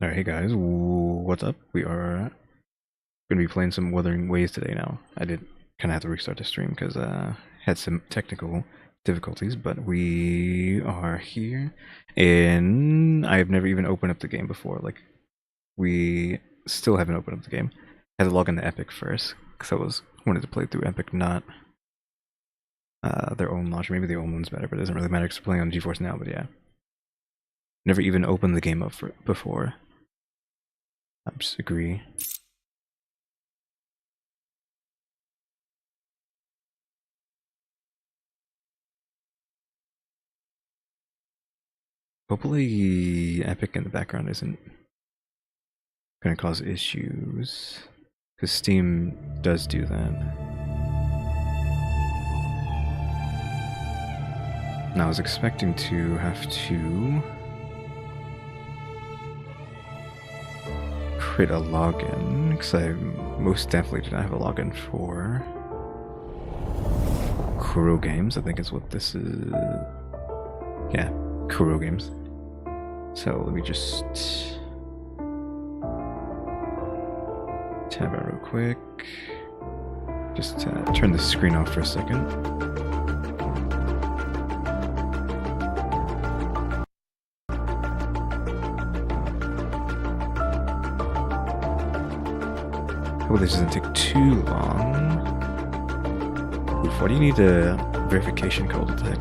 Alright, hey guys, what's up? We are going to be playing some Wuthering Waves today now. I did kind of have to restart the stream because had some technical difficulties, but we are here, and I have never even opened up the game before. Like, we still haven't opened up the game. I had to log into Epic first because I wanted to play through Epic, not their own launcher. Maybe the old one's better, but it doesn't really matter because we're playing on Geforce Now. But yeah, never even opened the game up before. I just agree. Hopefully Epic in the background isn't going to cause issues, because Steam does do that. And I was expecting to have to create a login, because I most definitely did not have a login for Kuro Games. I think is what this is. Yeah, Kuro Games. So let me just tab out real quick. Just turn the screen off for a second. Hope this doesn't take too long. Oof, why do you need a verification code to take?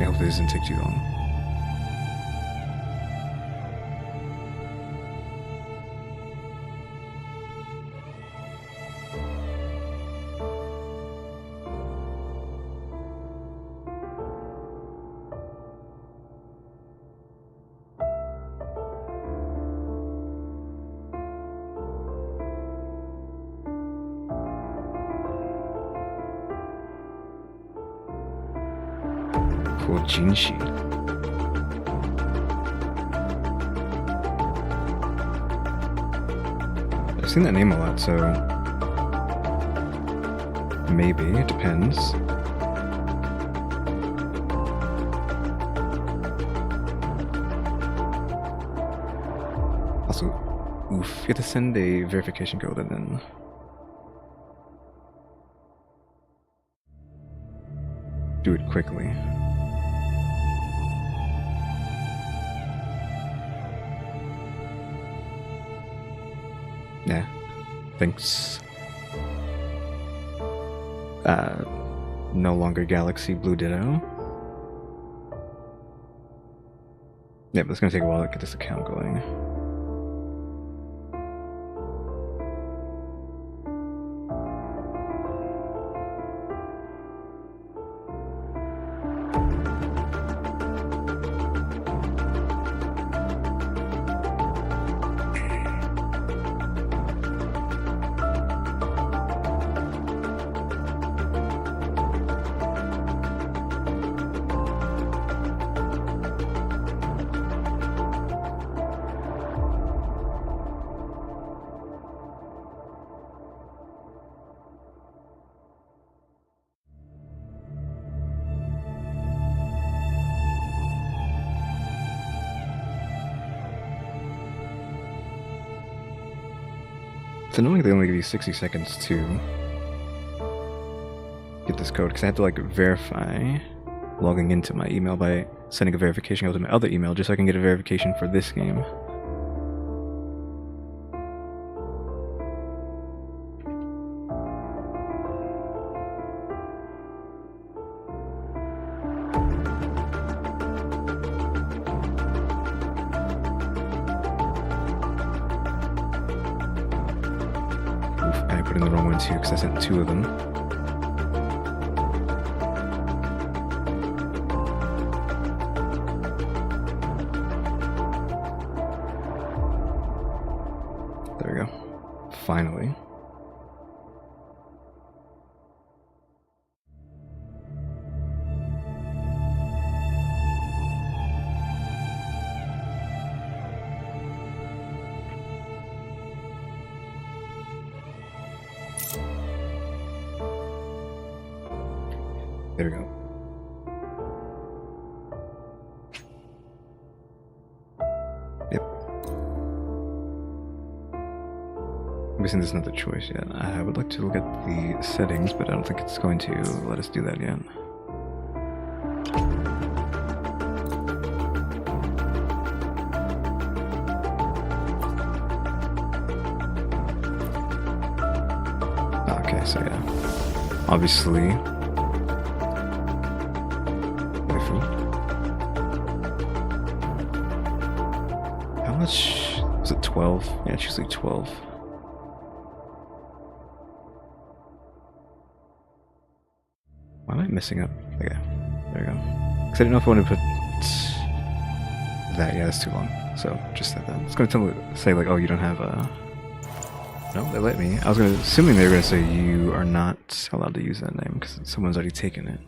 I hope this doesn't take too long. Cool, Jinshi. I've seen that name a lot, so maybe, it depends. Also, oof, you have to send a verification code and then do it quickly. Yeah, thanks. No longer Galaxy Blue Ditto. Yeah, but it's gonna take a while to get this account going. It's annoying they only give you 60 seconds to get this code, because I have to like verify logging into my email by sending a verification code to my other email just so I can get a verification for this game. I put in the wrong one too because I sent 2 of them. There we go. Finally. There we go. Yep. I'm guessing there's another choice yet. I would like to look at the settings, but I don't think it's going to let us do that yet. Okay, so yeah. Obviously, how much is it? 12? Yeah, it's usually 12. Why am I messing up? Okay, there we go. Because I didn't know if I wanted to put that. Yeah, that's too long. So just like that. It's going to say like, oh, you don't have a. No, they let me. I was assuming they were going to say you are not allowed to use that name because someone's already taken it.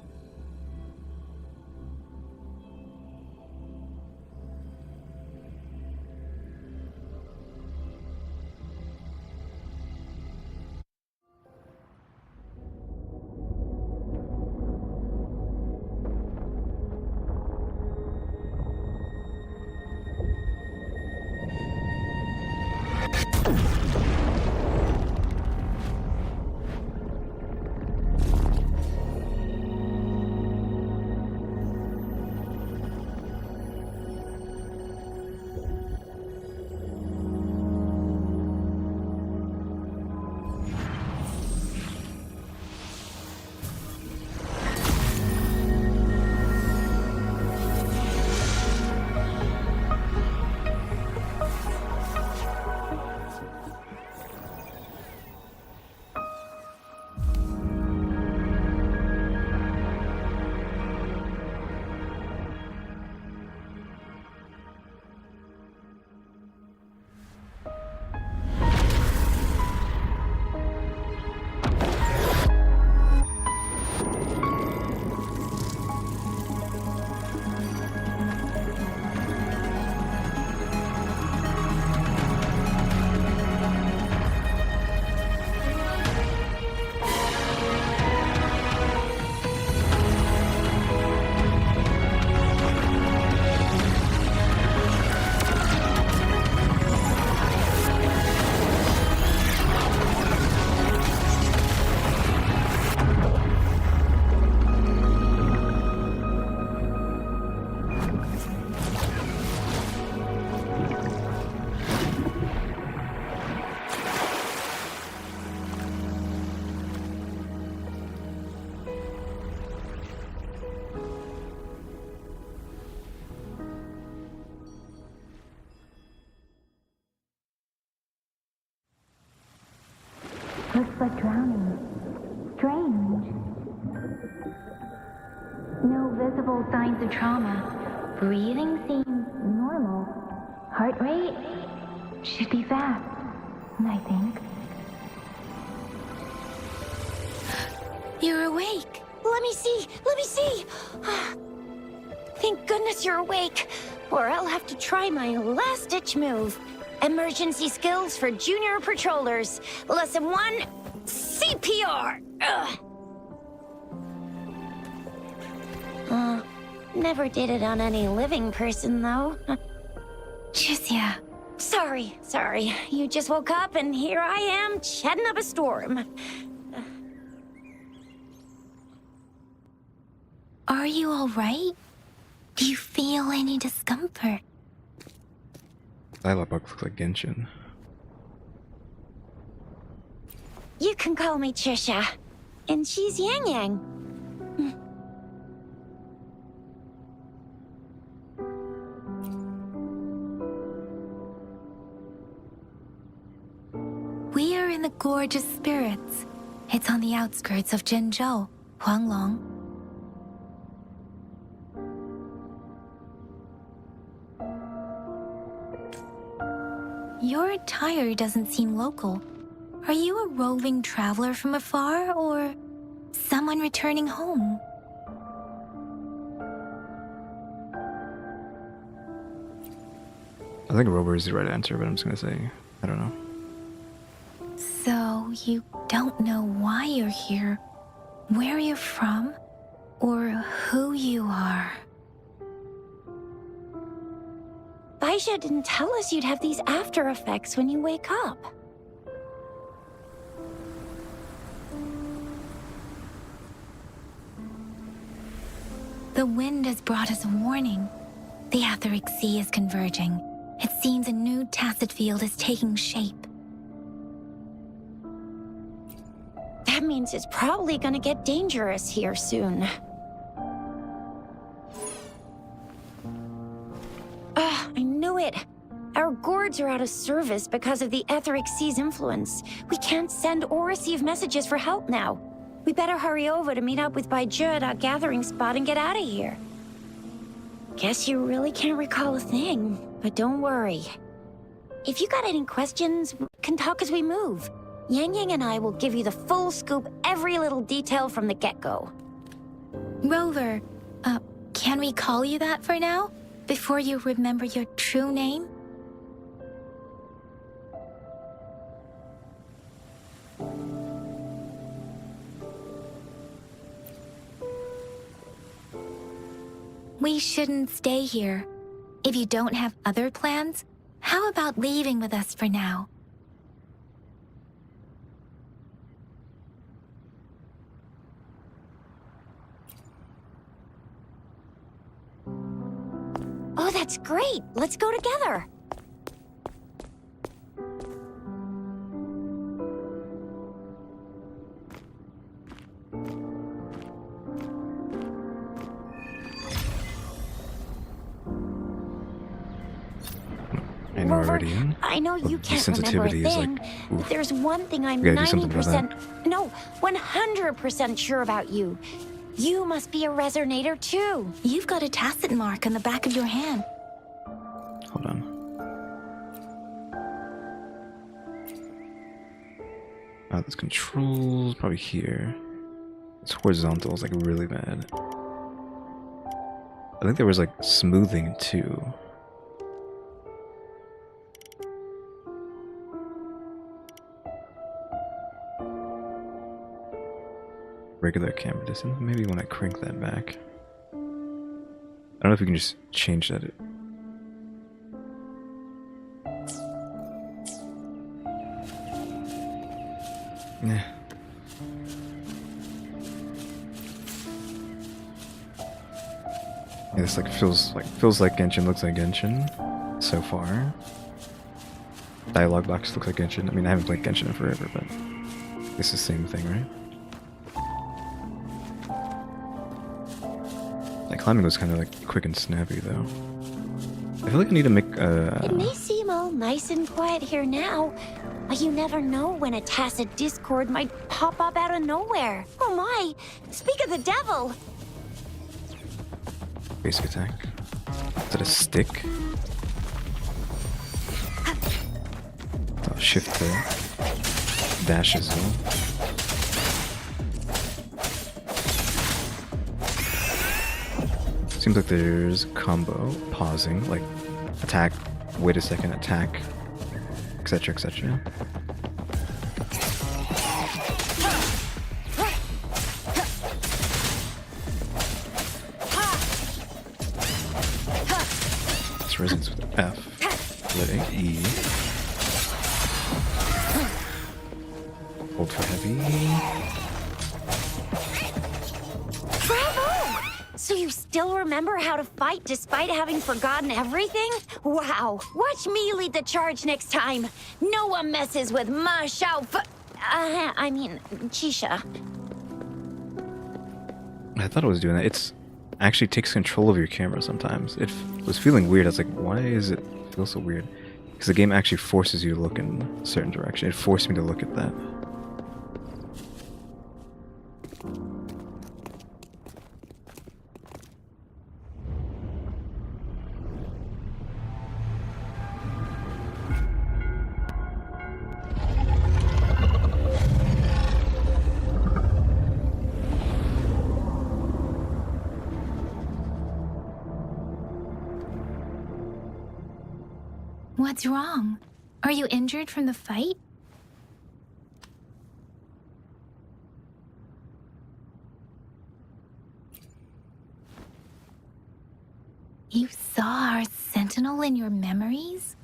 Looks like drowning. Strange. No visible signs of trauma. Breathing seems normal. Heart rate should be fast, I think. You're awake. Let me see. Let me see. Thank goodness you're awake. Or I'll have to try my last-ditch move. Emergency skills for junior patrollers. Lesson 1, CPR. Never did it on any living person, though. Jisia. Sorry. You just woke up, and here I am, chatting up a storm. Are you all right? Do you feel any discomfort? Dialogue box looks like Genshin. You can call me Trisha. And she's Yang Yang. We are in the Gorgeous Spirits. It's on the outskirts of Zhenzhou, Huanglong. Your attire doesn't seem local. Are you a roving traveler from afar, or someone returning home? I think Rover is the right answer, but I'm just gonna say, I don't know. So, you don't know why you're here, where you're from, or who you are. Baisha didn't tell us you'd have these after effects when you wake up. The wind has brought us a warning. The Etheric Sea is converging. It seems a new tacit field is taking shape. That means it's probably gonna get dangerous here soon. I knew it. Our gourds are out of service because of the Etheric Sea's influence. We can't send or receive messages for help now. We better hurry over to meet up with Baiju at our gathering spot and get out of here. Guess you really can't recall a thing, but don't worry. If you got any questions, we can talk as we move. Yang Yang and I will give you the full scoop, every little detail from the get-go. Rover, can we call you that for now? Before you remember your true name? We shouldn't stay here. If you don't have other plans, how about leaving with us for now? Oh, that's great! Let's go together! I know already in. I know you can't remember a sensitivity is thing, like, but there's one thing I'm We gotta do something about 90%, no, 100% sure about you. You must be a resonator too. You've got a tacit mark on the back of your hand. Hold on. There's controls, probably here. It's horizontal, it's like really bad. I think there was like smoothing too. Regular camera distance, maybe when I crank that back. I don't know if we can just change that. Yeah. Yeah, this like feels like Genshin, looks like Genshin so far. Dialogue box looks like Genshin. I mean, I haven't played Genshin in forever, but it's the same thing, right? Like climbing was kind of like quick and snappy though. I feel like I need to make It may seem all nice and quiet here now, but you never know when a tacit discord might pop up out of nowhere. Oh my! Speak of the devil! basic attack. Is that a stick? Oh, shift to dash as well. Seems like there's combo, pausing, like attack, wait a second, attack, etc, etc. This resonates with F, letting E. Hold for heavy. So you still remember how to fight despite having forgotten everything? Wow! Watch me lead the charge next time! No one messes with Ma Xiao I mean, Chisha. I thought it was doing that. It's actually takes control of your camera sometimes. It was feeling weird. I was like, why is it feel so weird? Because the game actually forces you to look in a certain direction. It forced me to look at that. What's wrong? Are you injured from the fight? You saw our sentinel in your memories?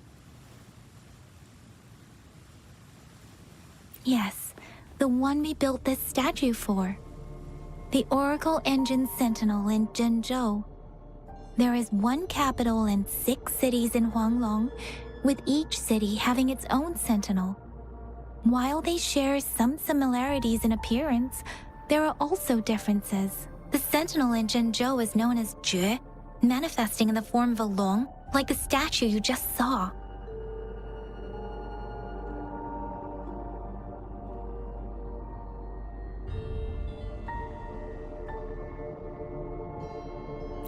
Yes, the one we built this statue for. The Oracle Engine Sentinel in Zhenzhou. There is one capital and 6 cities in Huanglong, with each city having its own sentinel. While they share some similarities in appearance, there are also differences. The sentinel in Zhenzhou is known as Jue, manifesting in the form of a long, like the statue you just saw.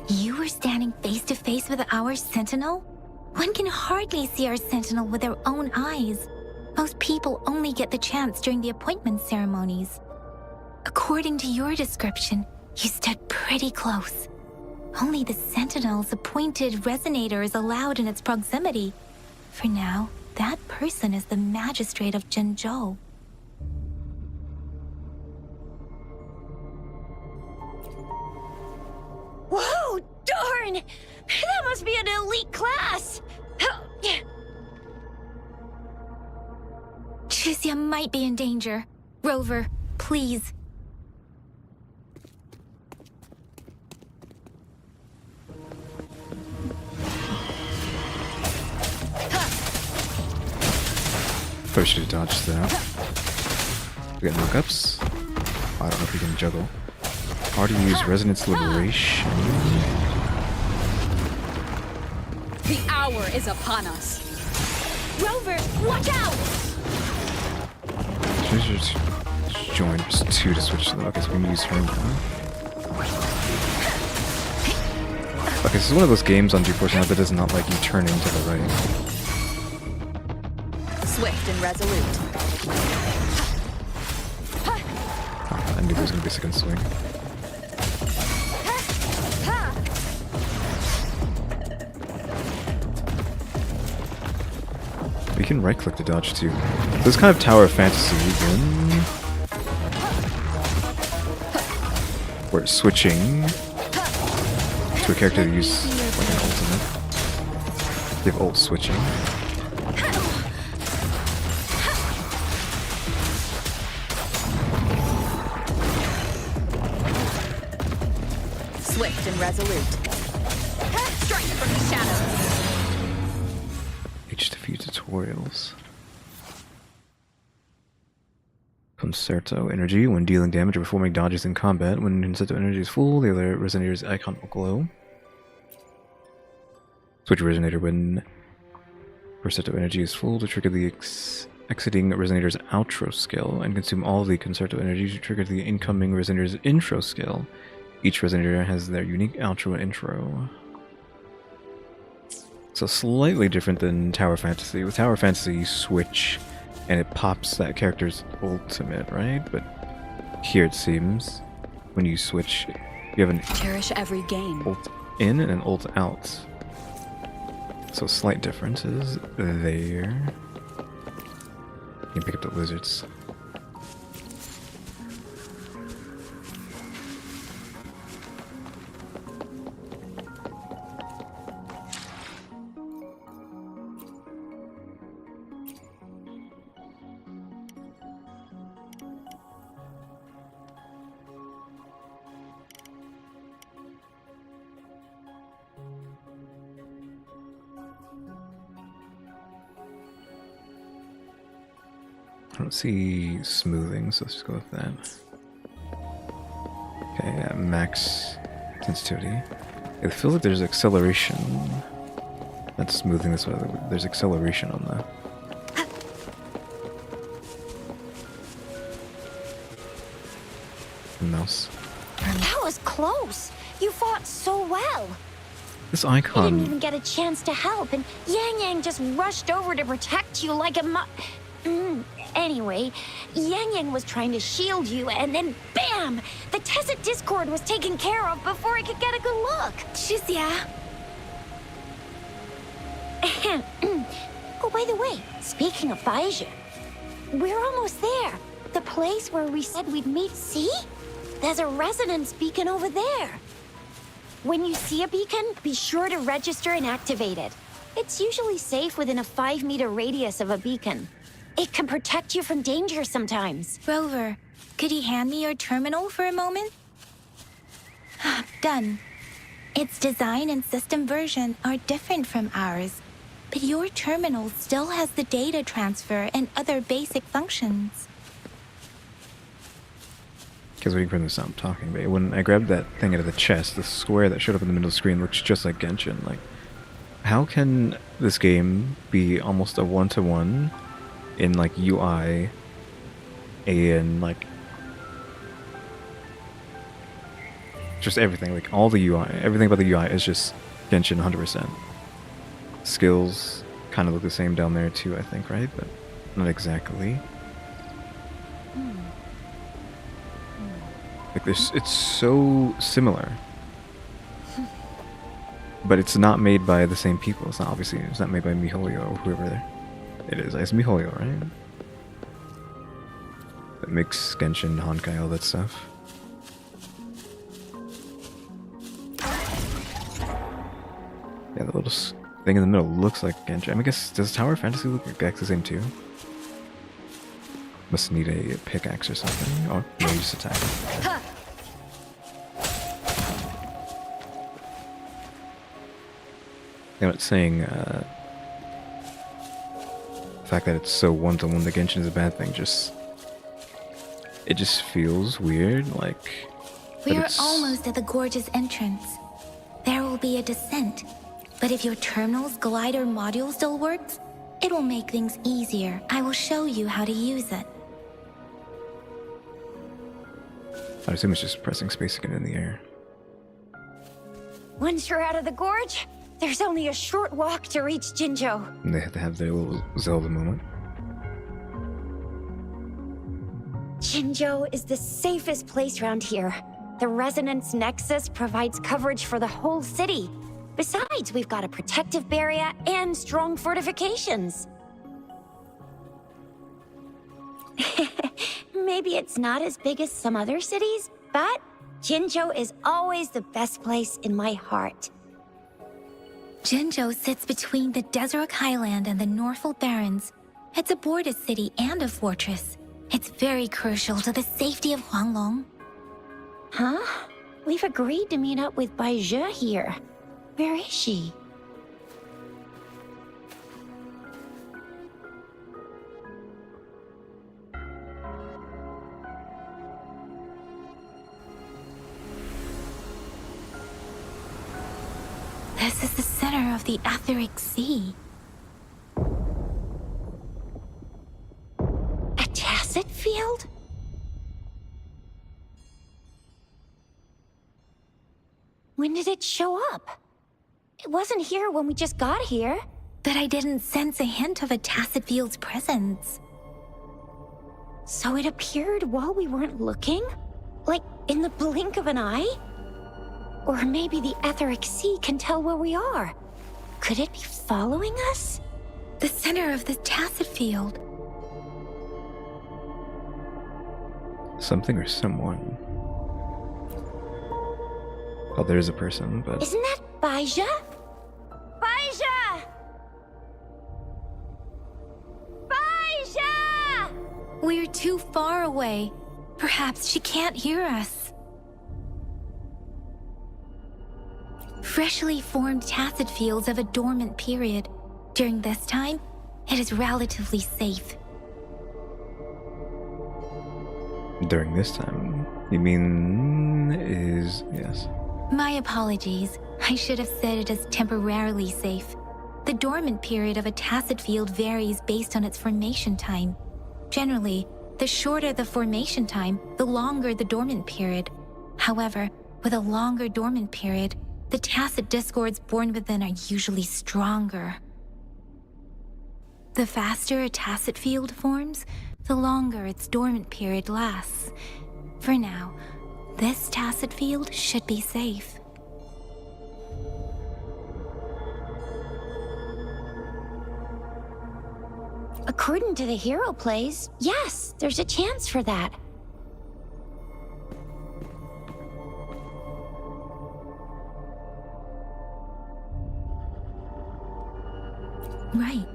You were standing face to face with our sentinel? One can hardly see our sentinel with their own eyes. Most people only get the chance during the appointment ceremonies. According to your description, you stood pretty close. Only the sentinel's appointed resonator is allowed in its proximity. For now, that person is the magistrate of Zhenzhou. Whoa, darn! That must be an elite class! Chixia might be in danger. Rover, please. Probably should have dodged that. We got knockups. I don't know if we can juggle. Already used Resonance Liberation. The hour is upon us. Rover, watch out! Should I just join just 2 to switch to them? Okay, so we can use her now. Okay, this is one of those games on Geforce Now that does not like you turning to the right. Swift and resolute. Oh, I knew there was going to be a second swing. You can right click to dodge too. This is kind of Tower of Fantasy again. Where it's switching to a character that uses like an ultimate. They have ult switching. Swift and resolute. Strike from the shadows. H to few tutorials. Concerto energy. When dealing damage or performing dodges in combat, when Concerto energy is full, the other resonator's icon will glow. Switch resonator when Concerto energy is full to trigger the exiting resonator's outro skill and consume all the Concerto energy to trigger the incoming resonator's intro skill. Each resonator has their unique outro and intro. So slightly different than Tower Fantasy. With Tower Fantasy, you switch and it pops that character's ultimate, right? But here it seems, when you switch, you have an Cherish every game. ult in and an ult out. So slight differences there. You can pick up the lizards. I don't see smoothing, so let's just go with that. Okay, yeah, max sensitivity. It feels like there's acceleration. That's smoothing this way. There's acceleration on the mouse. That was close. You fought so well. This I didn't icon. even get a chance to help, and Yang Yang just rushed over to protect you like a Anyway, Yang Yang was trying to shield you, and then BAM! The Tesset Discord was taken care of before I could get a good look. Chixia. Oh, by the way, speaking of Faija, we're almost there. The place where we said we'd meet, see? There's a resonance beacon over there. When you see a beacon, be sure to register and activate it. It's usually safe within a 5-meter radius of a beacon. It can protect you from danger sometimes. Rover, could you hand me your terminal for a moment? Done. Its design and system version are different from ours, but your terminal still has the data transfer and other basic functions. Because waiting for them to stop talking, but when I grabbed that thing out of the chest, the square that showed up in the middle of the screen looks just like Genshin. Like, how can this game be almost a one-to-one in like UI and like just everything, like all the UI, everything about the UI is just Genshin 100%. Skills kind of look the same down there too, I think, right? But not exactly. Like this, it's so similar, but it's not made by the same people. It's not obviously. It's not made by MiHoYo or whoever it is. It's MiHoYo, right? That makes Genshin, Honkai, all that stuff. Yeah, the little thing in the middle looks like Genshin. I mean, I guess does Tower of Fantasy look exactly the same too? Must need a pickaxe or something. Oh, no, just attack. You know, it's saying the fact that it's so one-to-one that Genshin is a bad thing. It just feels weird. Like We are almost at the gorge's entrance. There will be a descent, but if your terminal's glider module still works, it will make things easier. I will show you how to use it. I assume it's just pressing space again in the air. Once you're out of the gorge, there's only a short walk to reach Jinzhou. And they have to have their little Zelda moment. Jinzhou is the safest place around here. The Resonance Nexus provides coverage for the whole city. Besides, we've got a protective barrier and strong fortifications. Maybe it's not as big as some other cities, but Jinzhou is always the best place in my heart. Jinzhou sits between the Desert Highland and the Norfolk Barrens. It's a border city and a fortress. It's very crucial to the safety of Huanglong. Huh? We've agreed to meet up with Bai Zhe here. Where is she? This is the center of the Etheric Sea. A tacit field? When did it show up? It wasn't here when we just got here. But I didn't sense a hint of a tacit field's presence. So it appeared while we weren't looking? Like in the blink of an eye? Or maybe the Etheric Sea can tell where we are. Could it be following us? The center of the tacit field. Something or someone. Oh, there is a person, but... Isn't that Bai Zhe? Bai Zhe! Bai Zhe! We're too far away. Perhaps she can't hear us. Freshly formed tacit fields have a dormant period. During this time, it is relatively safe. During this time, you mean is... yes. My apologies. I should have said it is temporarily safe. The dormant period of a tacit field varies based on its formation time. Generally, the shorter the formation time, the longer the dormant period. However, with a longer dormant period, the tacit discords born within are usually stronger. The faster a tacit field forms, the longer its dormant period lasts. For now, this tacit field should be safe. According to the hero plays, yes, there's a chance for that. Right.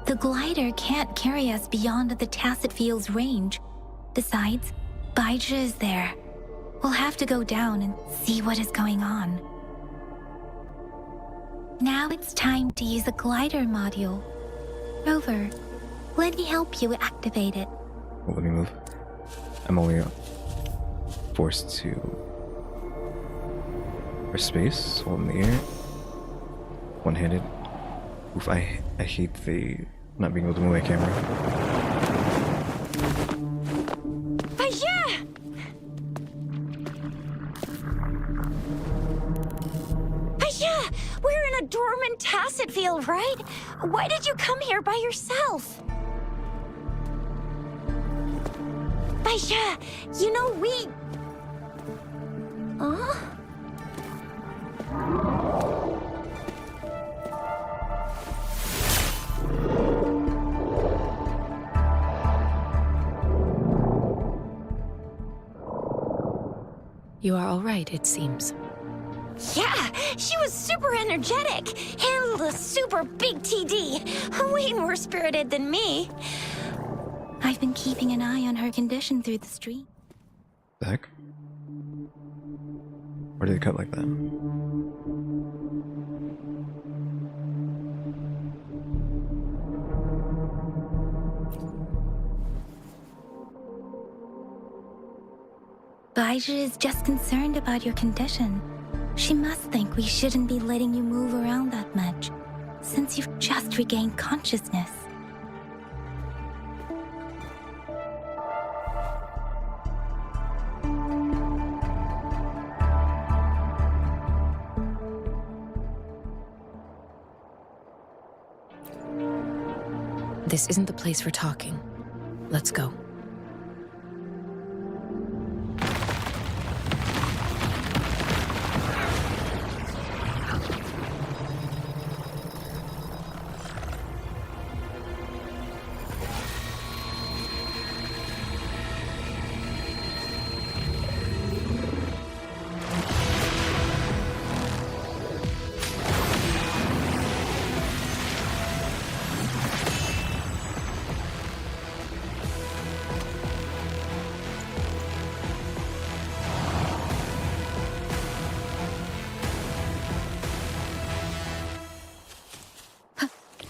The glider can't carry us beyond the tacit field's range. Besides, Baija is there. We'll have to go down and see what is going on. Now it's time to use the glider module. Rover, let me help you activate it. Well, let me move. I'm only forced to for space, hold in the air, one-handed. Oof, I hate the not being able to move my camera. Baija! Baija! We're in a dormant tacit field, right? Why did you come here by yourself? Baija, you know we... Huh? You are all right, it seems. Yeah, she was super energetic. Handled a super big TD. Way more spirited than me. I've been keeping an eye on her condition through the street. The heck? Why did it cut like that? Baija is just concerned about your condition. She must think we shouldn't be letting you move around that much, since you've just regained consciousness. This isn't the place for talking. Let's go.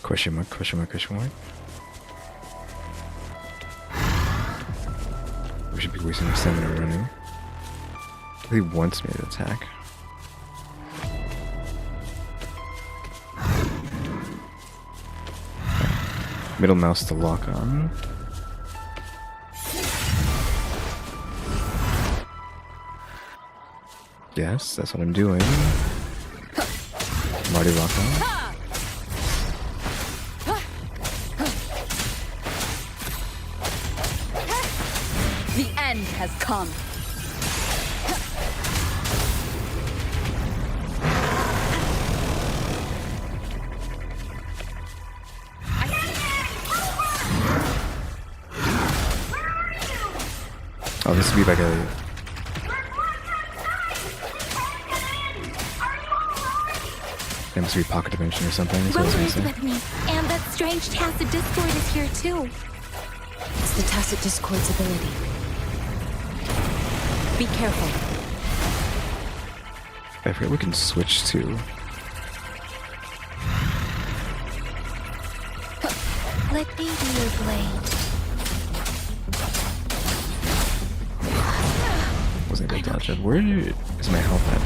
Question mark, question mark, question mark. We should be wasting our stamina running. He wants me to attack. Middle mouse to lock on. Yes, that's what I'm doing. Marty lock on. The end has come. Oh, this would be like a... It must be pocket dimension or something. That's what I was Rover's gonna with me, and that strange tacit discord is here too. It's the tacit discord's ability. Be careful. I forget we can switch to... Let me be your blade. Wasn't able to dodge it. Where is my health at?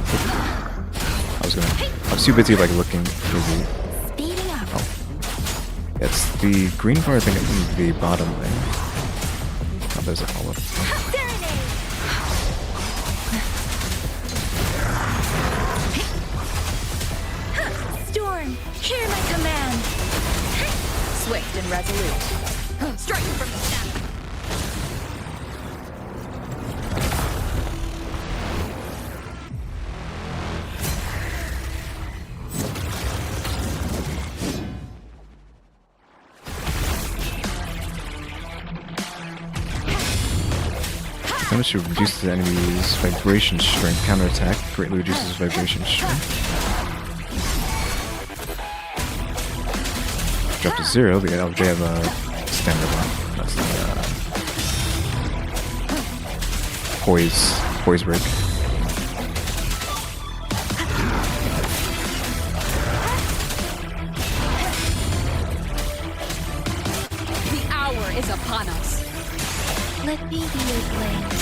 I was too busy like looking for the... Speeding up. Oh. It's the green bar thing in the bottom thing. Oh, there's a follow-up. Storm, hear my command. Swift and resolute. Striking from the snap. Damage reduces the enemy's vibration strength. Counterattack greatly reduces vibration strength. drop to 0, they have a standard one. That's the poise break. The hour is upon us. Let me be your blade.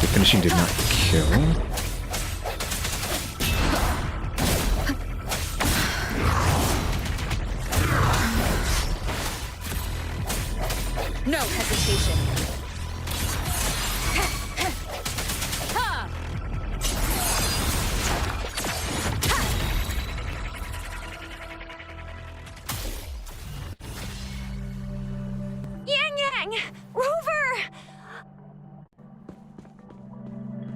The finishing did not kill. No hesitation. Yang Yang! Rover!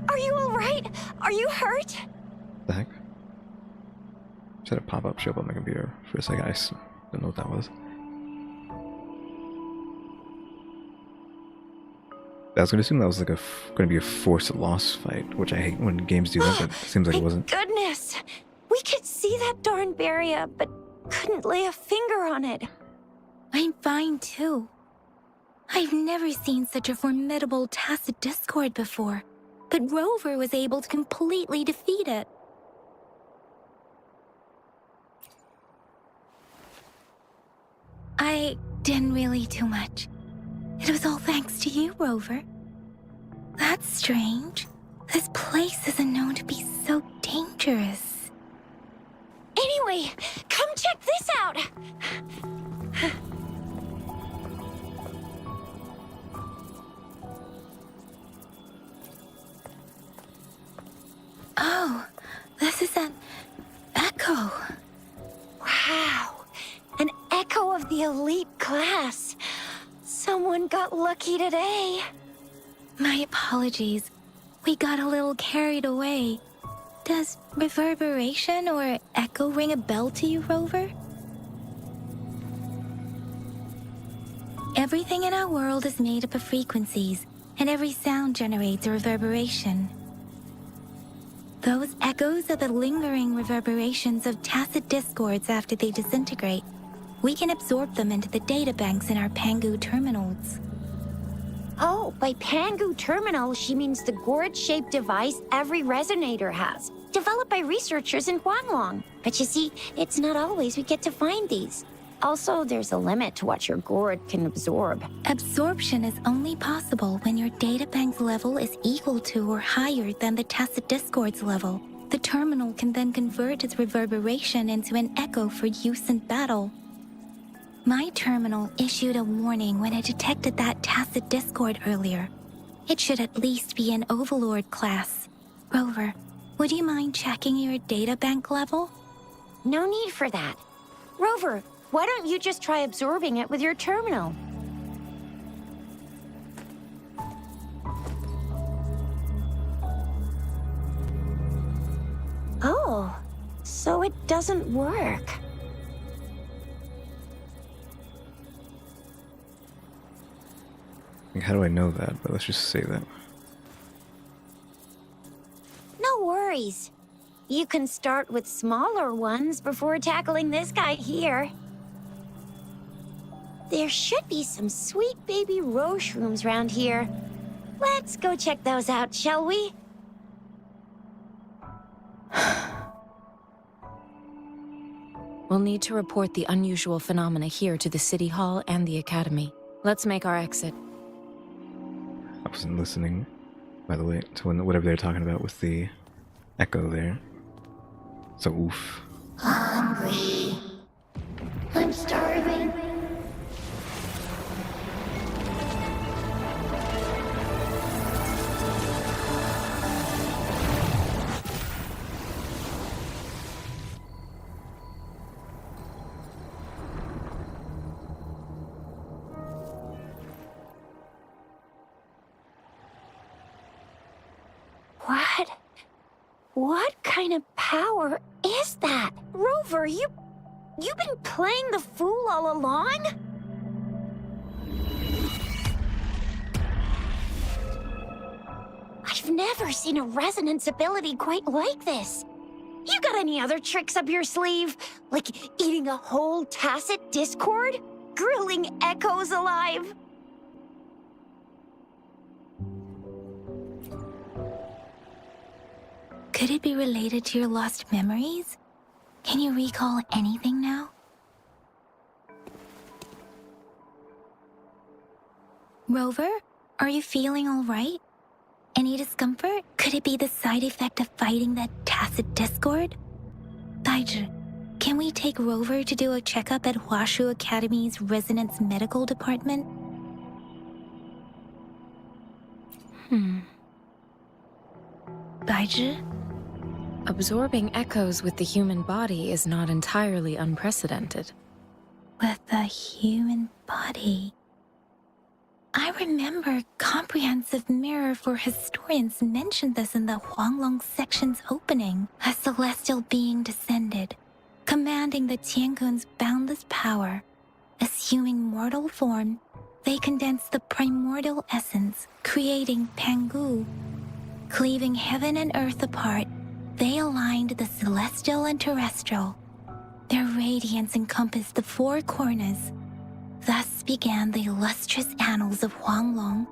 Are you alright? Are you hurt? The heck? Just had a pop-up show up on my computer for a second. I don't know what that was. I was going to assume that was like going to be a force loss fight, which I hate when games do that, but it seems like it wasn't. Goodness! We could see that darn barrier, but couldn't lay a finger on it. I'm fine too. I've never seen such a formidable tacit discord before, but Rover was able to completely defeat it. I didn't really do much. It was all thanks to you, Rover. That's strange. This place isn't known to be so dangerous. Anyway, come check this out! Oh, this is an echo. Wow, an echo of the elite class. Someone got lucky today. My apologies. We got a little carried away. Does reverberation or echo ring a bell to you, Rover? Everything in our world is made up of frequencies, and every sound generates a reverberation. Those echoes are the lingering reverberations of tacit discords after they disintegrate. We can absorb them into the databanks in our Pangu terminals. Oh, by Pangu terminal, she means the gourd-shaped device every resonator has, developed by researchers in Huanglong. But you see, it's not always we get to find these. Also, there's a limit to what your gourd can absorb. Absorption is only possible when your databank's level is equal to or higher than the tacit discord's level. The terminal can then convert its reverberation into an echo for use in battle. My terminal issued a warning when it detected that tacit discord earlier. It should at least be an Overlord class. Rover, would you mind checking your databank level? No need for that. Rover, why don't you just try absorbing it with your terminal? Oh, so it doesn't work. How do I know that? But let's just say that. No worries. You can start with smaller ones before tackling this guy here. There should be some sweet baby Roche rooms around here. Let's go check those out, shall we? We'll need to report the unusual phenomena here to the City Hall and the Academy. Let's make our exit. I wasn't listening, by the way, to whatever they're talking about with the echo there. So oof. Hungry. I'm starving. What kind of power is that? Rover, you've been playing the fool all along? I've never seen a resonance ability quite like this. You got any other tricks up your sleeve? Like eating a whole tacit discord? Grilling echoes alive? Could it be related to your lost memories? Can you recall anything now? Rover, are you feeling all right? Any discomfort? Could it be the side effect of fighting that tacit discord? Daiju, can we take Rover to do a checkup at Hwashu Academy's Resonance Medical Department? Daiju? Absorbing echoes with the human body is not entirely unprecedented. With the human body. I remember Comprehensive Mirror for Historians mentioned this in the Huanglong section's opening. A celestial being descended, commanding the Tiankun's boundless power. Assuming mortal form, they condensed the primordial essence, creating Pangu. Cleaving heaven and earth apart, they aligned the celestial and terrestrial. Their radiance encompassed the four corners. Thus began the illustrious annals of Huanglong,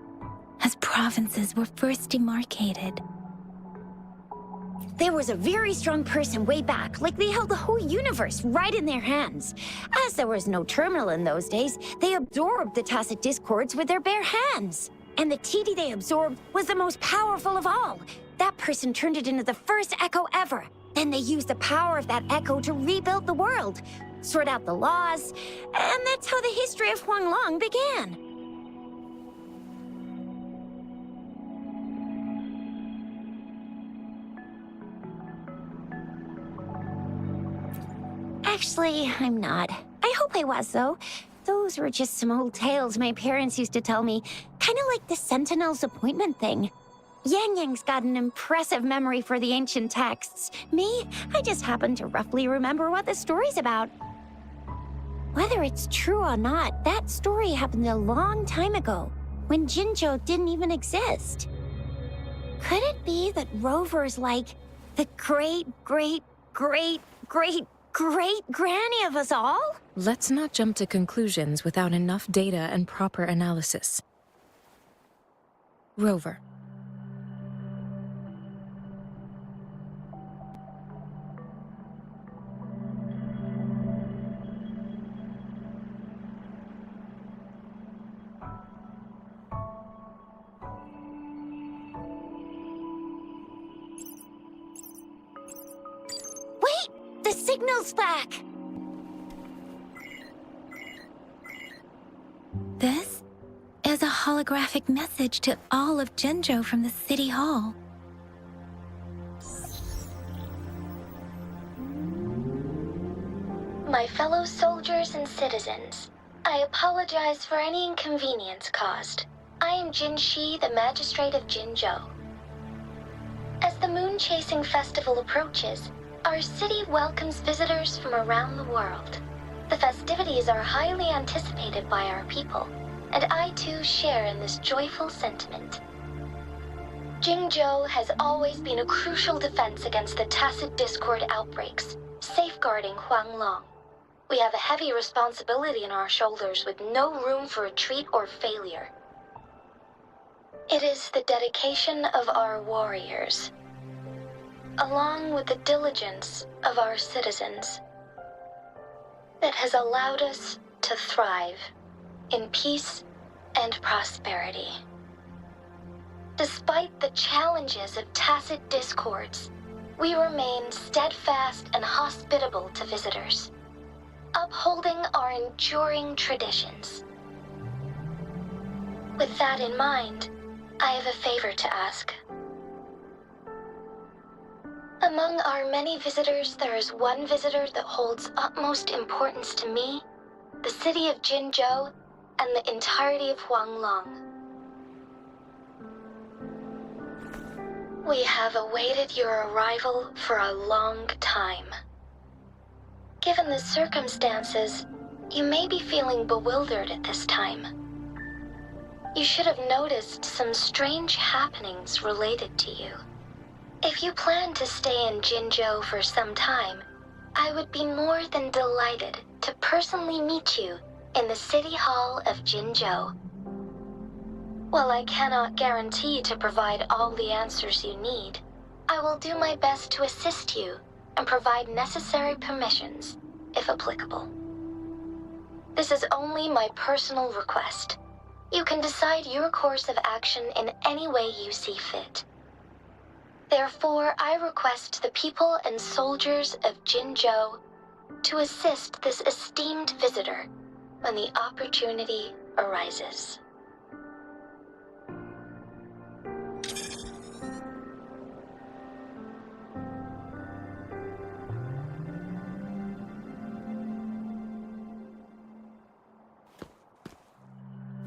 as provinces were first demarcated. There was a very strong person way back, like they held the whole universe right in their hands. As there was no terminal in those days, they absorbed the tacit discords with their bare hands. And the TD they absorbed was the most powerful of all. That person turned it into the first echo ever. Then they used the power of that echo to rebuild the world, sort out the laws, and that's how the history of Huanglong began. Actually, I'm not. I hope I was, though. Those were just some old tales my parents used to tell me, kind of like the Sentinel's appointment thing. Yang Yang's got an impressive memory for the ancient texts. Me, I just happen to roughly remember what the story's about. Whether it's true or not, that story happened a long time ago, when Jinzhou didn't even exist. Could it be that Rover's like the great-great-great-great-great-granny of us all? Let's not jump to conclusions without enough data and proper analysis. Rover. Wait! The signal's back! This is a holographic message to all of Jinzhou from the City Hall. My fellow soldiers and citizens, I apologize for any inconvenience caused. I am Jin Shi, the Magistrate of Jinzhou. As the Moon-Chasing Festival approaches, our city welcomes visitors from around the world. The festivities are highly anticipated by our people, and I too share in this joyful sentiment. Jinzhou has always been a crucial defense against the tacit discord outbreaks, safeguarding Huanglong. We have a heavy responsibility on our shoulders with no room for retreat or failure. It is the dedication of our warriors, along with the diligence of our citizens, that has allowed us to thrive in peace and prosperity. Despite the challenges of tacit discords, we remain steadfast and hospitable to visitors, upholding our enduring traditions. With that in mind, I have a favor to ask. Among our many visitors, there is one visitor that holds utmost importance to me, the city of Jinzhou, and the entirety of Huanglong. We have awaited your arrival for a long time. Given the circumstances, you may be feeling bewildered at this time. you should have noticed some strange happenings related to you. If you plan to stay in Jinzhou for some time, I would be more than delighted to personally meet you in the City Hall of Jinzhou. While I cannot guarantee to provide all the answers you need, I will do my best to assist you and provide necessary permissions, if applicable. This is only my personal request. You can decide your course of action in any way you see fit. Therefore, I request the people and soldiers of Jinzhou to assist this esteemed visitor when the opportunity arises.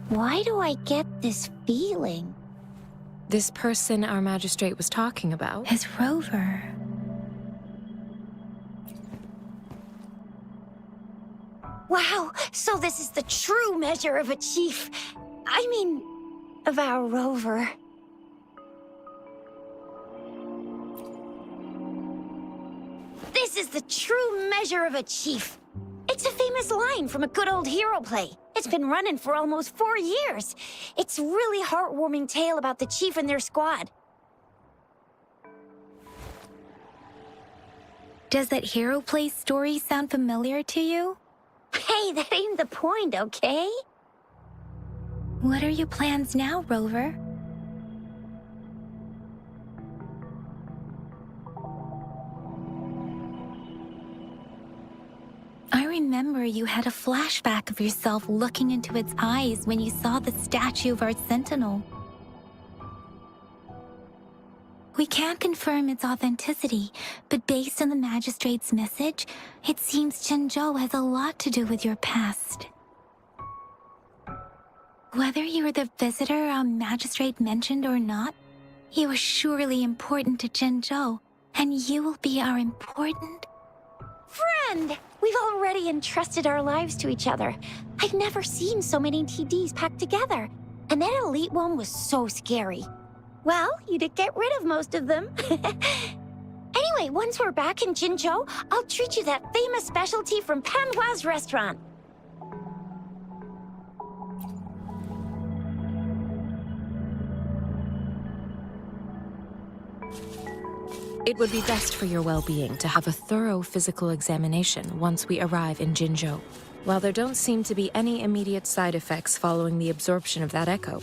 Why do I get this feeling? This person our magistrate was talking about? Is Rover. Wow, so this is the true measure of a chief. I mean, of our rover. This is the true measure of a chief. It's a famous line from a good old hero play. It's been running for almost 4 years. It's a really heartwarming tale about the chief and their squad. Does that hero play story sound familiar to you? Hey, that ain't the point, okay? What are your plans now, Rover? I remember you had a flashback of yourself looking into its eyes when you saw the statue of our sentinel. We can't confirm its authenticity, but based on the magistrate's message, it seems Jinzhou has a lot to do with your past. Whether you were the visitor our magistrate mentioned or not, you are surely important to Jinzhou, and you will be our important... Friend! We've already entrusted our lives to each other. I've never seen so many TDs packed together. And that elite one was so scary. Well, you did get rid of most of them. Anyway, once we're back in Jinzhou, I'll treat you that famous specialty from Panhua's restaurant. It would be best for your well-being to have a thorough physical examination once we arrive in Jinzhou. While there don't seem to be any immediate side effects following the absorption of that echo,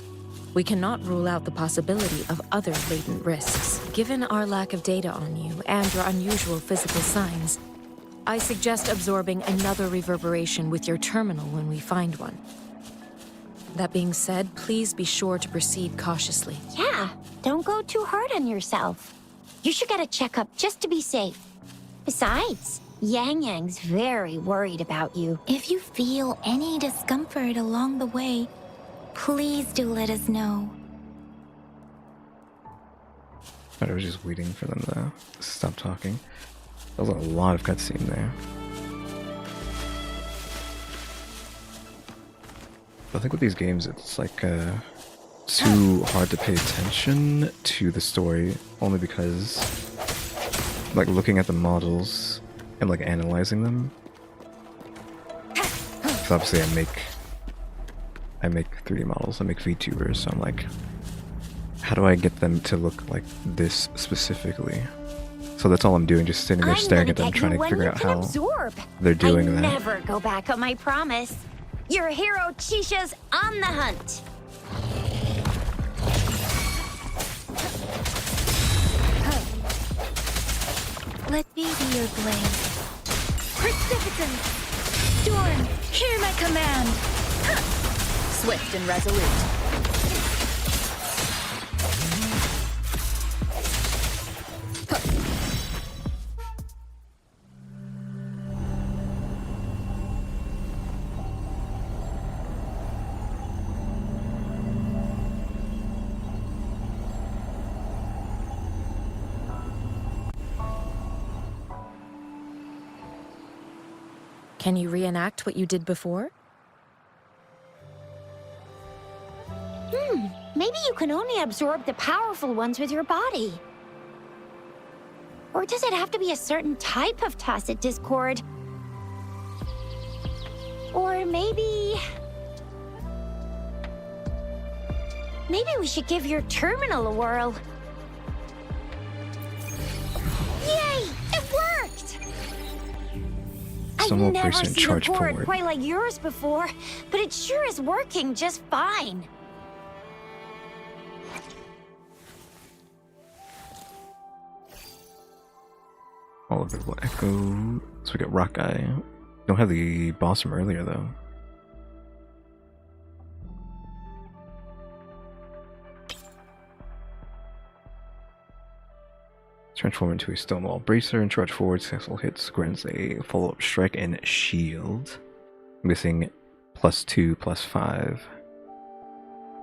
we cannot rule out the possibility of other latent risks. Given our lack of data on you and your unusual physical signs, I suggest absorbing another reverberation with your terminal when we find one. That being said, please be sure to proceed cautiously. Yeah, don't go too hard on yourself. You should get a checkup just to be safe. Besides, Yang Yang's very worried about you. If you feel any discomfort along the way, please do let us know. I was just waiting for them to stop talking. There was a lot of cutscene there. I think with these games, it's like too hard to pay attention to the story, only because like looking at the models and like analyzing them. Because obviously I make 3D models, I make VTubers, so I'm like, how do I get them to look like this specifically? So that's all I'm doing, just sitting there staring at them, trying to figure out how they're doing that. I never go back on my promise. Your hero Chisha's on the hunt. Let me be your blade. Precipitance! Storm, hear my command! Swift and resolute. Can you reenact what you did before? Maybe you can only absorb the powerful ones with your body. Or does it have to be a certain type of tacit discord? Or maybe we should give your terminal a whirl. Yay! It worked! I've Some never person seen a charge board forward. quite like yours before, but it sure is working just fine. All of it will echo. So we got Rock Guy. Don't have the boss from earlier though. Transform into a Stonewall Bracer and charge forward. Successful hits grants a follow-up strike and shield. Missing +2/+5.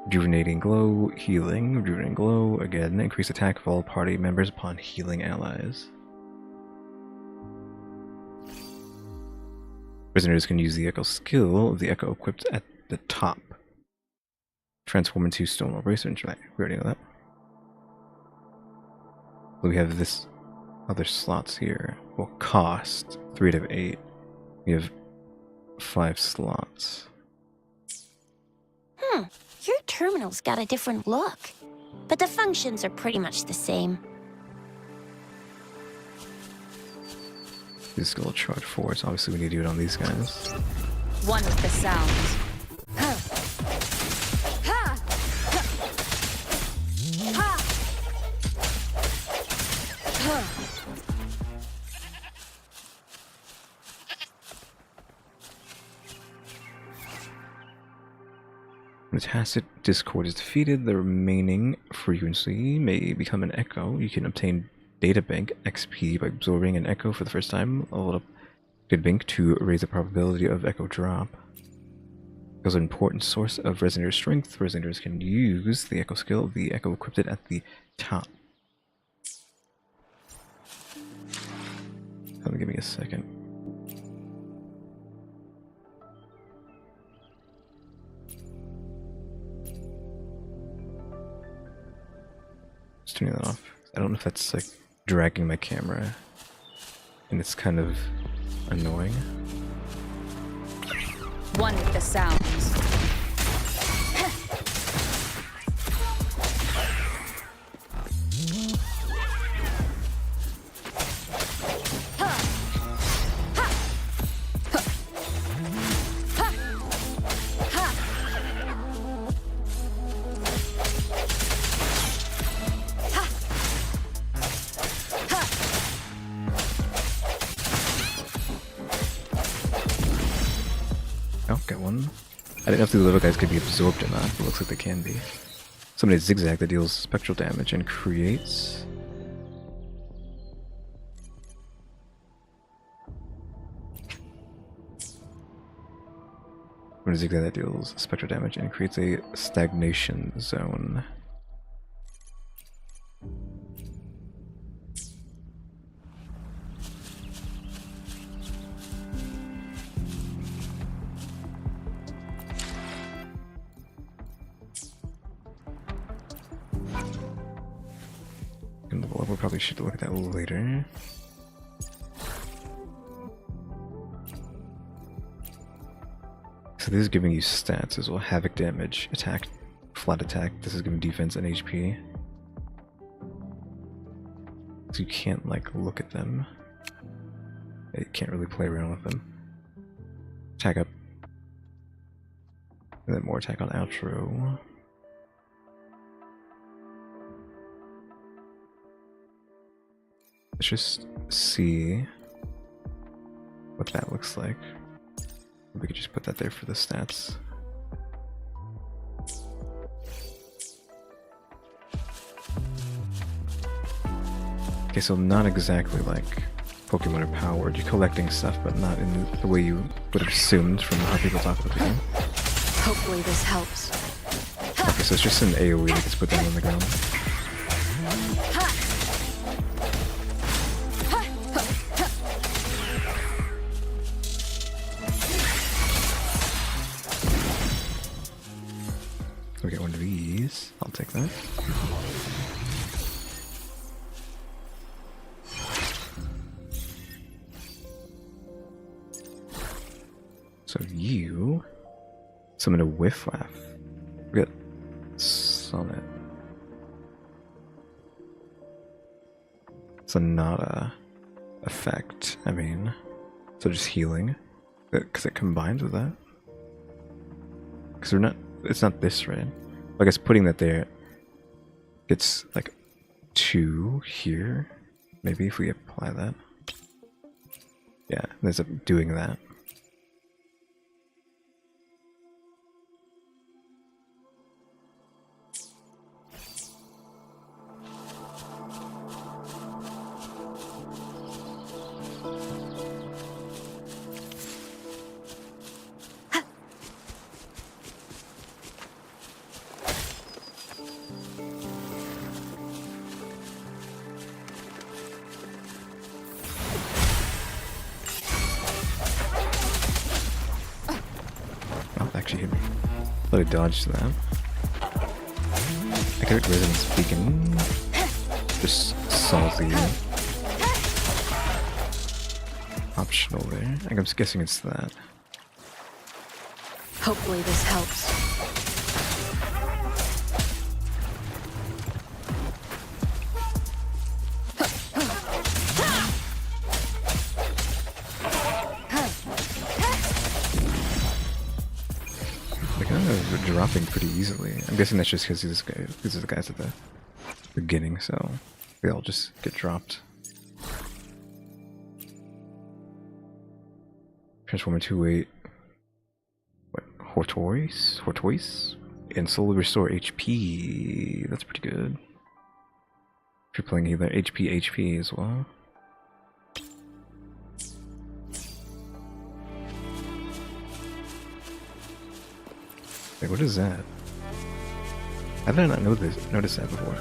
Rejuvenating Glow, healing. Rejuvenating Glow, again. Increase attack of all party members upon healing allies. Prisoners can use the Echo skill of the Echo equipped at the top. Transform into Stonewall Bracer and try. We already know that. We have this other slots here. Will cost 3 out of 8. We have 5 slots. Your terminal's got a different look, but the functions are pretty much the same. This skill will charge forward, so obviously we need to do it on these guys. One with the sounds. When the tacit discord is defeated, the remaining frequency may become an echo. You can obtain data bank XP by absorbing an echo for the first time. Level up data bank to raise the probability of echo drop. Echo is an important source of resonator strength. Resonators can use the echo skill of the echo equipped at the top. Give me a second. Just turning that off. I don't know if that's like dragging my camera, and it's kind of annoying. One with the sounds. Oh, got one. I didn't know if the little guys could be absorbed or not, but it looks like they can be. Somebody zigzag that deals spectral damage and creates... When a zigzag that deals spectral damage and creates a stagnation zone. We probably should look at that a little later. So this is giving you stats as well. Havoc damage, attack, flat attack. This is giving defense and HP. So you can't like look at them. You can't really play around with them. Attack up. And then more attack on outro. Let's just see what that looks like. We could just put that there for the stats. Okay, so not exactly like Pokemon are powered. You're collecting stuff, but not in the way you would have assumed from how people talk about the game. Hopefully this helps. Okay, so it's just an AoE that gets put down on the ground. So we get one of these. I'll take that. So you summon a whiff laugh. We got Sonnet. Sonata effect, I mean. So just healing. Because it combines with that. Because we're not, it's not this, right? I guess putting that there gets like 2 here. Maybe if we apply that. Yeah, it ends up doing that. Actually hit me. Thought I dodged that. Accurate Resonance Beacon. Just salty. Optional there. I'm just guessing it's that. Hopefully this helps. Dropping pretty easily. I'm guessing that's just because these are the guys at the beginning, so they all just get dropped. Transformer 2-8. What? Hortoise? And slowly restore HP. That's pretty good. If you're playing either HP as well. Wait, what is that? How did I not notice that before?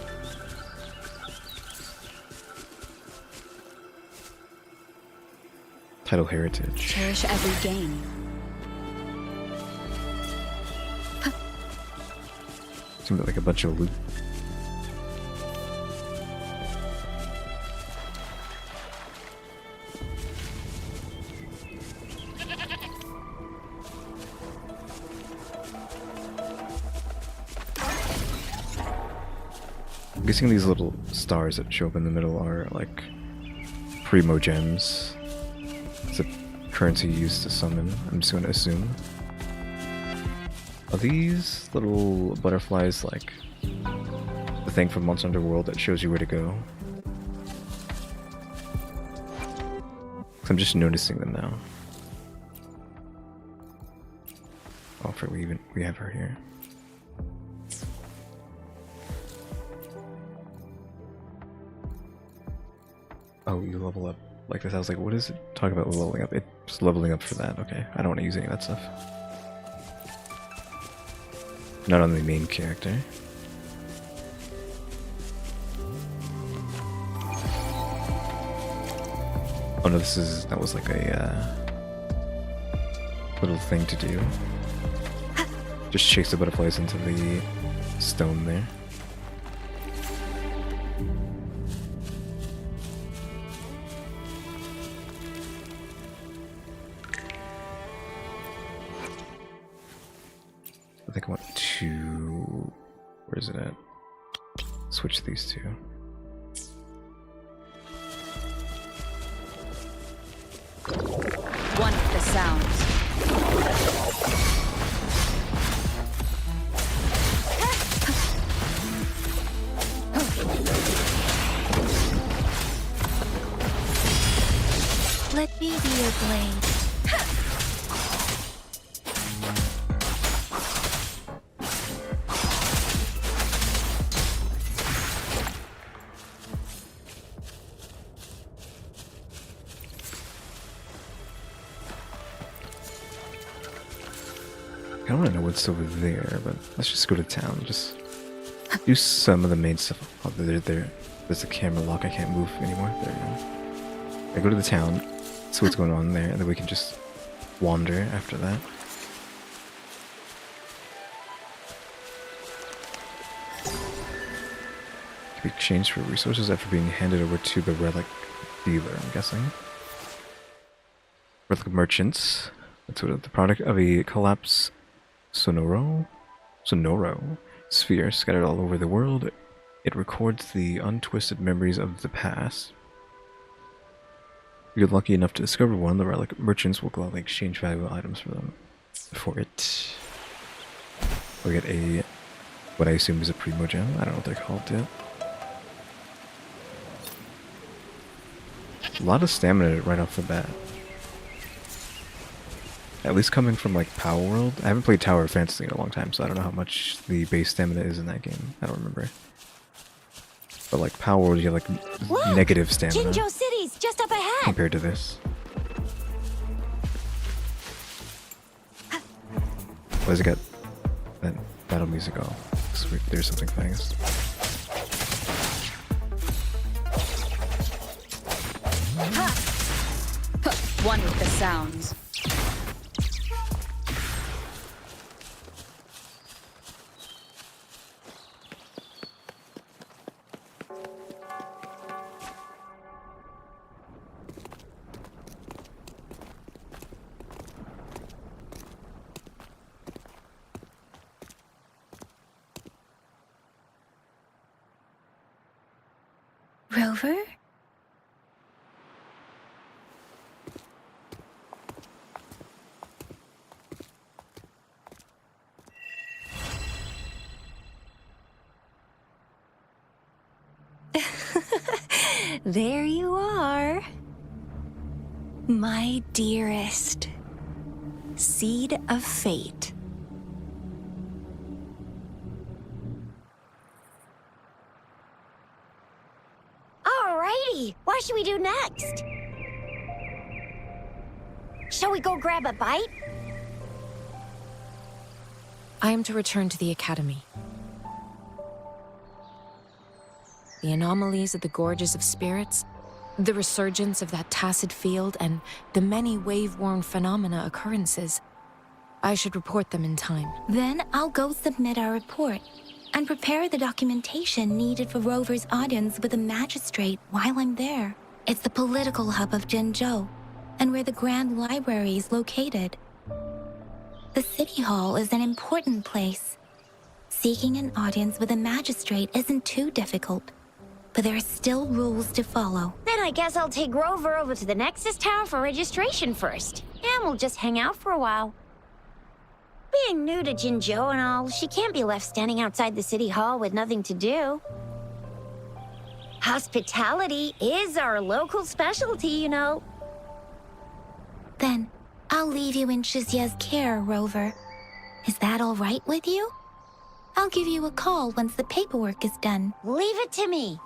Title Heritage. Cherish every gain. Seems like a bunch of loot. I'm guessing these little stars that show up in the middle are like primo gems. It's a currency used to summon, I'm just going to assume. Are these little butterflies like the thing from Monster Hunter World that shows you where to go? 'Cause I'm just noticing them now. Oh, for we have her here. Oh, you level up like this. I was like, what is it? Talk about leveling up. It's leveling up for that. Okay, I don't want to use any of that stuff. Not on the main character. Oh no, that was like a little thing to do. Just chase the butterflies into the stone there. I think I want to... Where is it at? Switch these two. One of the sounds. Let me be your blade. I don't want to know what's over there, but let's just go to town. Just do some of the main stuff. Oh, there's a camera lock. I can't move anymore. There we go. I go to the town, see what's going on there, and then we can just wander after that. be exchanged for resources after being handed over to the relic dealer, I'm guessing. Relic merchants. That's sort of the product of a collapsed Sonoro sphere scattered all over the world. It records the untwisted memories of the past. If you're lucky enough to discover one, the relic merchants will gladly exchange valuable items for it. We'll get a, what I assume is a primo gem. I don't know what they're called yet. A lot of stamina right off the bat. At least coming from like Power World. I haven't played Tower of Fantasy in a long time, so I don't know how much the base stamina is in that game. I don't remember. But like Power World, you have like negative stamina. Jinzhou City's just up ahead. Compared to this. Why does it got that battle music off? Sweet, there's something fast. One with the sounds. Rover? There you are. My dearest. Seed of fate. Alrighty, what should we do next? Shall we go grab a bite? I am to return to the Academy. The anomalies of the Gorges of Spirits, the resurgence of that tacit field, and the many wave-worn phenomena occurrences. I should report them in time. Then I'll go submit our report and prepare the documentation needed for Rover's audience with the magistrate while I'm there. It's the political hub of Jinzhou, and where the Grand Library is located. The City Hall is an important place. Seeking an audience with a magistrate isn't too difficult, but there are still rules to follow. Then I guess I'll take Rover over to the Nexus Tower for registration first, and we'll just hang out for a while. Being new to Jinzhou and all, she can't be left standing outside the City Hall with nothing to do. Hospitality is our local specialty, you know. Then, I'll leave you in Shizia's care, Rover. Is that all right with you? I'll give you a call once the paperwork is done. Leave it to me.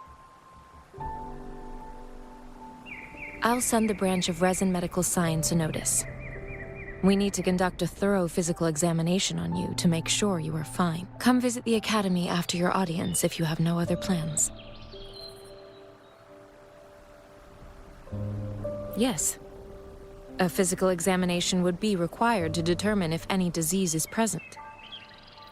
I'll send the branch of Resin Medical Science a notice. We need to conduct a thorough physical examination on you to make sure you are fine. Come visit the Academy after your audience if you have no other plans. Yes. A physical examination would be required to determine if any disease is present.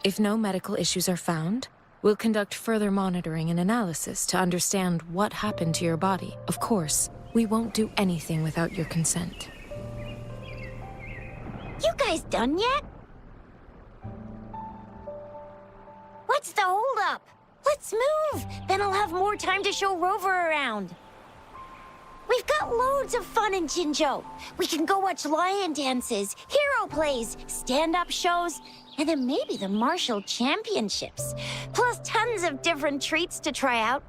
If no medical issues are found, we'll conduct further monitoring and analysis to understand what happened to your body. Of course, we won't do anything without your consent. You guys done yet? What's the holdup? Let's move! Then I'll have more time to show Rover around. We've got loads of fun in Jinzhou. We can go watch lion dances, hero plays, stand-up shows, and then maybe the martial championships. Plus tons of different treats to try out.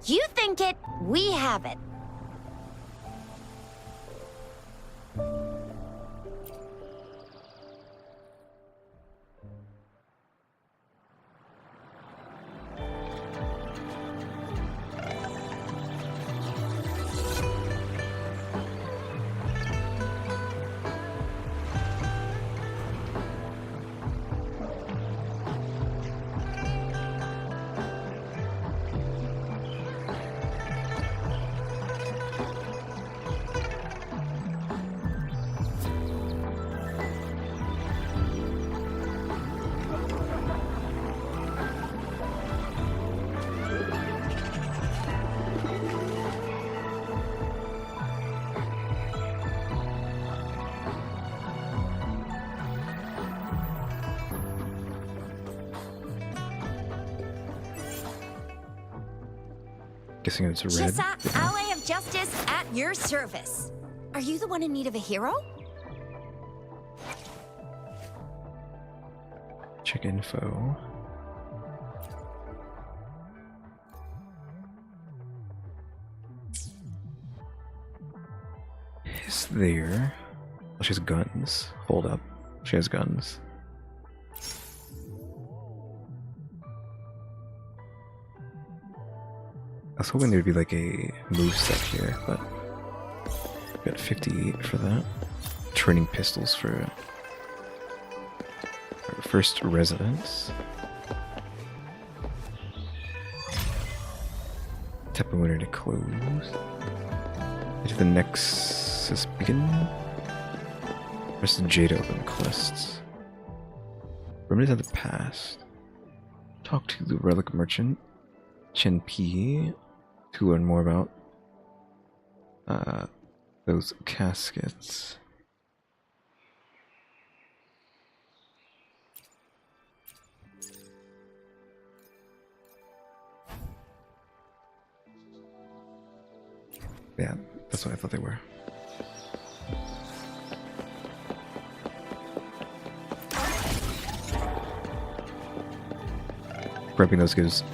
You think it, we have it. Guessing it's red. Chissa, ally of justice, at your service. Are you the one in need of a hero? Check info. Is there? Oh, she has guns. Hold up. She has guns. I was hoping there'd be like a moveset here, but got 58 for that. Training pistols for our first residence. Tap a winner to close. To the Nexus Beacon. Press the J to open quests. Remnants of the past. Talk to the relic merchant, Chen P, to learn more about those caskets. Yeah, that's what I thought they were. Prepping those gives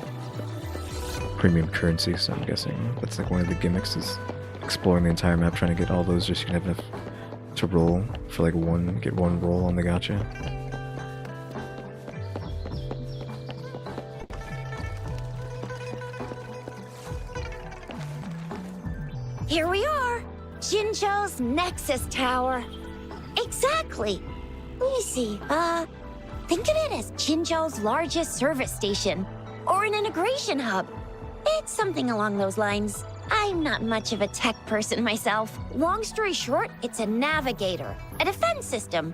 premium currency, so I'm guessing that's like one of the gimmicks is exploring the entire map, trying to get all those just so you can have enough to roll for like get one roll on the gacha. Here we are, Jinzhou's Nexus Tower. Exactly. Let me see, think of it as Jinzhou's largest service station, or an integration hub. It's something along those lines. I'm not much of a tech person myself. Long story short, it's a navigator, a defense system,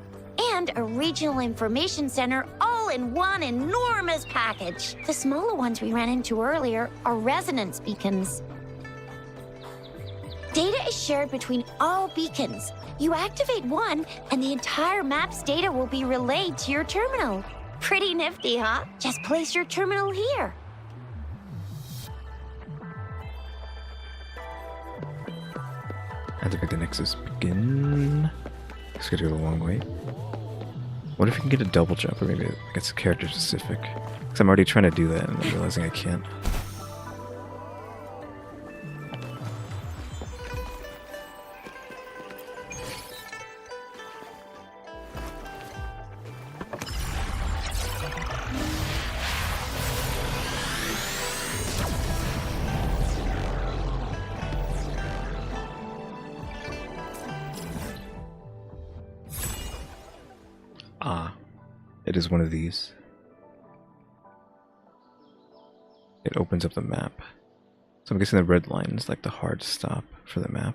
and a regional information center all in one enormous package. The smaller ones we ran into earlier are resonance beacons. Data is shared between all beacons. You activate one, and the entire map's data will be relayed to your terminal. Pretty nifty, huh? Just place your terminal here. Activate the Nexus Beacon. It's gonna go the long way. What if we can get a double jump, or maybe it's character specific? Because I'm already trying to do that, and I'm realizing I can't. Ah, it is one of these. It opens up the map. So I'm guessing the red line is like the hard stop for the map.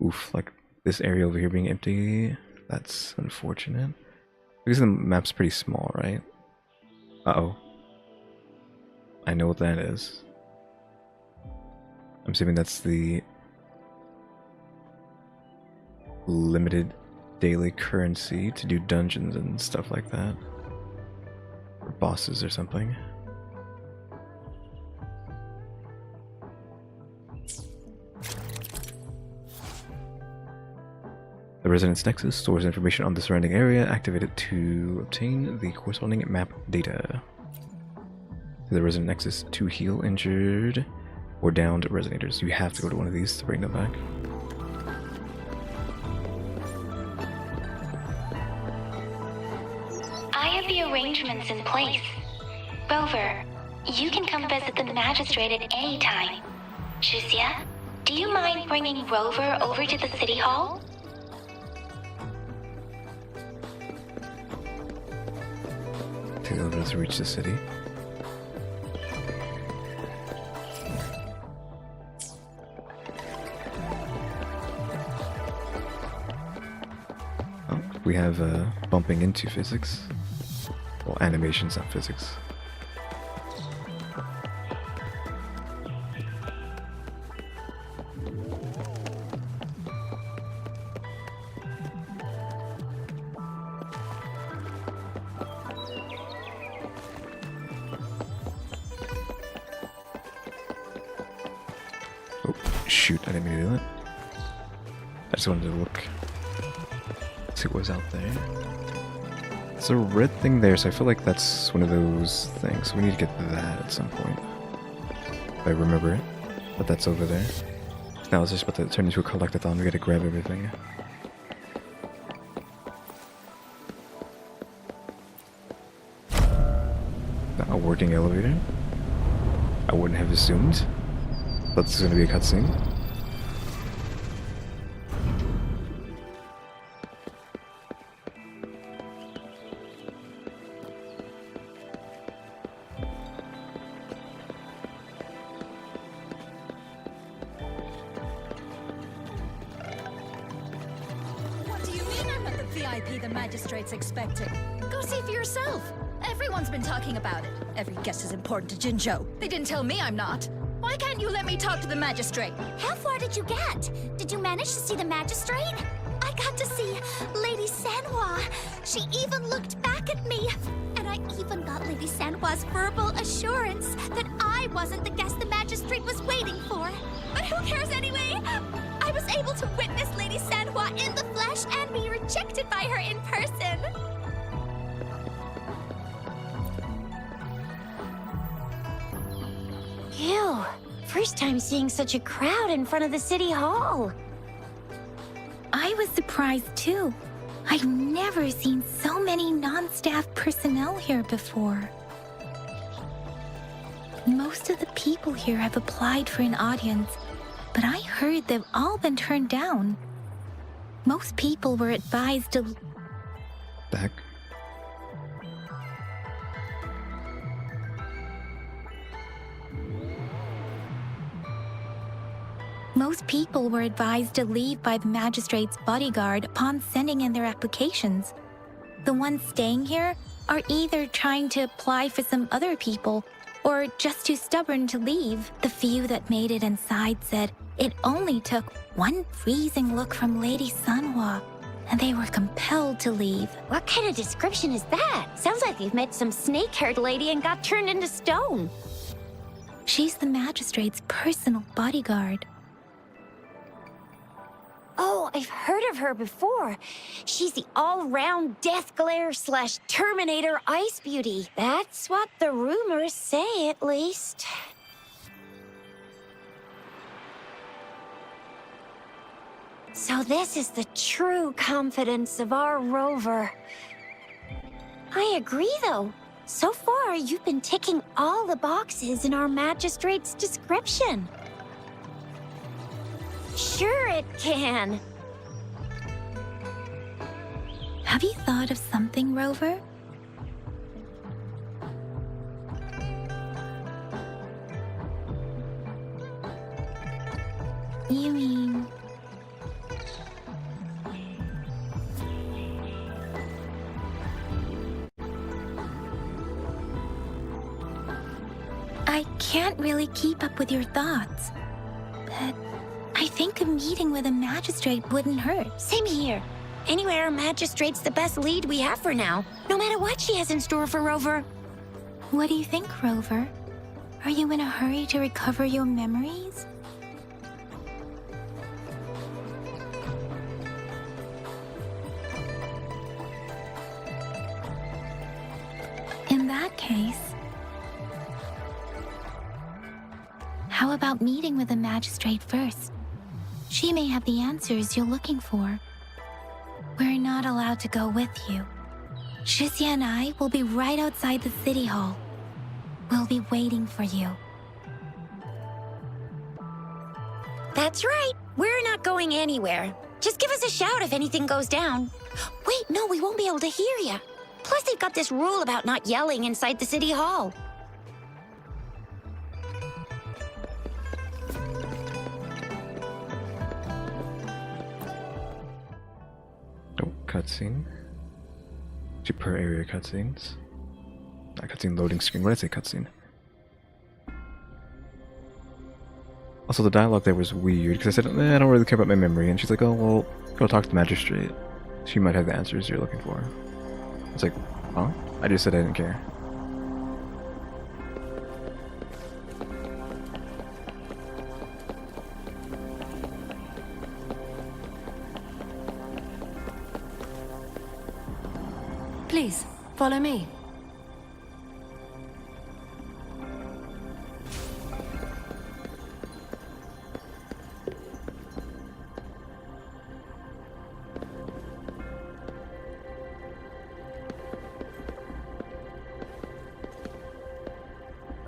Oof, like this area over here being empty. That's unfortunate. Because the map's pretty small, right? Uh-oh. I know what that is. I'm assuming that's the limited daily currency to do dungeons and stuff like that. Or bosses or something. The Resonance Nexus stores information on the surrounding area. Activate it to obtain the corresponding map data. The Resonance Nexus to heal injured or downed resonators. You have to go to one of these to bring them back. I have the arrangements in place. Rover, you can come visit the magistrate at any time. Shuzia, do you mind bringing Rover over to the city hall? Take the elevator to reach the city. Oh, we have bumping into physics. Well, animations, not physics. Shoot, I didn't mean to do that. I just wanted to look. See what was out there. There's a red thing there, so I feel like that's one of those things. We need to get that at some point. If I remember it. But that's over there. Now it's just about to turn into a collectathon. We gotta grab everything. A working elevator? I wouldn't have assumed. But this is gonna be a cutscene. What do you mean I'm not the VIP the magistrate's expecting? Go see for yourself. Everyone's been talking about it. Every guest is important to Jinzhou. They didn't tell me I'm not. Why can't you let me talk to the magistrate? How far did you get? Did you manage to see the magistrate? I got to see Lady Sanhua. She even looked back at me. And I even got Lady Sanhua's verbal assurance that I wasn't the guest the magistrate was waiting for. But who cares anyway? I was able to witness Lady Sanhua in the flesh and be rejected by her in person. Ew. First time seeing such a crowd in front of the city hall. I was surprised too. I've never seen so many non-staff personnel here before. Most of the people here have applied for an audience, but I heard they've all been turned down. Most people were advised to... Back. Most people were advised to leave by the magistrate's bodyguard upon sending in their applications. The ones staying here are either trying to apply for some other people or just too stubborn to leave. The few that made it inside said it only took one freezing look from Lady Sanhua, and they were compelled to leave. What kind of description is that? Sounds like you've met some snake-haired lady and got turned into stone. She's the magistrate's personal bodyguard. Oh, I've heard of her before. She's the all-round Death Glare / Terminator Ice Beauty. That's what the rumors say, at least. So this is the true confidence of our rover. I agree, though. So far, you've been ticking all the boxes in our magistrate's description. Sure it can. Have you thought of something, Rover? You mean... I can't really keep up with your thoughts, but I think a meeting with a magistrate wouldn't hurt. Same here. Anywhere, magistrate's the best lead we have for now, no matter what she has in store for Rover. What do you think, Rover? Are you in a hurry to recover your memories? In that case, how about meeting with the magistrate first? She may have the answers you're looking for. We're not allowed to go with you. Shizia and I will be right outside the city hall. We'll be waiting for you. That's right. We're not going anywhere. Just give us a shout if anything goes down. Wait, no, we won't be able to hear you. Plus, they've got this rule about not yelling inside the city hall. Oh, cutscene. Two per area cutscenes. Not cutscene loading screen. What did I say cutscene? Also, the dialogue there was weird because I said, I don't really care about my memory. And she's like, oh, well, go talk to the magistrate. She might have the answers you're looking for. It's like, huh? I just said I didn't care. Please, follow me.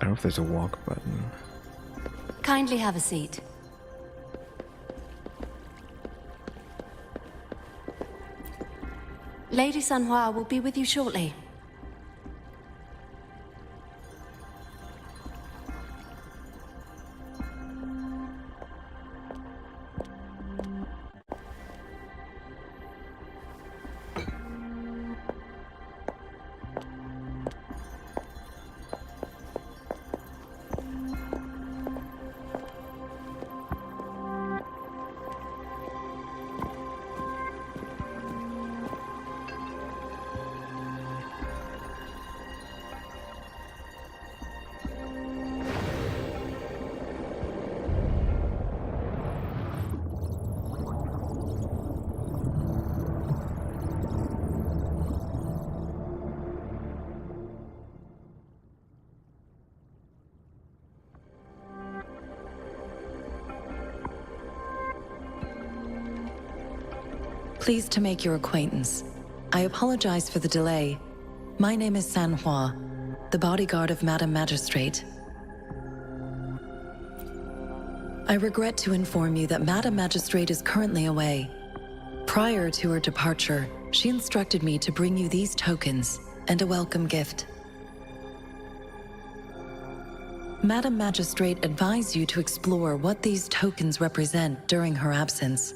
I don't know if there's a walk button. Kindly have a seat. Lady Sanhua will be with you shortly. Pleased to make your acquaintance. I apologize for the delay. My name is Sanhua, the bodyguard of Madam Magistrate. I regret to inform you that Madam Magistrate is currently away. Prior to her departure, she instructed me to bring you these tokens and a welcome gift. Madam Magistrate advised you to explore what these tokens represent during her absence.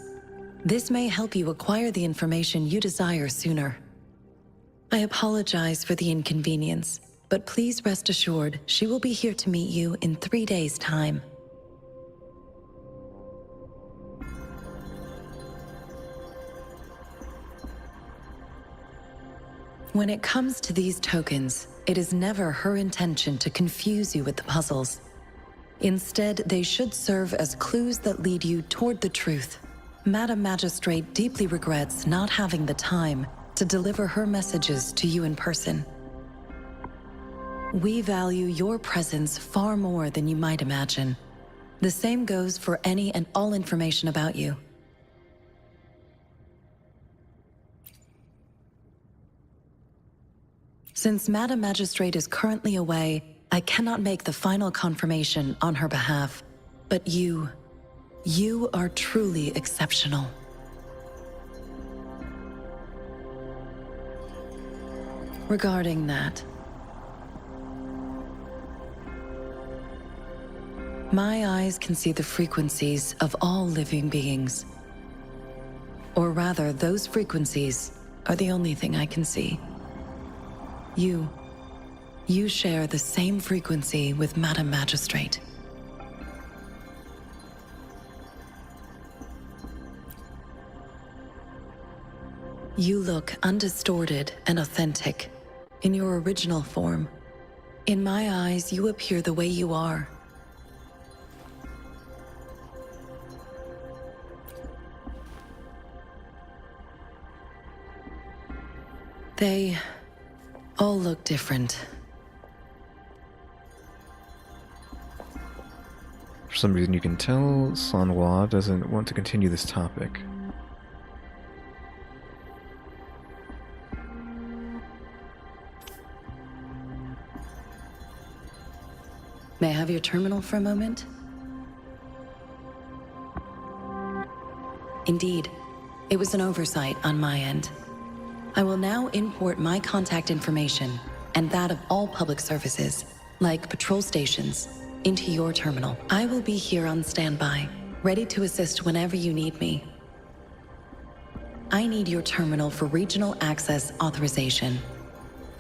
This may help you acquire the information you desire sooner. I apologize for the inconvenience, but please rest assured she will be here to meet you in 3 days' time. When it comes to these tokens, it is never her intention to confuse you with the puzzles. Instead, they should serve as clues that lead you toward the truth. Madam Magistrate deeply regrets not having the time to deliver her messages to you in person. We value your presence far more than you might imagine. The same goes for any and all information about you. Since Madam Magistrate is currently away, I cannot make the final confirmation on her behalf. But you are truly exceptional. Regarding that, my eyes can see the frequencies of all living beings. Or rather, those frequencies are the only thing I can see. You share the same frequency with Madam Magistrate. You look undistorted and authentic in your original form. In my eyes, you appear the way you are. They all look different. For some reason, you can tell Sanhua doesn't want to continue this topic. May I have your terminal for a moment? Indeed, it was an oversight on my end. I will now import my contact information and that of all public services, like patrol stations, into your terminal. I will be here on standby, ready to assist whenever you need me. I need your terminal for regional access authorization.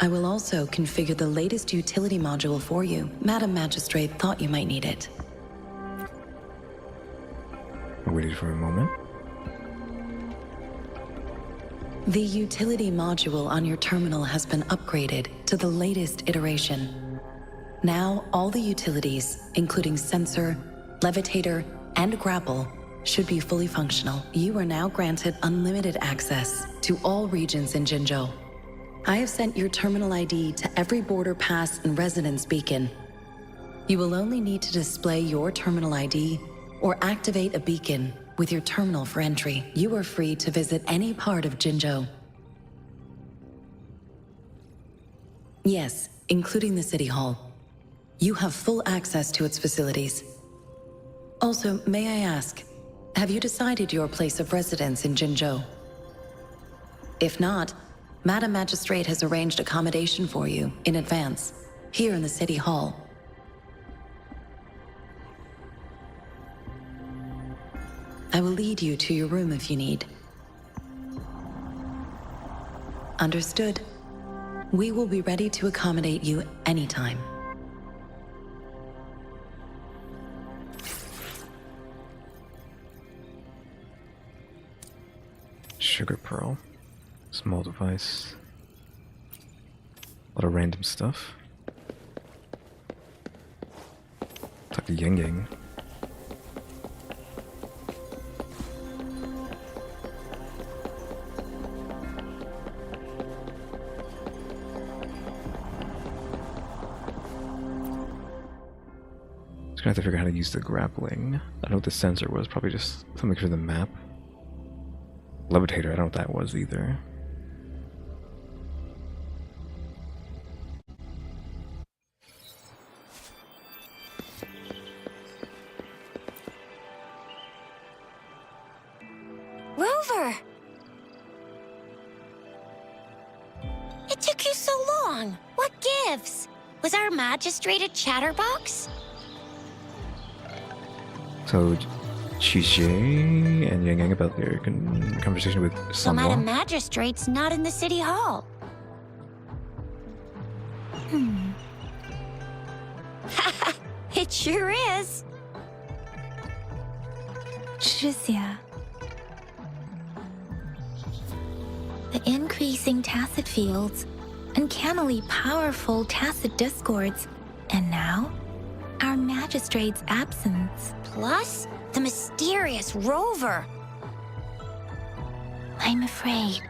I will also configure the latest utility module for you. Madam Magistrate thought you might need it. I waited for a moment. The utility module on your terminal has been upgraded to the latest iteration. Now, all the utilities, including sensor, levitator, and grapple, should be fully functional. You are now granted unlimited access to all regions in Jinzhou. I have sent your terminal ID to every border pass and residence beacon. You will only need to display your terminal ID or activate a beacon with your terminal for entry. You are free to visit any part of Jinzhou. Yes, including the City Hall. You have full access to its facilities. Also, may I ask, have you decided your place of residence in Jinzhou? If not, Madam Magistrate has arranged accommodation for you in advance, here in the City Hall. I will lead you to your room if you need. Understood. We will be ready to accommodate you anytime. Sugar pearl. Small device. A lot of random stuff. It's like the yin yang. Just gonna have to figure out how to use the grappling. I don't know what the sensor was, probably just something for the map. Levitator, I don't know what that was either. Rover! It took you so long. What gives? Was our magistrate a chatterbox? So, Qixie and Yang Yang about their conversation with So Madam Sanhua. Magistrate's not in the City Hall. It sure is. Shizia. The increasing tacit fields, uncannily powerful tacit discords, and now, our magistrate's absence. Plus, the mysterious Rover. I'm afraid.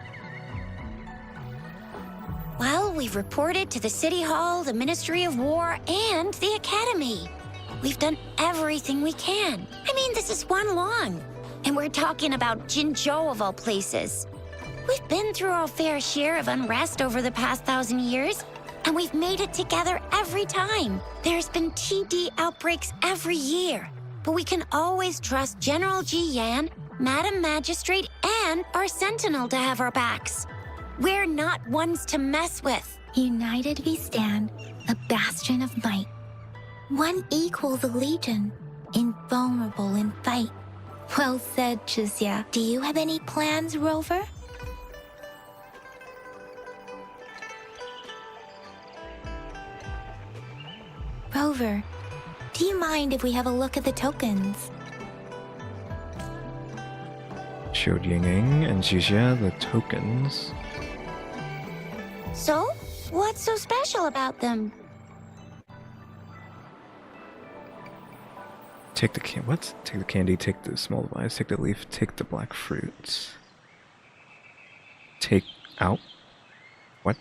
Well, we've reported to the City Hall, the Ministry of War, and the Academy. We've done everything we can. I mean, this is one long. And we're talking about Jinzhou of all places. We've been through our fair share of unrest over the past 1,000 years, and we've made it together every time. There's been TD outbreaks every year, but we can always trust General Ji Yan, Madam Magistrate, and our Sentinel to have our backs. We're not ones to mess with. United we stand, a bastion of might. One equals a legion, invulnerable in fight. Well said, Chizia. Do you have any plans, Rover? Rover, do you mind if we have a look at the tokens? Showed Yang Yang and Qixie the tokens. So, what's so special about them? Take the what? Take the candy, take the small device, take the leaf, take the black fruits. Take out? What?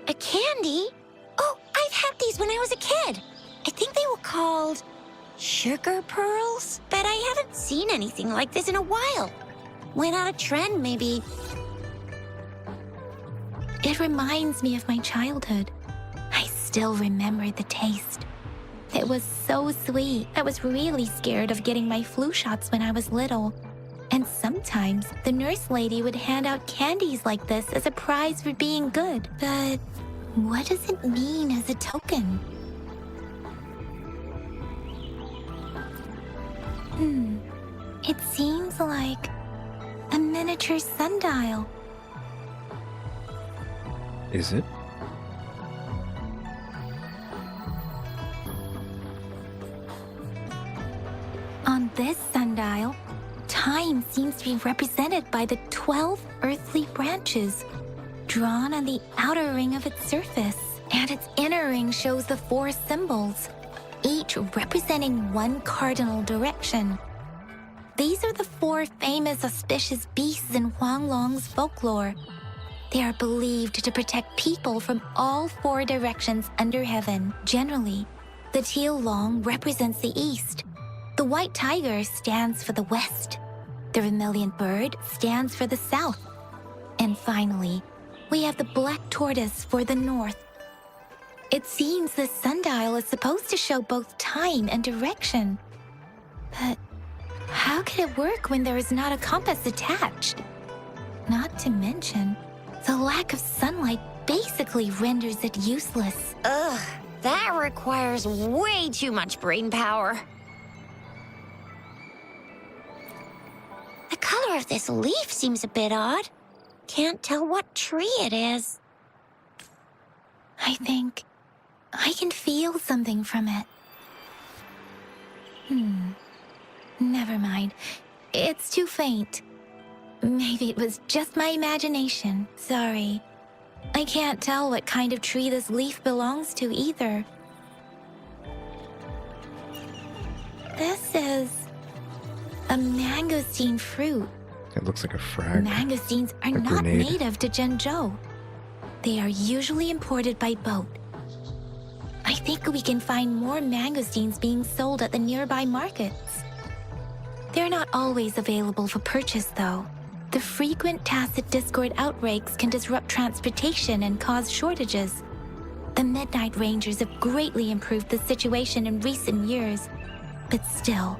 A candy? Oh, I've had these when I was a kid. I think they were called sugar pearls, but I haven't seen anything like this in a while. Went out of trend, maybe. It reminds me of my childhood. I still remember the taste. It was so sweet. I was really scared of getting my flu shots when I was little. And sometimes the nurse lady would hand out candies like this as a prize for being good. But what does it mean as a token? It seems like a miniature sundial. Is it? On this sundial, time seems to be represented by the 12 earthly branches, drawn on the outer ring of its surface, and its inner ring shows the 4 symbols, each representing one cardinal direction. These are the 4 famous auspicious beasts in Huanglong's folklore. They are believed to protect people from all 4 directions under heaven. Generally, the teal long represents the east. The white tiger stands for the west. The vermilion bird stands for the south. And finally, we have the black tortoise for the north. It seems the sundial is supposed to show both time and direction. But how can it work when there is not a compass attached? Not to mention, the lack of sunlight basically renders it useless. Ugh, that requires way too much brain power. The color of this leaf seems a bit odd. Can't tell what tree it is. I think I can feel something from it. Never mind. It's too faint. Maybe it was just my imagination. Sorry. I can't tell what kind of tree this leaf belongs to either. This is a mangosteen fruit. It looks like a frag. Mangosteens are A not grenade. native to Zhengzhou. They are usually imported by boat. I think we can find more mangosteens being sold at the nearby markets. They're not always available for purchase, though. The frequent tacit discord outbreaks can disrupt transportation and cause shortages. The Midnight Rangers have greatly improved the situation in recent years, but still.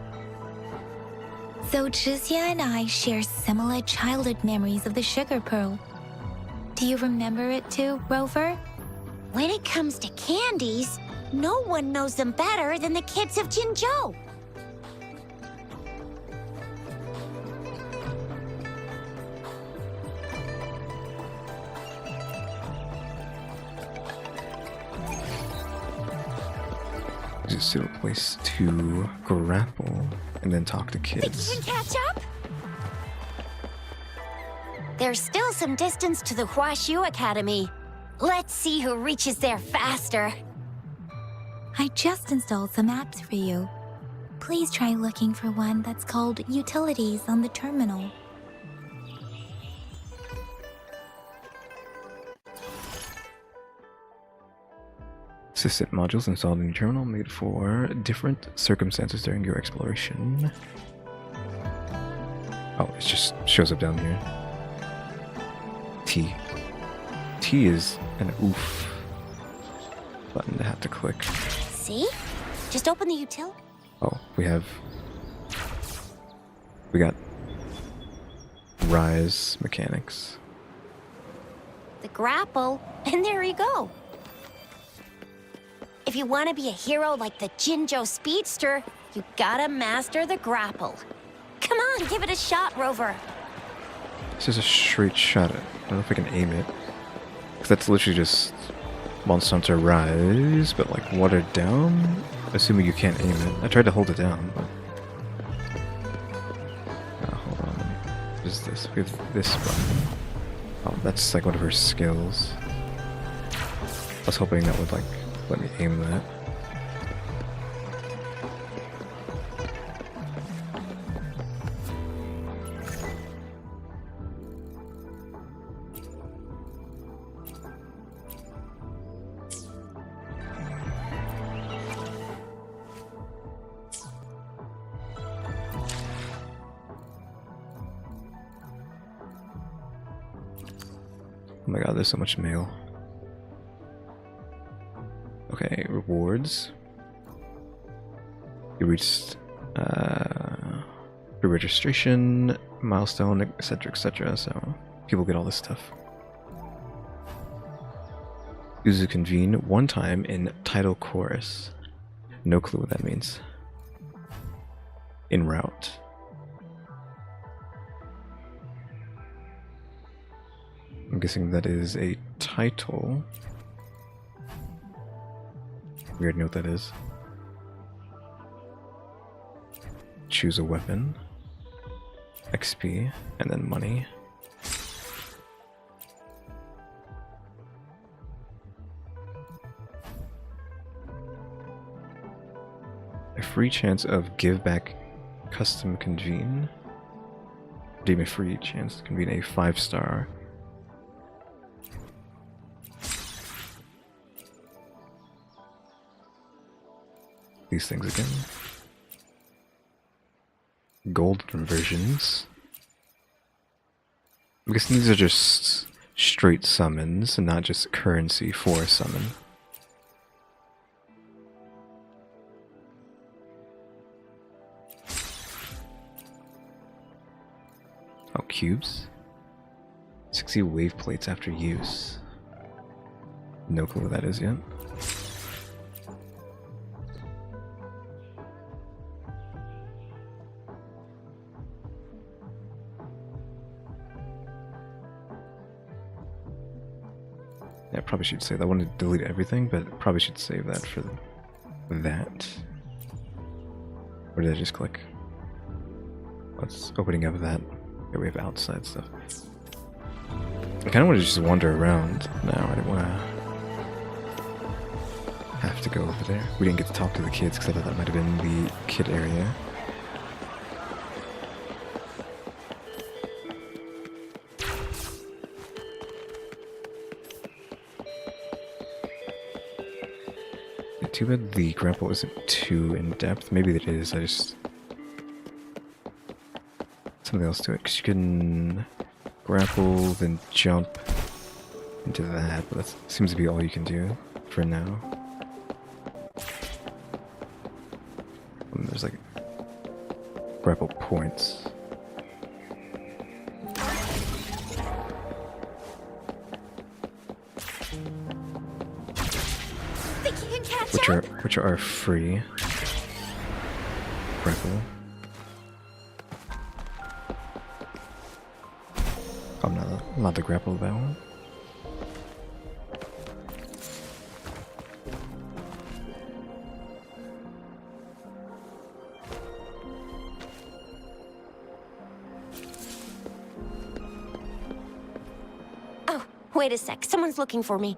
So Zhixia and I share similar childhood memories of the sugar pearl. Do you remember it too, Rover? When it comes to candies, no one knows them better than the kids of Jinzhou. Is it still a place to grapple and then talk to Think kids? you can catch up? There's still some distance to the Huaxiu Academy. Let's see who reaches there faster. I just installed some apps for you. Please try looking for one that's called Utilities on the terminal. Assistant modules installed in your terminal made for different circumstances during your exploration. Oh, it just shows up down here. T. T is an oof button to have to click. See? Just open the util. Oh, we got rise mechanics. The grapple, and there you go. If you want to be a hero like the Jinzhou Speedster, you gotta master the grapple. Come on, give it a shot, Rover. This is a straight shot. I don't know if I can aim it. Because that's literally just Monster Hunter Rise, but like watered down? Assuming you can't aim it. I tried to hold it down, but... hold on. What is this? We have this button. Oh, that's like one of her skills. I was hoping that would like let me aim that. Oh my god, there's so much mail. Okay, rewards. You reached pre-registration, milestone, etc., so people get all this stuff. Use to convene one time in title chorus. No clue what that means. En route. I'm guessing that is a title. We already know what that is. Choose a weapon. XP, and then money. free chance of give back custom convene. Redeem a free chance to convene a 5-star. These things again. Gold conversions. I guess these are just straight summons and not just currency for a summon. Oh, cubes? 60 wave plates after use. No clue what that is yet. Yeah, probably should save that. I want to delete everything, but probably should save that for that. Or did I just click? What's opening up that? Yeah, we have outside stuff. I kind of want to just wander around now. I don't want to have to go over there. We didn't get to talk to the kids because I thought that might have been the kid area. Too bad the grapple isn't too in depth. Maybe it is. I just something else to it because you can grapple, then jump into that. But that seems to be all you can do for now. And there's like grapple points. Which are free. Grapple. I'm not allowed to grapple that one. Oh, wait a sec. Someone's looking for me.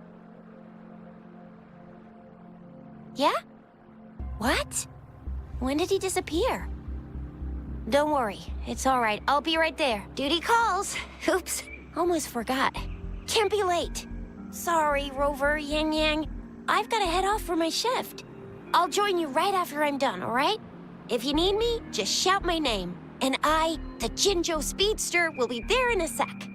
Yeah? What? When did he disappear? Don't worry, it's all right. I'll be right there. Duty calls. Oops, almost forgot. Can't be late. Sorry, Rover, Yang Yang. I've got to head off for my shift. I'll join you right after I'm done, all right? If you need me, just shout my name. And I, the Jinzhou Speedster, will be there in a sec.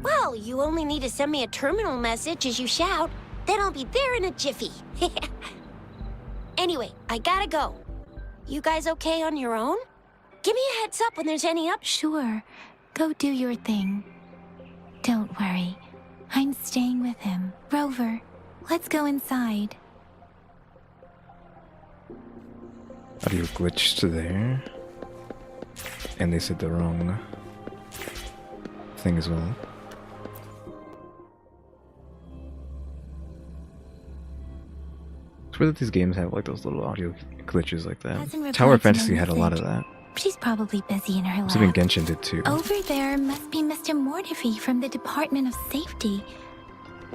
Well, you only need to send me a terminal message as you shout. Then I'll be there in a jiffy. Anyway, I gotta go. You guys okay on your own? Give me a heads up when there's any up. Sure. Go do your thing. Don't worry. I'm staying with him. Rover, let's go inside. Audio glitched there. And they said the wrong thing as well. It's weird that these games have like those little audio glitches like that. Tower Fantasy had a lot of that. She's probably busy in her lab. Even Genshin did too. Over there must be Mr. Mortefi from the Department of Safety.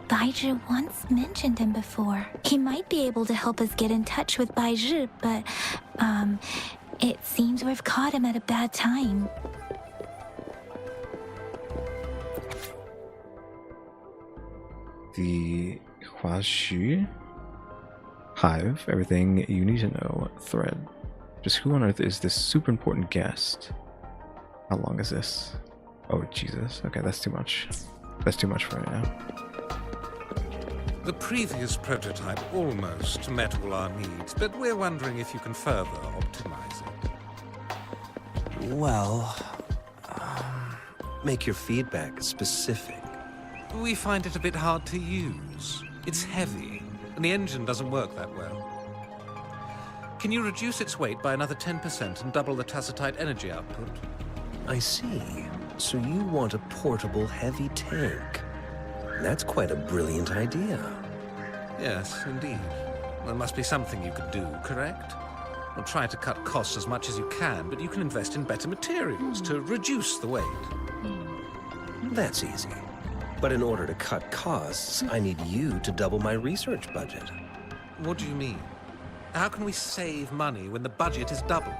Baizhi once mentioned him before. He might be able to help us get in touch with Baizhi, but, it seems we've caught him at a bad time. The Huaxu Hive, everything you need to know thread. Just who on earth is this super important guest? How long is this? Oh, Jesus. Okay, that's too much. That's too much for right now. The previous prototype almost met all our needs, but we're wondering if you can further optimize it. Well, make your feedback specific. We find it a bit hard to use. It's heavy, and the engine doesn't work that well. Can you reduce its weight by another 10% and double the tacitite energy output? I see. So you want a portable heavy tank. That's quite a brilliant idea. Yes, indeed. There must be something you could do, correct? Or try to cut costs as much as you can, but you can invest in better materials to reduce the weight. That's easy. But in order to cut costs, I need you to double my research budget. What do you mean? How can we save money when the budget is doubled?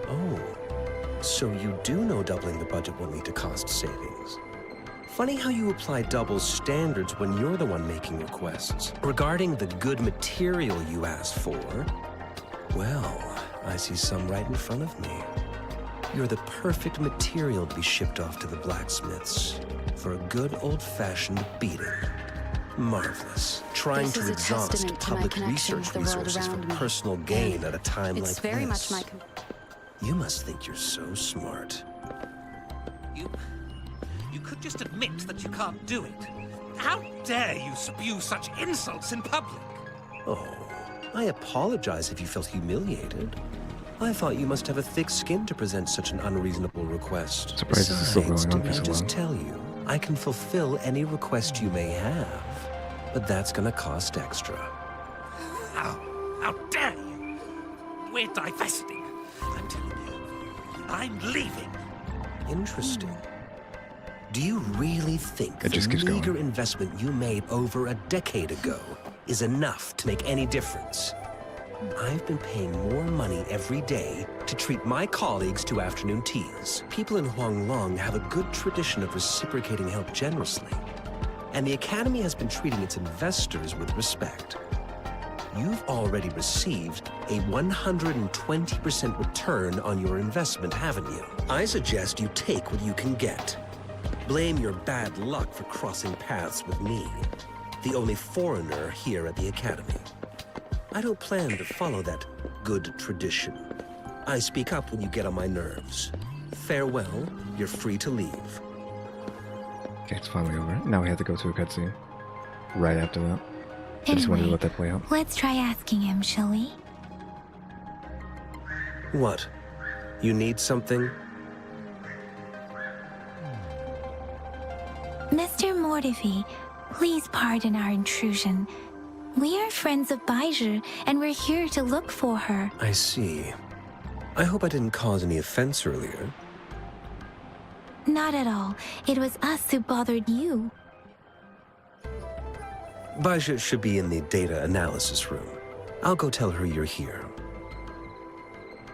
Oh, so you do know doubling the budget will lead to cost savings. Funny how you apply double standards when you're the one making requests. Regarding the good material you asked for, well, I see some right in front of me. You're the perfect material to be shipped off to the blacksmiths for a good old-fashioned beating. Marvelous. Trying This to is a exhaust testament to my public connection research with the world resources for around me. personal gain at a time It's like very this. much my... You must think you're so smart. You could just admit that you can't do it. How dare you spew such insults in public? Oh, I apologize if you felt humiliated. I thought you must have a thick skin to present such an unreasonable request. Surprised this is still Besides, going on didn't for I so just long. tell you I can fulfill any request you may have, but that's gonna cost extra. How dare you? We're divesting. I'm telling you. I'm leaving. Interesting. Do you really think It just the keeps going. meager investment you made over a decade ago is enough to make any difference? I've been paying more money every day to treat my colleagues to afternoon teas. People in Huanglong have a good tradition of reciprocating help generously, and the Academy has been treating its investors with respect. You've already received a 120% return on your investment, haven't you? I suggest you take what you can get. Blame your bad luck for crossing paths with me, the only foreigner here at the Academy. I don't plan to follow that good tradition. I speak up when you get on my nerves. Farewell, you're free to leave. Okay, it's finally over. Now we have to go to a cutscene. Right after that. I just wanted to Anyway, let that play out. let's try asking him, shall we? What? You need something? Mr. Mortifi, please pardon our intrusion. We are friends of Baizhi, and we're here to look for her. I see. I hope I didn't cause any offense earlier. Not at all. It was us who bothered you. Baizhi should be in the data analysis room. I'll go tell her you're here.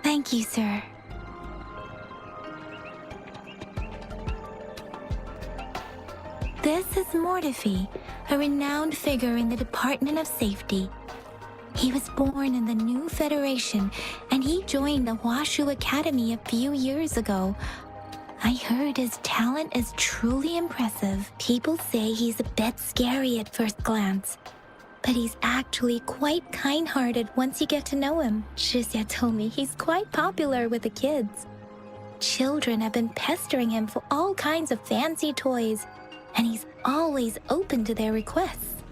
Thank you, sir. This is Mortifi, a renowned figure in the Department of Safety. He was born in the new Federation, and he joined the Huashu Academy a few years ago. I heard his talent is truly impressive. People say he's a bit scary at first glance, but he's actually quite kind-hearted once you get to know him. Shixia told me he's quite popular with the kids. Children have been pestering him for all kinds of fancy toys, and he's always open to their requests.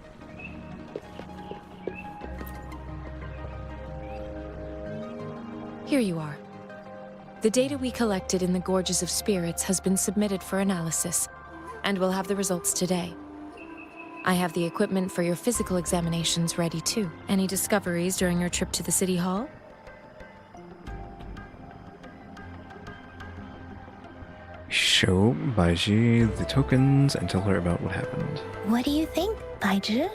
Here you are. The data we collected in the Gorges of Spirits has been submitted for analysis, and we'll have the results today. I have the equipment for your physical examinations ready too. Any discoveries during your trip to the City Hall? Show Baizhi the tokens and tell her about what happened. What do you think, Baizhi?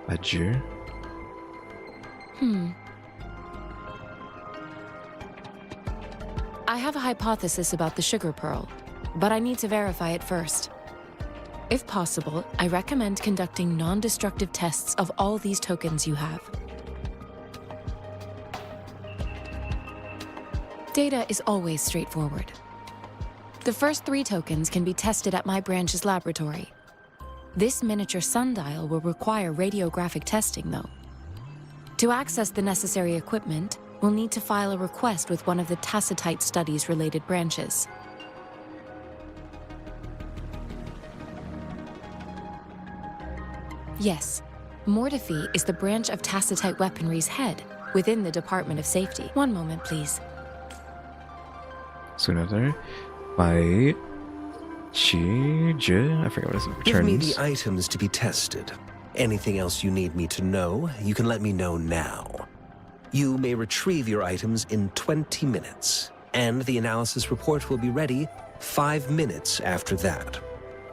Baizhi? I have a hypothesis about the sugar pearl, but I need to verify it first. If possible, I recommend conducting non-destructive tests of all these tokens you have. Data is always straightforward. The first 3 tokens can be tested at my branch's laboratory. This miniature sundial will require radiographic testing, though. To access the necessary equipment, we'll need to file a request with one of the Tacitite Studies-related branches. Yes, Mortifi is the branch of Tacitite Weaponry's head within the Department of Safety. One moment, please. Soon after, Baizhi, I forget what his Give me returns. the items to be tested. Anything else you need me to know, you can let me know now. You may retrieve your items in 20 minutes, and the analysis report will be ready 5 minutes after that.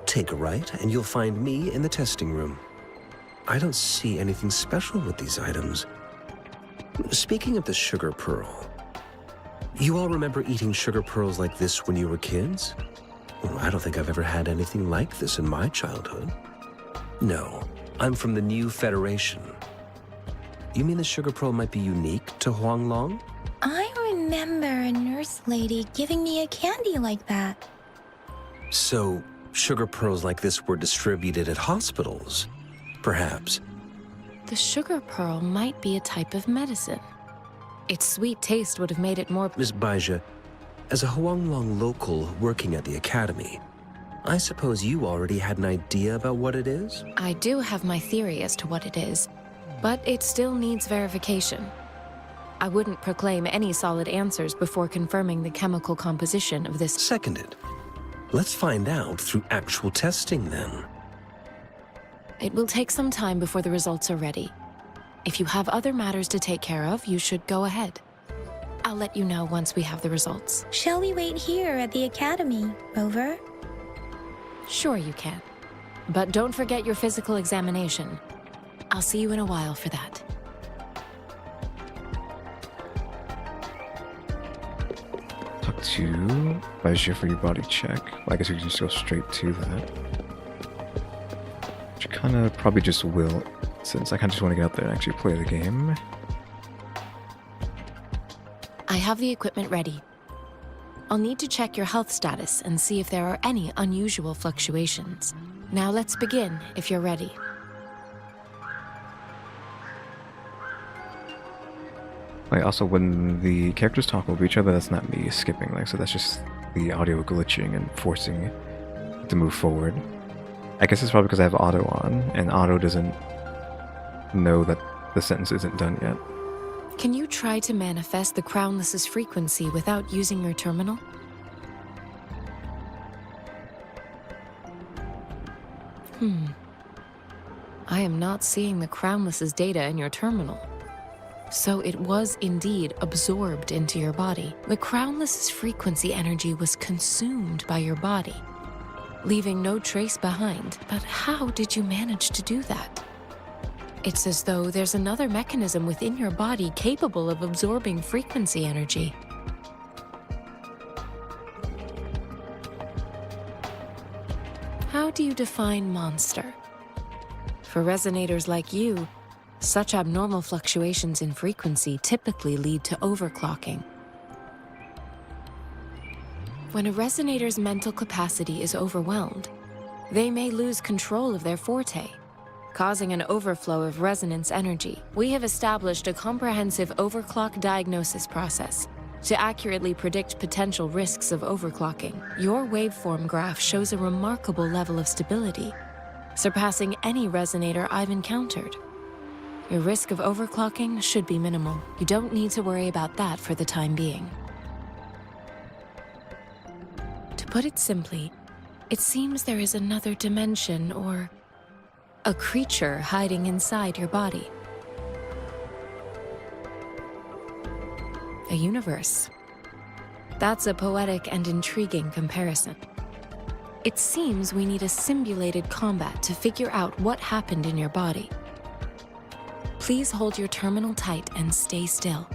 Take a right, and you'll find me in the testing room. I don't see anything special with these items. Speaking of the sugar pearl, you all remember eating sugar pearls like this when you were kids? Well, I don't think I've ever had anything like this in my childhood. No, I'm from the New Federation. You mean the sugar pearl might be unique to Huanglong? I remember a nurse lady giving me a candy like that. So, sugar pearls like this were distributed at hospitals, perhaps? The sugar pearl might be a type of medicine. Its sweet taste would have made it more... Miss Baija, as a Huanglong local working at the academy, I suppose you already had an idea about what it is? I do have my theory as to what it is, but it still needs verification. I wouldn't proclaim any solid answers before confirming the chemical composition of this... Seconded. Let's find out through actual testing, then. It will take some time before the results are ready. If you have other matters to take care of, you should go ahead. I'll let you know once we have the results. Shall we wait here at the academy, Rover? Sure you can. But don't forget your physical examination. I'll see you in a while for that. Talk to Baija for your body check. Well, I guess we can just go straight to that. Which kind of probably just will, since I kind of just want to get out there and actually play the game. I have the equipment ready. I'll need to check your health status and see if there are any unusual fluctuations. Now let's begin, if you're ready. Like, also, when the characters talk over each other, that's not me skipping, like, so that's just the audio glitching and forcing it to move forward. I guess it's probably because I have auto on, and auto doesn't know that the sentence isn't done yet. Can you try to manifest the Crownless's frequency without using your terminal? I am not seeing the Crownless's data in your terminal. So it was indeed absorbed into your body. The Crownless's frequency energy was consumed by your body, leaving no trace behind. But how did you manage to do that? It's as though there's another mechanism within your body capable of absorbing frequency energy. How do you define monster? For resonators like you, such abnormal fluctuations in frequency typically lead to overclocking. When a resonator's mental capacity is overwhelmed, they may lose control of their forte, causing an overflow of resonance energy. We have established a comprehensive overclock diagnosis process to accurately predict potential risks of overclocking. Your waveform graph shows a remarkable level of stability, surpassing any resonator I've encountered. Your risk of overclocking should be minimal. You don't need to worry about that for the time being. To put it simply, it seems there is another dimension or a creature hiding inside your body. A universe. That's a poetic and intriguing comparison. It seems we need a simulated combat to figure out what happened in your body. Please hold your terminal tight and stay still.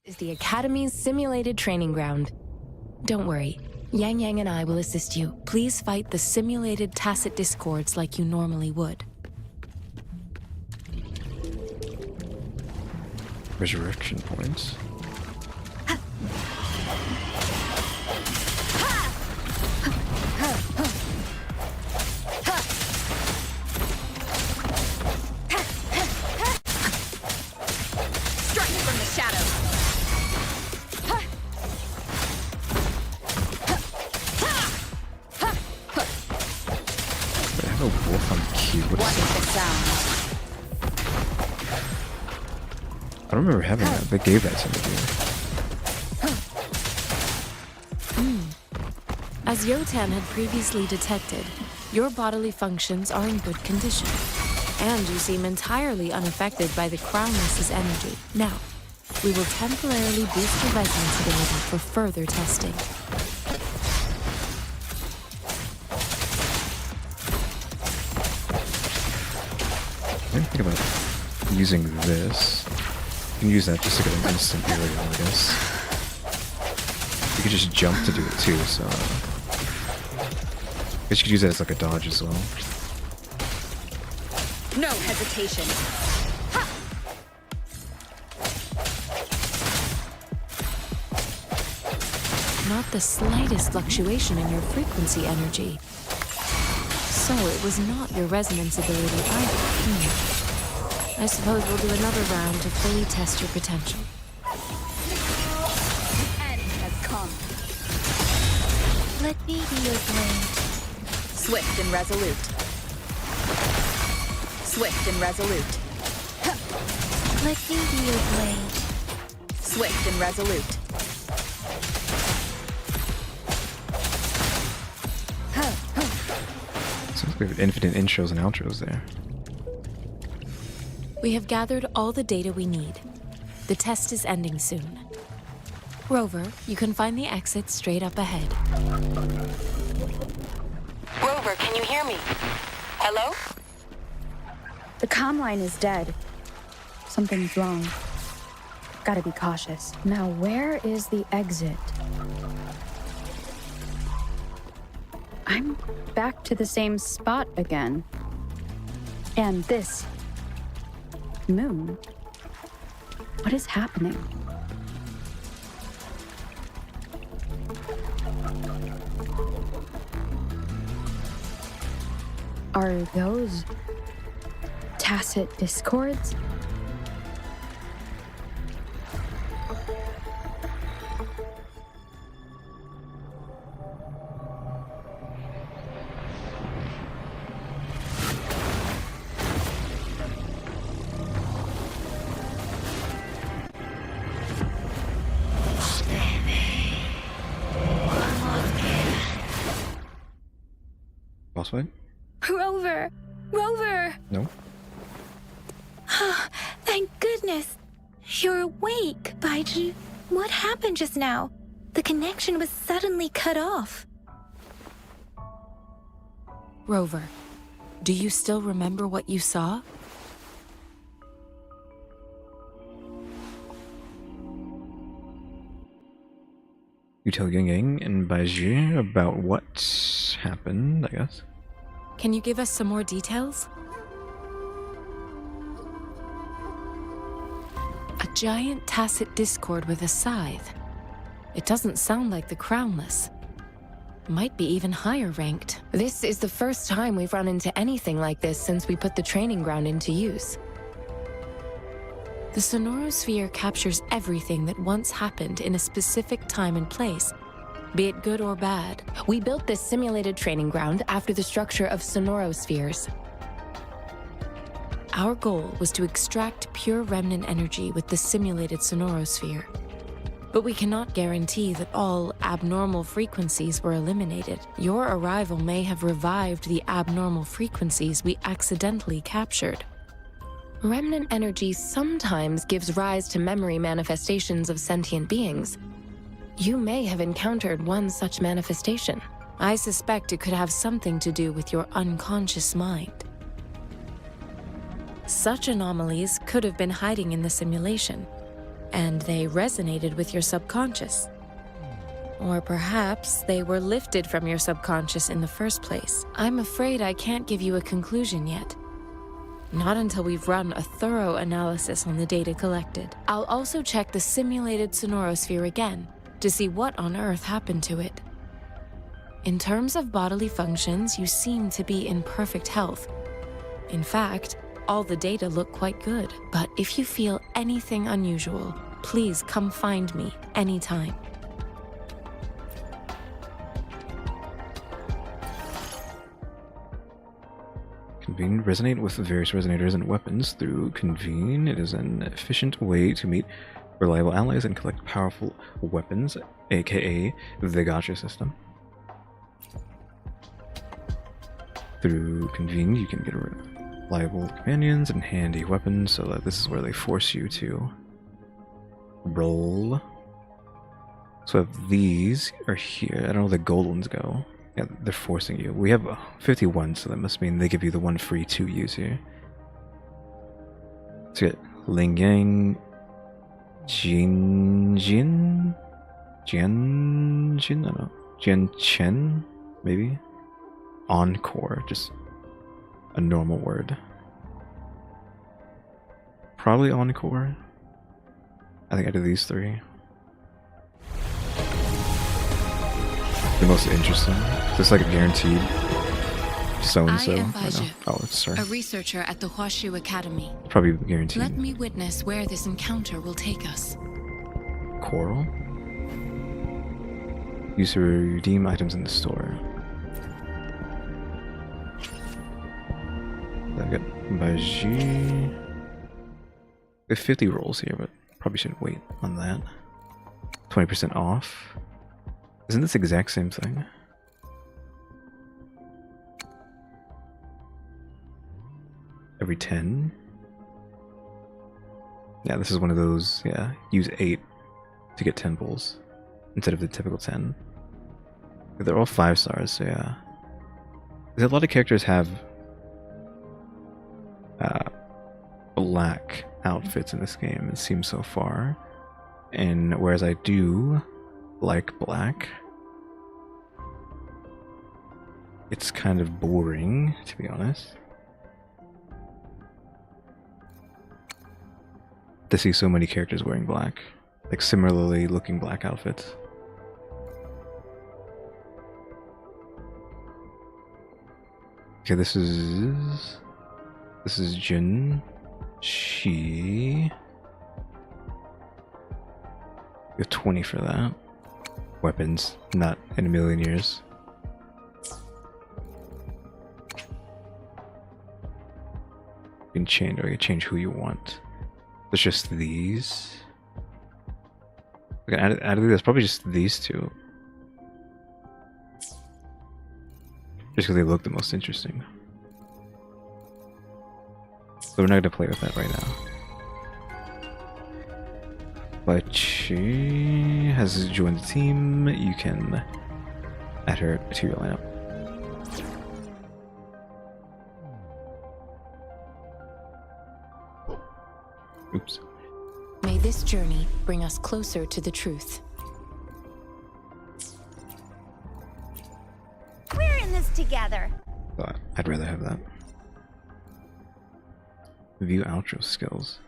Is the Academy's simulated training ground. Don't worry, Yang Yang and I will assist you. Please fight the simulated tacit discords like you normally would. Resurrection points. I don't remember having that. They gave that to me. As Yotan had previously detected, your bodily functions are in good condition, and you seem entirely unaffected by the Crownless's energy. Now, we will temporarily boost your resonance ability for further testing. didn't think about using this. You can use that just to get an instant aerial, I guess. You could just jump to do it too, so... I guess you could use that as like a dodge as well. No hesitation. Ha! Not the slightest fluctuation in your frequency energy. So it was not your resonance ability either. I suppose we'll do another round to fully test your potential. The end has come. Let me be your blade. Swift and resolute. Swift and resolute. Let me be your blade. Swift and resolute. Sounds like we have infinite intros and outros there. We have gathered all the data we need. The test is ending soon. Rover, you can find the exit straight up ahead. Rover, can you hear me? Hello? The comm line is dead. Something's wrong. Gotta be cautious. Now, where is the exit? I'm back to the same spot again. And this moon. What is happening? Are those tacit discords? Boss fight? Rover! Rover! No? Thank goodness! You're awake, Baizhi. What happened just now? The connection was suddenly cut off. Rover, do you still remember what you saw? You tell Yang Yang and Baizhi about what happened, I guess. Can you give us some more details? A giant tacit discord with a scythe. It doesn't sound like the Crownless. Might be even higher ranked. This is the first time we've run into anything like this since we put the training ground into use. The sonorosphere captures everything that once happened in a specific time and place, be it good or bad. We built this simulated training ground after the structure of sonorospheres. Our goal was to extract pure remnant energy with the simulated sonorosphere. But we cannot guarantee that all abnormal frequencies were eliminated. Your arrival may have revived the abnormal frequencies we accidentally captured. Remnant energy sometimes gives rise to memory manifestations of sentient beings. You may have encountered one such manifestation. I suspect it could have something to do with your unconscious mind. Such anomalies could have been hiding in the simulation, and they resonated with your subconscious. Or perhaps they were lifted from your subconscious in the first place. I'm afraid I can't give you a conclusion yet. Not until we've run a thorough analysis on the data collected. I'll also check the simulated sonorosphere again to see what on earth happened to it. In terms of bodily functions, you seem to be in perfect health. In fact, all the data look quite good. But if you feel anything unusual, please come find me anytime. Convene. Resonate with various resonators and weapons through Convene. It is an efficient way to meet reliable allies and collect powerful weapons, aka the Gacha system. Through Convene, you can get reliable companions and handy weapons, so that this is where they force you to roll. So if these are here, I don't know where the gold ones go. Yeah, they're forcing you. We have 51, so that must mean they give you the one free to use here. Let's get Lingyang Jianjin? Jianjin? I don't know. Jianchen? Maybe? Encore. Just a normal word. Probably Encore. I think I did these three. The most interesting. Just like a guaranteed so-and-so. I am Baizhi, Oh, sorry. a researcher at the Huashu Academy. Probably guaranteed. Let me witness where this encounter will take us. Coral? Use to redeem items in the store. I got Baizhi. We have 50 rolls here, but probably shouldn't wait on that. 20% off. Isn't this the exact same thing? Every 10? Yeah, this is one of those, yeah, use 8 to get 10 pulls instead of the typical 10. They're all 5 stars, so yeah. There's a lot of characters have black outfits in this game, it seems so far. And whereas I do like black, it's kind of boring, to be honest. To see so many characters wearing black, like similarly looking black outfits. Okay, this is Jin. She. We have 20 for that. Weapons, not in a million years. You can change, or you can change who you want. There's just these. Okay, out of these, probably just these two. Just because they look the most interesting. So we're not going to play with that right now. But she has joined the team. You can add her to your lineup. Oops. May this journey bring us closer to the truth. We're in this together. But I'd rather have that. View outro skills.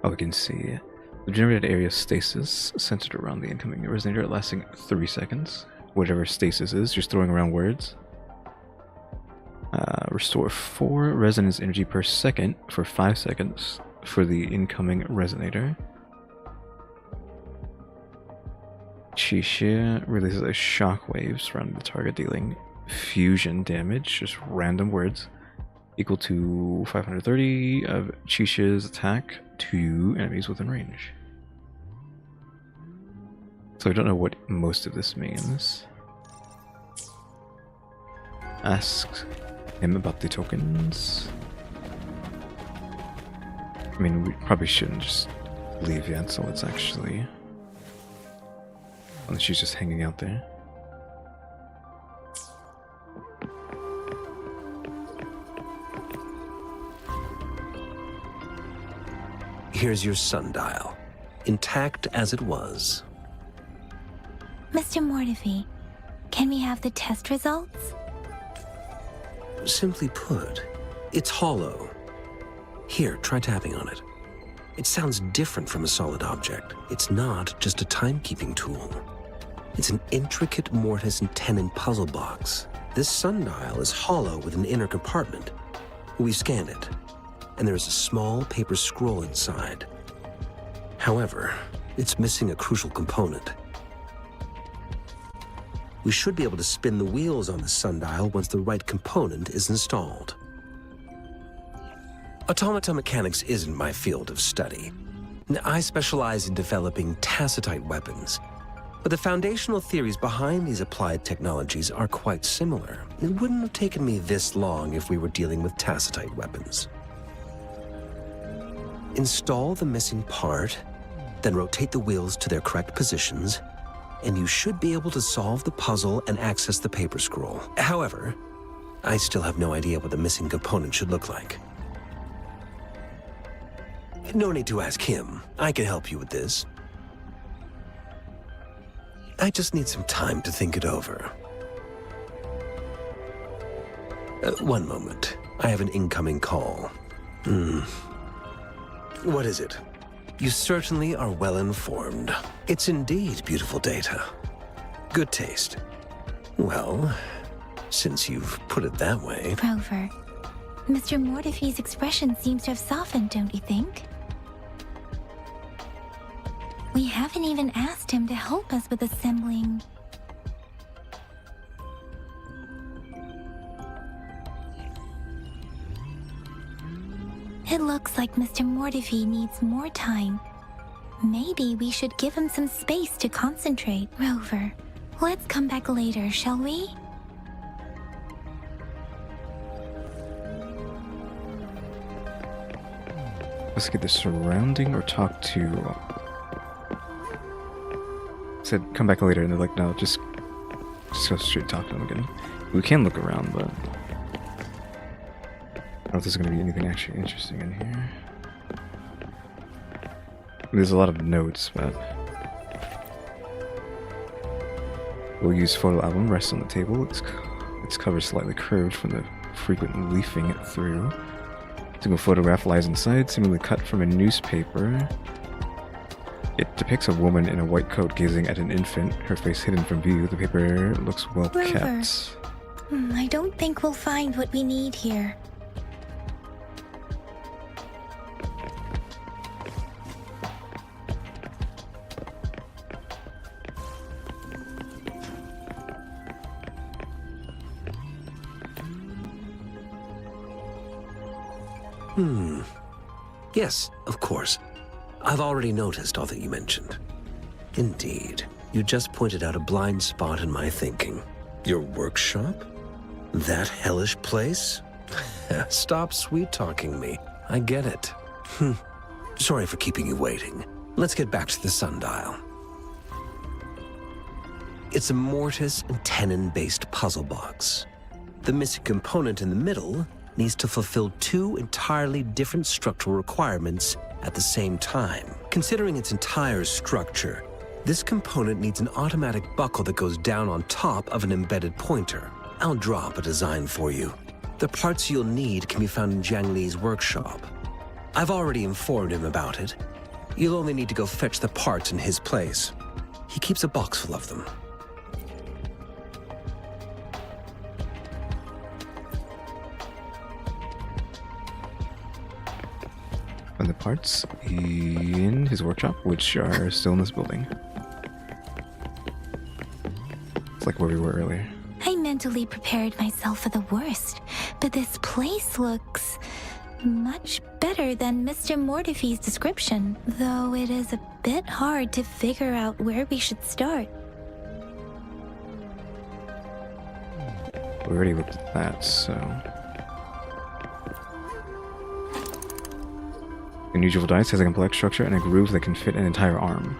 Oh, we can see the generated area stasis centered around the incoming resonator lasting 3 seconds. Whatever stasis is, just throwing around words. Restore 4 resonance energy per second for 5 seconds for the incoming resonator. Qixie releases a shockwave surrounding the target, dealing fusion damage, just random words, equal to 530 of Qixie's attack to enemies within range. So I don't know what most of this means. Ask him about the tokens. I mean, we probably shouldn't just leave yet, so let's actually... Unless she's just hanging out there. Here's your sundial, intact as it was. Mr. Mortefi, can we have the test results? Simply put, it's hollow. Here, try tapping on it. It sounds different from a solid object. It's not just a timekeeping tool. It's an intricate mortise and tenon puzzle box. This sundial is hollow with an inner compartment. We scanned it, and there is a small paper scroll inside. However, it's missing a crucial component. We should be able to spin the wheels on the sundial once the right component is installed. Automata mechanics isn't my field of study. I specialize in developing tacitite weapons, but the foundational theories behind these applied technologies are quite similar. It wouldn't have taken me this long if we were dealing with tacitite weapons. Install the missing part, then rotate the wheels to their correct positions, and you should be able to solve the puzzle and access the paper scroll. However, I still have no idea what the missing component should look like. No need to ask him. I can help you with this. I just need some time to think it over. One moment. I have an incoming call. What is it? You certainly are well informed. It's indeed beautiful data. Good taste. Well, since you've put it that way... Rover, Mr. Mortefi's expression seems to have softened, don't you think? We haven't even asked him to help us with assembling... It looks like Mr. Mortefi needs more time. Maybe we should give him some space to concentrate. Rover, let's come back later, shall we? Let's get the surrounding or talk to... Said come back later, and they're like, no, just go straight talk to them again. We can look around, but... I don't know if there's going to be anything actually interesting in here. There's a lot of notes, but... We'll use photo album, rest on the table. Its cover slightly curved from the frequent leafing it through. Single photograph lies inside, seemingly cut from a newspaper. It depicts a woman in a white coat gazing at an infant, her face hidden from view. The paper looks well kept. I don't think we'll find what we need here. Yes, of course. I've already noticed all that you mentioned. Indeed, you just pointed out a blind spot in my thinking. Your workshop? That hellish place? Stop sweet-talking me. I get it. Sorry for keeping you waiting. Let's get back to the sundial. It's a mortise and tenon-based puzzle box. The missing component in the middle needs to fulfill two entirely different structural requirements at the same time. Considering its entire structure, this component needs an automatic buckle that goes down on top of an embedded pointer. I'll draw up a design for you. The parts you'll need can be found in Jiang Li's workshop. I've already informed him about it. You'll only need to go fetch the parts in his place. He keeps a box full of them. And the parts in his workshop, which are still in this building. It's like where we were earlier. I mentally prepared myself for the worst, but this place looks much better than Mr. Mortefi's description, though it is a bit hard to figure out where we should start. We already looked at that, so... Unusual dice has a complex structure and a groove that can fit an entire arm.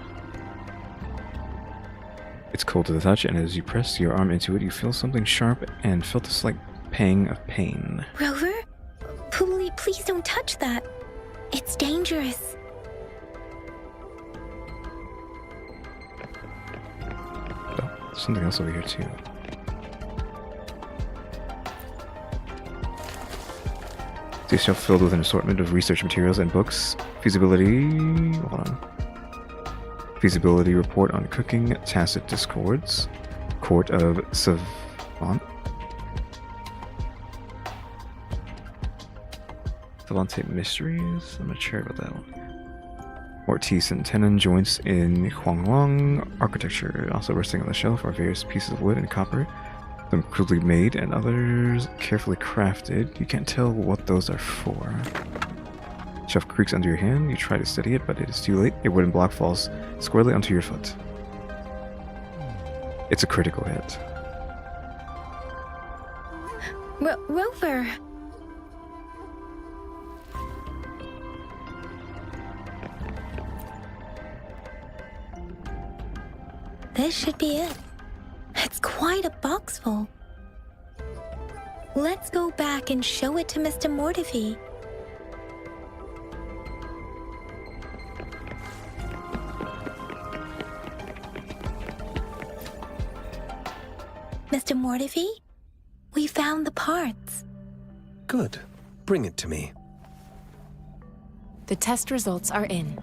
It's cold to the touch, and as you press your arm into it, you feel something sharp and felt a slight pang of pain. Rover? Please don't touch that. It's dangerous. Oh, there's something else over here too. A shelf filled with an assortment of research materials and books. Feasibility report on cooking, tacit discords, court of Savante mysteries. I'm not sure about that one. Mortise and tenon joints in Huanglong architecture. Also resting on the shelf are various pieces of wood and copper. Some crudely made and others carefully crafted. You can't tell what those are for. Shelf creaks under your hand. You try to steady it, but it is too late. A wooden block falls squarely onto your foot. It's a critical hit. Rover! This should be it. It's quite a box full. Let's go back and show it to Mr. Mortefi. Mr. Mortefi, we found the parts. Good. Bring it to me. The test results are in.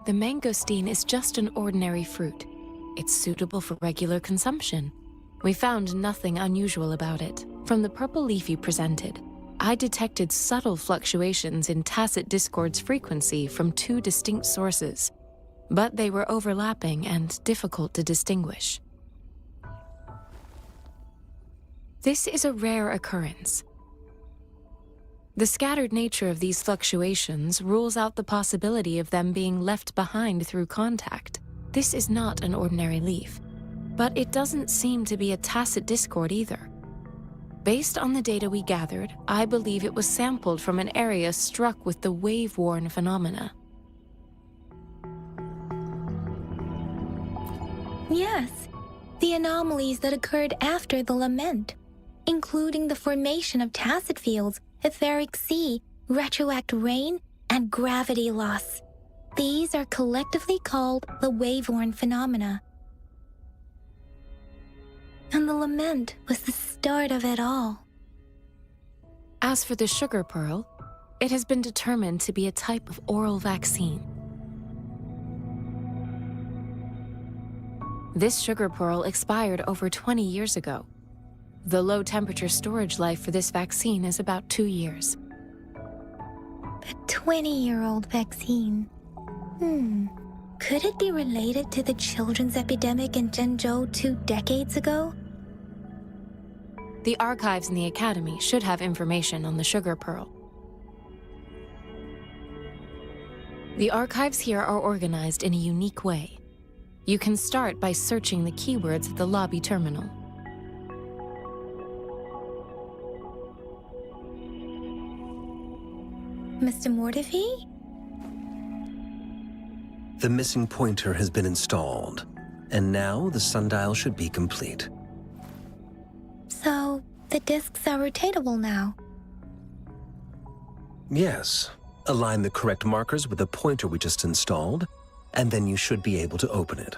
The mangosteen is just an ordinary fruit. It's suitable for regular consumption. We found nothing unusual about it. From the purple leaf you presented, I detected subtle fluctuations in tacit discord's frequency from two distinct sources, but they were overlapping and difficult to distinguish. This is a rare occurrence. The scattered nature of these fluctuations rules out the possibility of them being left behind through contact. This is not an ordinary leaf, but it doesn't seem to be a tacit discord either. Based on the data we gathered, I believe it was sampled from an area struck with the wave-worn phenomena. Yes, the anomalies that occurred after the lament, including the formation of tacit fields, etheric sea, retroact rain, and gravity loss. These are collectively called the wave-worn phenomena. And the lament was the start of it all. As for the sugar pearl, it has been determined to be a type of oral vaccine. This sugar pearl expired over 20 years ago. The low-temperature storage life for this vaccine is about 2 years. A 20-year-old vaccine. Could it be related to the children's epidemic in Zhengzhou 2 decades ago? The archives in the Academy should have information on the sugar pearl. The archives here are organized in a unique way. You can start by searching the keywords at the lobby terminal. Mr. Mortefi? The missing pointer has been installed, and now the sundial should be complete. So, the discs are rotatable now. Yes. Align the correct markers with the pointer we just installed, and then you should be able to open it.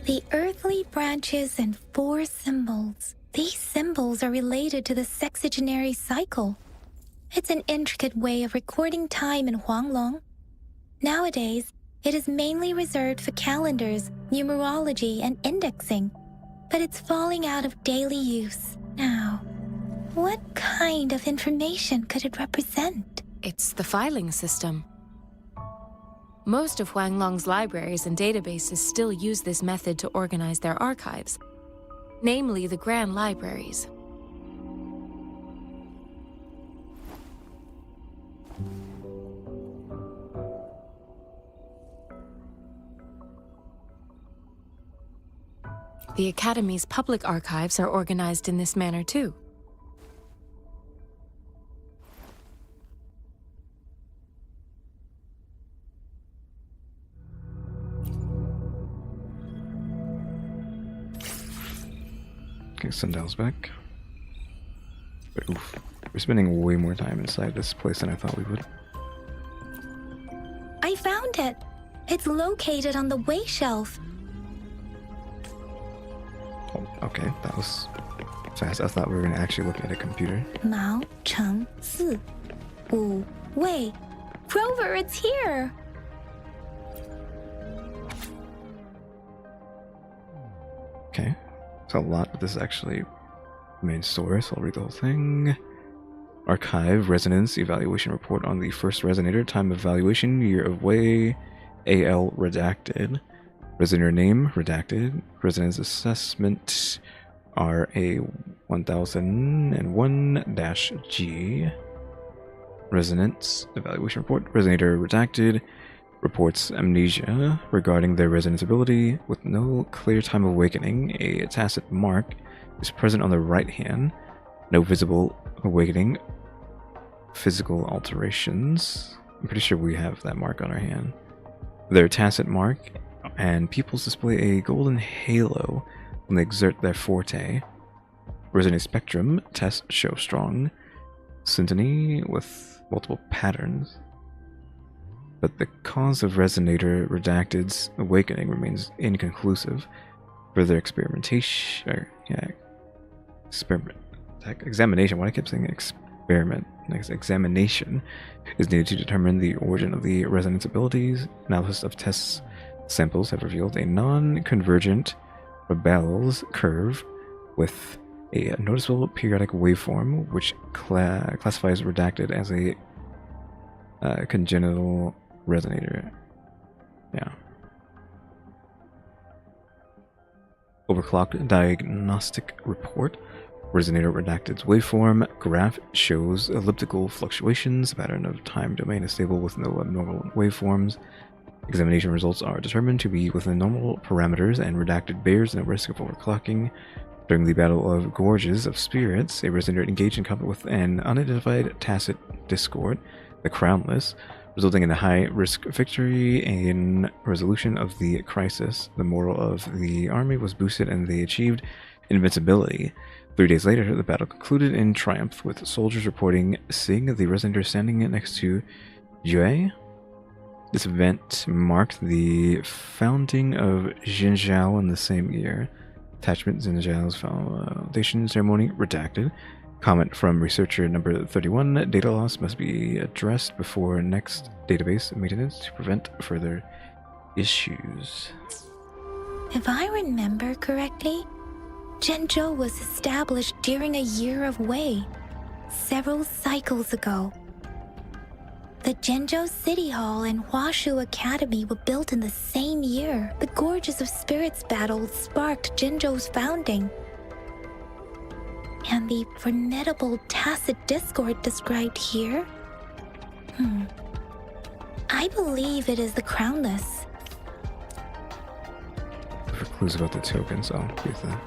The earthly branches and 4 symbols. These symbols are related to the sexagenary cycle. It's an intricate way of recording time in Huanglong. Nowadays, it is mainly reserved for calendars, numerology, and indexing, but it's falling out of daily use now. What kind of information could it represent? It's the filing system. Most of Huanglong's libraries and databases still use this method to organize their archives, namely the Grand Libraries. The Academy's public archives are organized in this manner too. Okay, sundial's back. But oof, we're spending way more time inside this place than I thought we would. I found it! It's located on the way shelf. Oh, okay, that was fast. I thought we were going to actually look at a computer. Mao Cheng Si. Wu Wei. Rover, it's here! Okay, it's a lot, but this is actually the main source. I'll read the whole thing. Archive, resonance, evaluation report on the first resonator, time of evaluation, year of way, AL redacted, resonator name redacted, resonance assessment, RA 1001-G, resonance evaluation report, resonator redacted, reports amnesia regarding their resident's ability. With no clear time of awakening, a tacit mark is present on the right hand. No visible awakening. Physical alterations. I'm pretty sure we have that mark on our hand. Their tacit mark and pupils display a golden halo when they exert their forte. Resident spectrum tests show strong syntony with multiple patterns. But the cause of Resonator Redacted's awakening remains inconclusive. Further examination. Examination. Why do I keep saying experiment? Examination is needed to determine the origin of the resonance abilities. Analysis of test samples have revealed a non-convergent Rebel's curve with a noticeable periodic waveform, which classifies Redacted as a congenital resonator. Yeah. Overclocked diagnostic report. Resonator Redacted's waveform graph shows elliptical fluctuations. The pattern of time domain is stable with no abnormal waveforms. Examination results are determined to be within normal parameters, and Redacted bears no risk of overclocking. During the Battle of Gorges of Spirits, a resonator engaged in combat with an unidentified tacit discord, the Crownless, resulting in a high-risk victory in resolution of the crisis. The morale of the army was boosted and they achieved invincibility. 3 days later, the battle concluded in triumph, with soldiers reporting seeing the resonator standing next to Yue. This event marked the founding of Jinzhou in the same year. Attachment: Jinzhou's foundation ceremony redacted. Comment from researcher number 31: data loss must be addressed before next database maintenance to prevent further issues. If I remember correctly, Zhenzhou was established during a year of Wei, several cycles ago. The Zhenzhou City Hall and Huashu Academy were built in the same year. The Gorges of Spirits battle sparked Zhenzhou's founding. And the formidable tacit discord described here? I believe it is the Crownless. For clues about the tokens, I'll give that.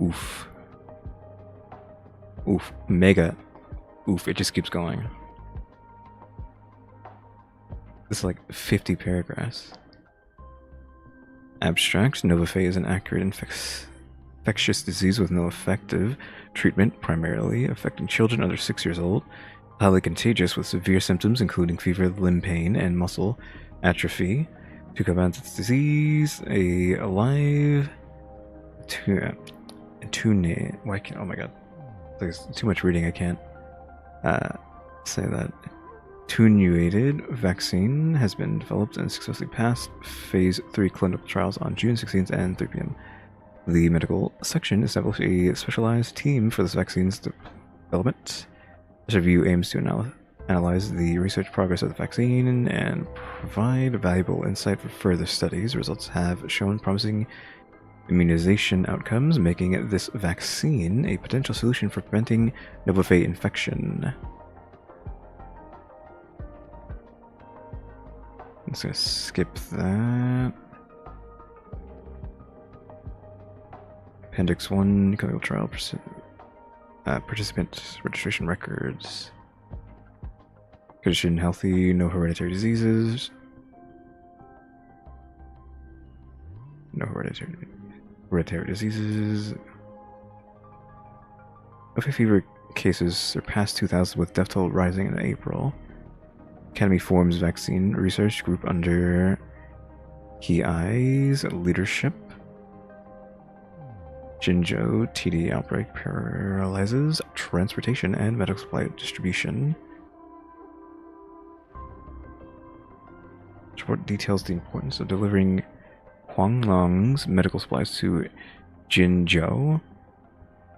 Oof. Oof. Mega. Oof, it just keeps going. This is like 50 paragraphs. Abstract: Novafay is an accurate infectious disease with no effective treatment, primarily affecting children under 6 years old. Highly contagious with severe symptoms including fever, limb pain, and muscle atrophy. To combat its disease, a alive why can't, oh my god, there's too much reading, I can't say that. Attenuated vaccine has been developed and successfully passed phase 3 clinical trials on June 16th and 3 p.m. The medical section established a specialized team for this vaccine's development. This review aims to analyze the research progress of the vaccine and provide valuable insight for further studies. Results have shown promising immunization outcomes, making this vaccine a potential solution for preventing Novafay infection. I'm just gonna skip that. Appendix 1, clinical trial participant registration records. Condition healthy, no hereditary diseases. No hereditary diseases. Novafay fever cases surpassed 2,000 with death toll rising in April. Academy forms vaccine research group under Kiai's leadership. Jinzhou TD outbreak paralyzes transportation and medical supply distribution. This report details the importance of delivering Huanglong's medical supplies to Jinzhou,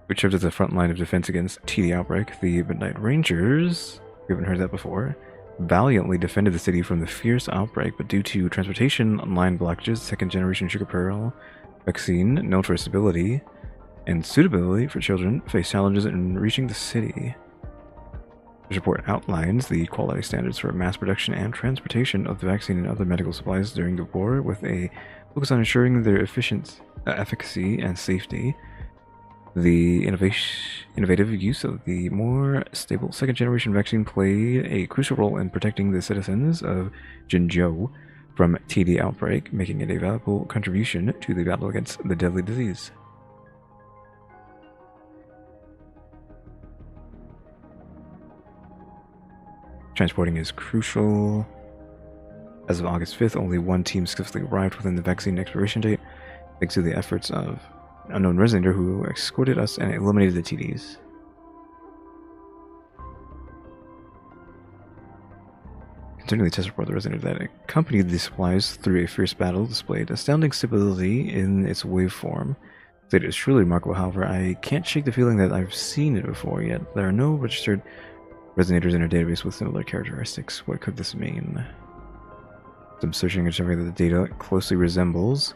which served as the front line of defense against TD outbreak. The Midnight Rangers, we haven't heard that before, valiantly defended the city from the fierce outbreak, but due to transportation line blockages, second-generation sugar pearl vaccine, known for its stability and suitability for children, faced challenges in reaching the city. This report outlines the quality standards for mass production and transportation of the vaccine and other medical supplies during the war, with a focus on ensuring their efficacy and safety. The innovative use of the more stable second-generation vaccine played a crucial role in protecting the citizens of Jinzhou from TD outbreak, making it a valuable contribution to the battle against the deadly disease. Transporting is crucial. As of August 5th, only one team successfully arrived within the vaccine expiration date, thanks to the efforts of an unknown resonator who escorted us and eliminated the TDs. Concerning the test report, the resonator that accompanied the supplies through a fierce battle displayed astounding stability in its waveform. It is truly remarkable, however, I can't shake the feeling that I've seen it before, yet there are no registered resonators in our database with similar characteristics. What could this mean? I'm searching and showing that the data closely resembles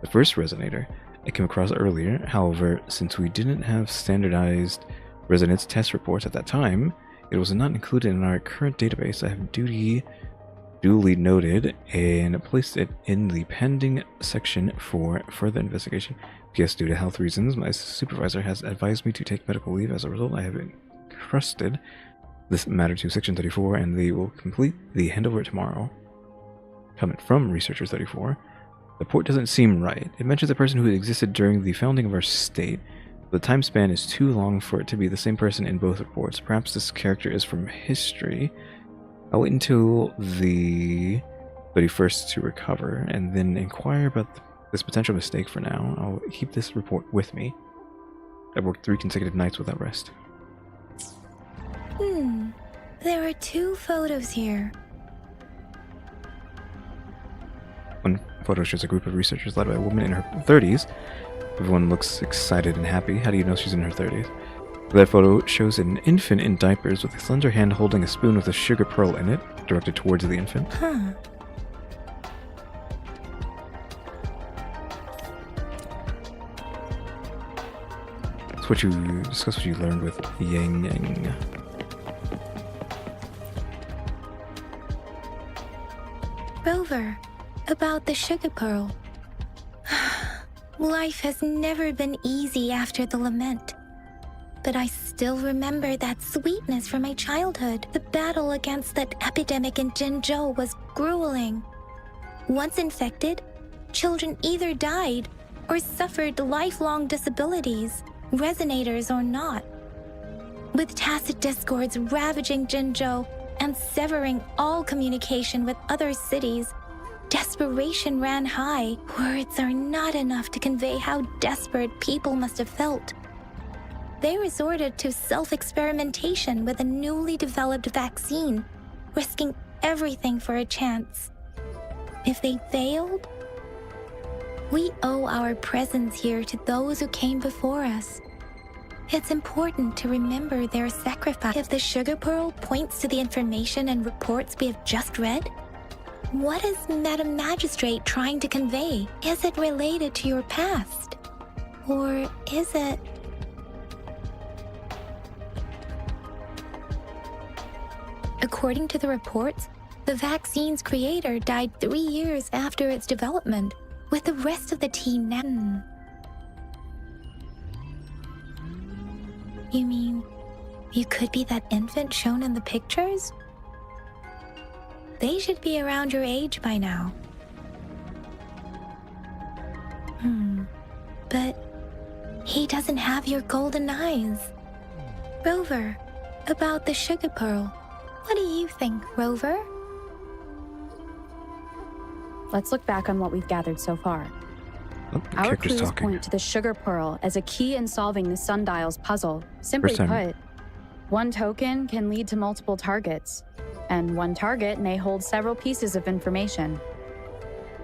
the first resonator I came across earlier. However, since we didn't have standardized resonance test reports at that time, it was not included in our current database. I have duly noted and placed it in the pending section for further investigation. P.S. Due to health reasons, my supervisor has advised me to take medical leave. As a result, I have entrusted this matter to Section 34, and they will complete the handover tomorrow. Comment from Researcher 34. The report doesn't seem right. It mentions a person who existed during the founding of our state. The time span is too long for it to be the same person in both reports. Perhaps this character is from history. I'll wait until the 31st to recover, and then inquire about this potential mistake. For now, I'll keep this report with me. I've worked 3 consecutive nights without rest. There are 2 photos here. One photo shows a group of researchers led by a woman in her 30s. Everyone looks excited and happy. How do you know she's in her 30s? That photo shows an infant in diapers with a slender hand holding a spoon with a sugar pearl in it, directed towards the infant. Discuss what you learned with Yang Yang. Rover, about the sugar pearl. Life has never been easy after the lament. But I still remember that sweetness from my childhood. The battle against that epidemic in Jinzhou was grueling. Once infected, children either died or suffered lifelong disabilities, resonators or not. With tacit discords ravaging Jinzhou and severing all communication with other cities, desperation ran high. Words are not enough to convey how desperate people must have felt. They resorted to self-experimentation with a newly developed vaccine, risking everything for a chance. If they failed, we owe our presence here to those who came before us. It's important to remember their sacrifice. If the sugar pearl points to the information and reports we have just read, what is Madam Magistrate trying to convey? Is it related to your past? Or is it... According to the reports, the vaccine's creator died 3 years after its development, with the rest of the team now. You mean, you could be that infant shown in the pictures? They should be around your age by now. But he doesn't have your golden eyes. Rover, about the sugar pearl. What do you think, Rover? Let's look back on what we've gathered so far. Our clues point to the sugar pearl as a key in solving the sundial's puzzle. Simply put, one token can lead to multiple targets, and one target may hold several pieces of information.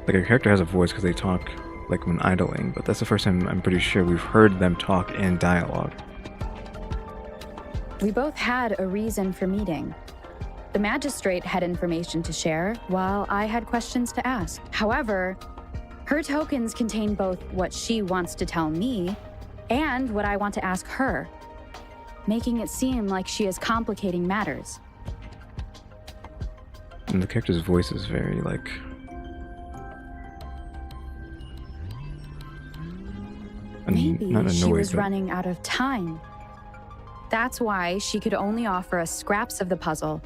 Like, a character has a voice because they talk like when idling, but that's the first time I'm pretty sure we've heard them talk in dialogue. We both had a reason for meeting. The magistrate had information to share, while I had questions to ask. However, her tokens contain both what she wants to tell me and what I want to ask her. making it seem like she is complicating matters. And the character's voice is very, like... Maybe not annoyed, she was but... running out of time. That's why she could only offer us scraps of the puzzle,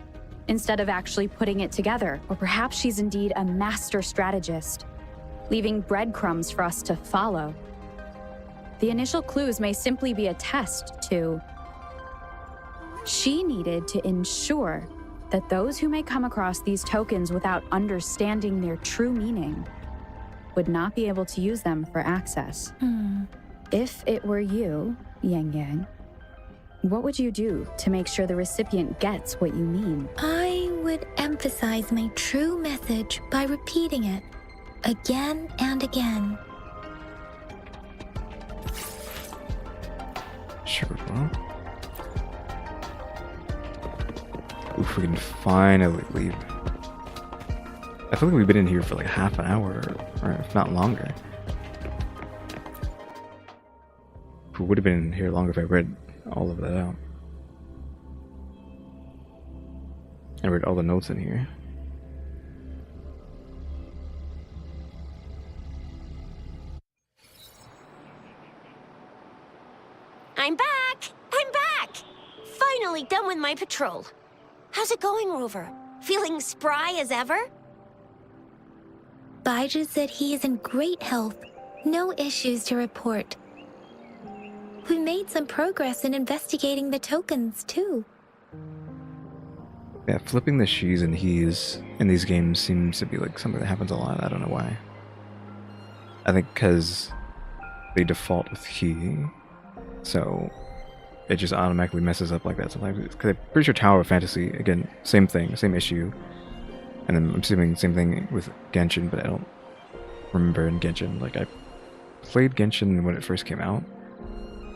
instead of actually putting it together. Or perhaps she's indeed a master strategist, leaving breadcrumbs for us to follow. The initial clues may simply be a test to... She needed to ensure that those who may come across these tokens without understanding their true meaning would not be able to use them for access. If it were you, Yang Yang, what would you do to make sure the recipient gets what you mean? I would emphasize my true message by repeating it again and again. Sure, well. Oof, we can finally leave. I feel like we've been in here for like half an hour, or if not longer. We would have been in here longer if I read all of that out. I read all the notes in here. I'm back! I'm back! Finally done with my patrol. How's it going, Rover? Feeling spry as ever? Baiju said he is in great health. No issues to report. We made some progress in investigating the tokens, too. Yeah, flipping the she's and he's in these games seems to be like something that happens a lot. I don't know why. I think because they default with he, so it just automatically messes up like that sometimes. Because I'm pretty sure Tower of Fantasy, again, same thing, same issue. And then I'm assuming same thing with Genshin, but I don't remember in Genshin. Like, I played Genshin when it first came out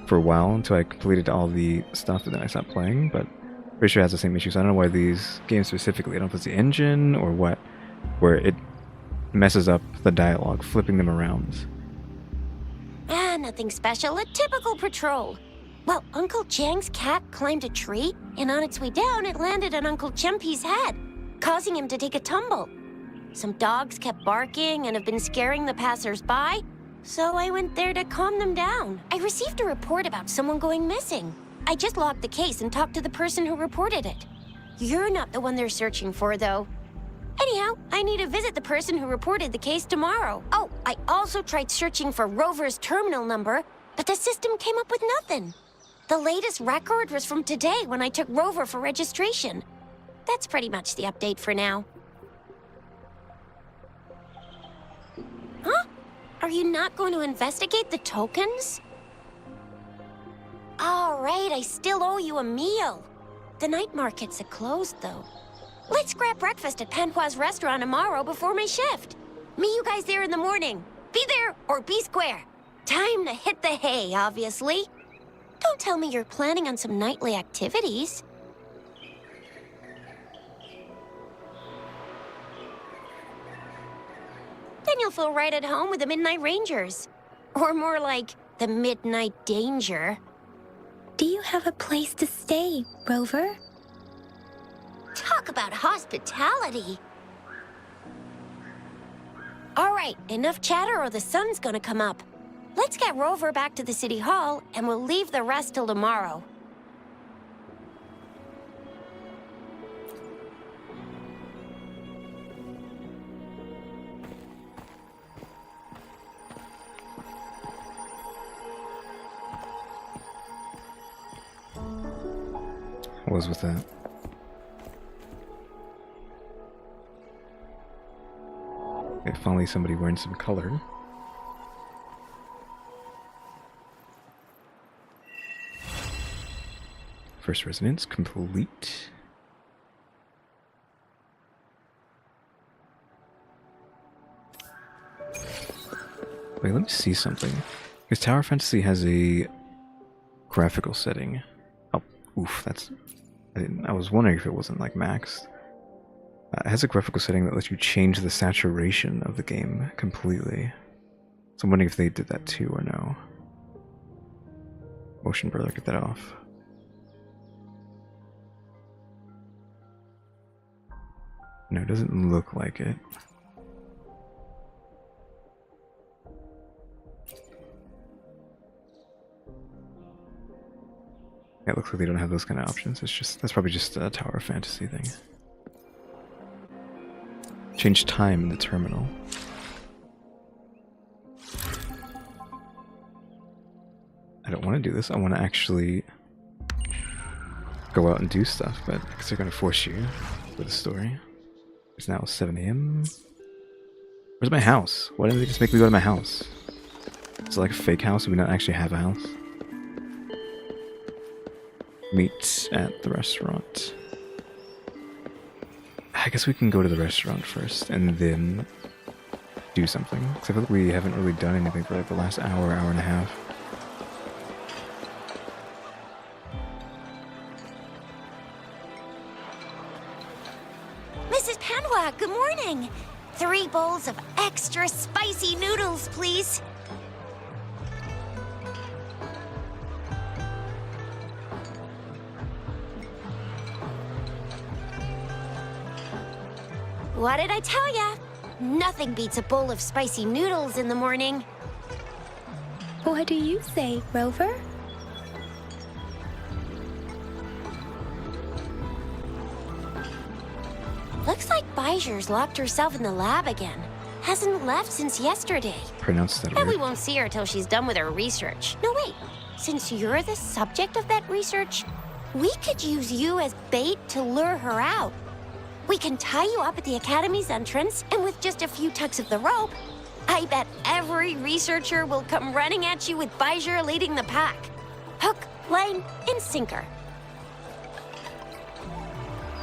for a while until I completed all the stuff, and then I stopped playing, but pretty sure it has the same issue. So I don't know why these games specifically, I don't know if it's the engine or what, where it messes up the dialogue, flipping them around. Ah, nothing special, a typical patrol. Well, Uncle Chang's cat climbed a tree, and on its way down, it landed on Uncle Chempi's head, causing him to take a tumble. Some dogs kept barking and have been scaring the passers-by, so I went there to calm them down. I received a report about someone going missing. I just logged the case and talked to the person who reported it. You're not the one they're searching for, though. Anyhow, I need to visit the person who reported the case tomorrow. Oh, I also tried searching for Rover's terminal number, but the system came up with nothing. The latest record was from today when I took Rover for registration. That's pretty much the update for now. Huh? Are you not going to investigate the tokens? All right, I still owe you a meal. The night markets are closed, though. Let's grab breakfast at Panhua's restaurant tomorrow before my shift. Meet you guys there in the morning. Be there or be square. Time to hit the hay, obviously. Don't tell me you're planning on some nightly activities. Then you'll feel right at home with the Midnight Rangers. Or more like, the Midnight Danger. Do you have a place to stay, Rover? Talk about hospitality. All right, enough chatter or the sun's gonna come up. Let's get Rover back to the City Hall, and we'll leave the rest till tomorrow. What was with that? Okay, finally somebody wearing some color. First residence complete. Wait, let me see something. Because Tower Fantasy has a graphical setting. Oh, oof, that's... I was wondering if it wasn't like maxed. It has a graphical setting that lets you change the saturation of the game completely. So I'm wondering if they did that too or no. Motion blur, get that off. No, it doesn't look like it. Yeah, it looks like they don't have those kind of options. That's probably just a Tower of Fantasy thing. Change time in the terminal. I don't want to do this. I want to actually go out and do stuff, but I guess they're going to force you with the story. It's now 7 a.m. Where's my house? Why didn't they just make me go to my house? Is it like a fake house? Do we not actually have a house? Meet at the restaurant. I guess we can go to the restaurant first and then do something. Because I feel like we haven't really done anything for like the last hour, hour and a half. Mrs. Panhua, good morning. 3 bowls of extra spicy noodles, please. What did I tell ya? Nothing beats a bowl of spicy noodles in the morning. What do you say, Rover? Looks like Bijur's locked herself in the lab again. Hasn't left since yesterday. Pronounce that And we word. won't see her till she's done with her research. No, wait. Since you're the subject of that research, we could use you as bait to lure her out. We can tie you up at the Academy's entrance, and with just a few tugs of the rope, I bet every researcher will come running at you with Bijur leading the pack. Hook, line, and sinker.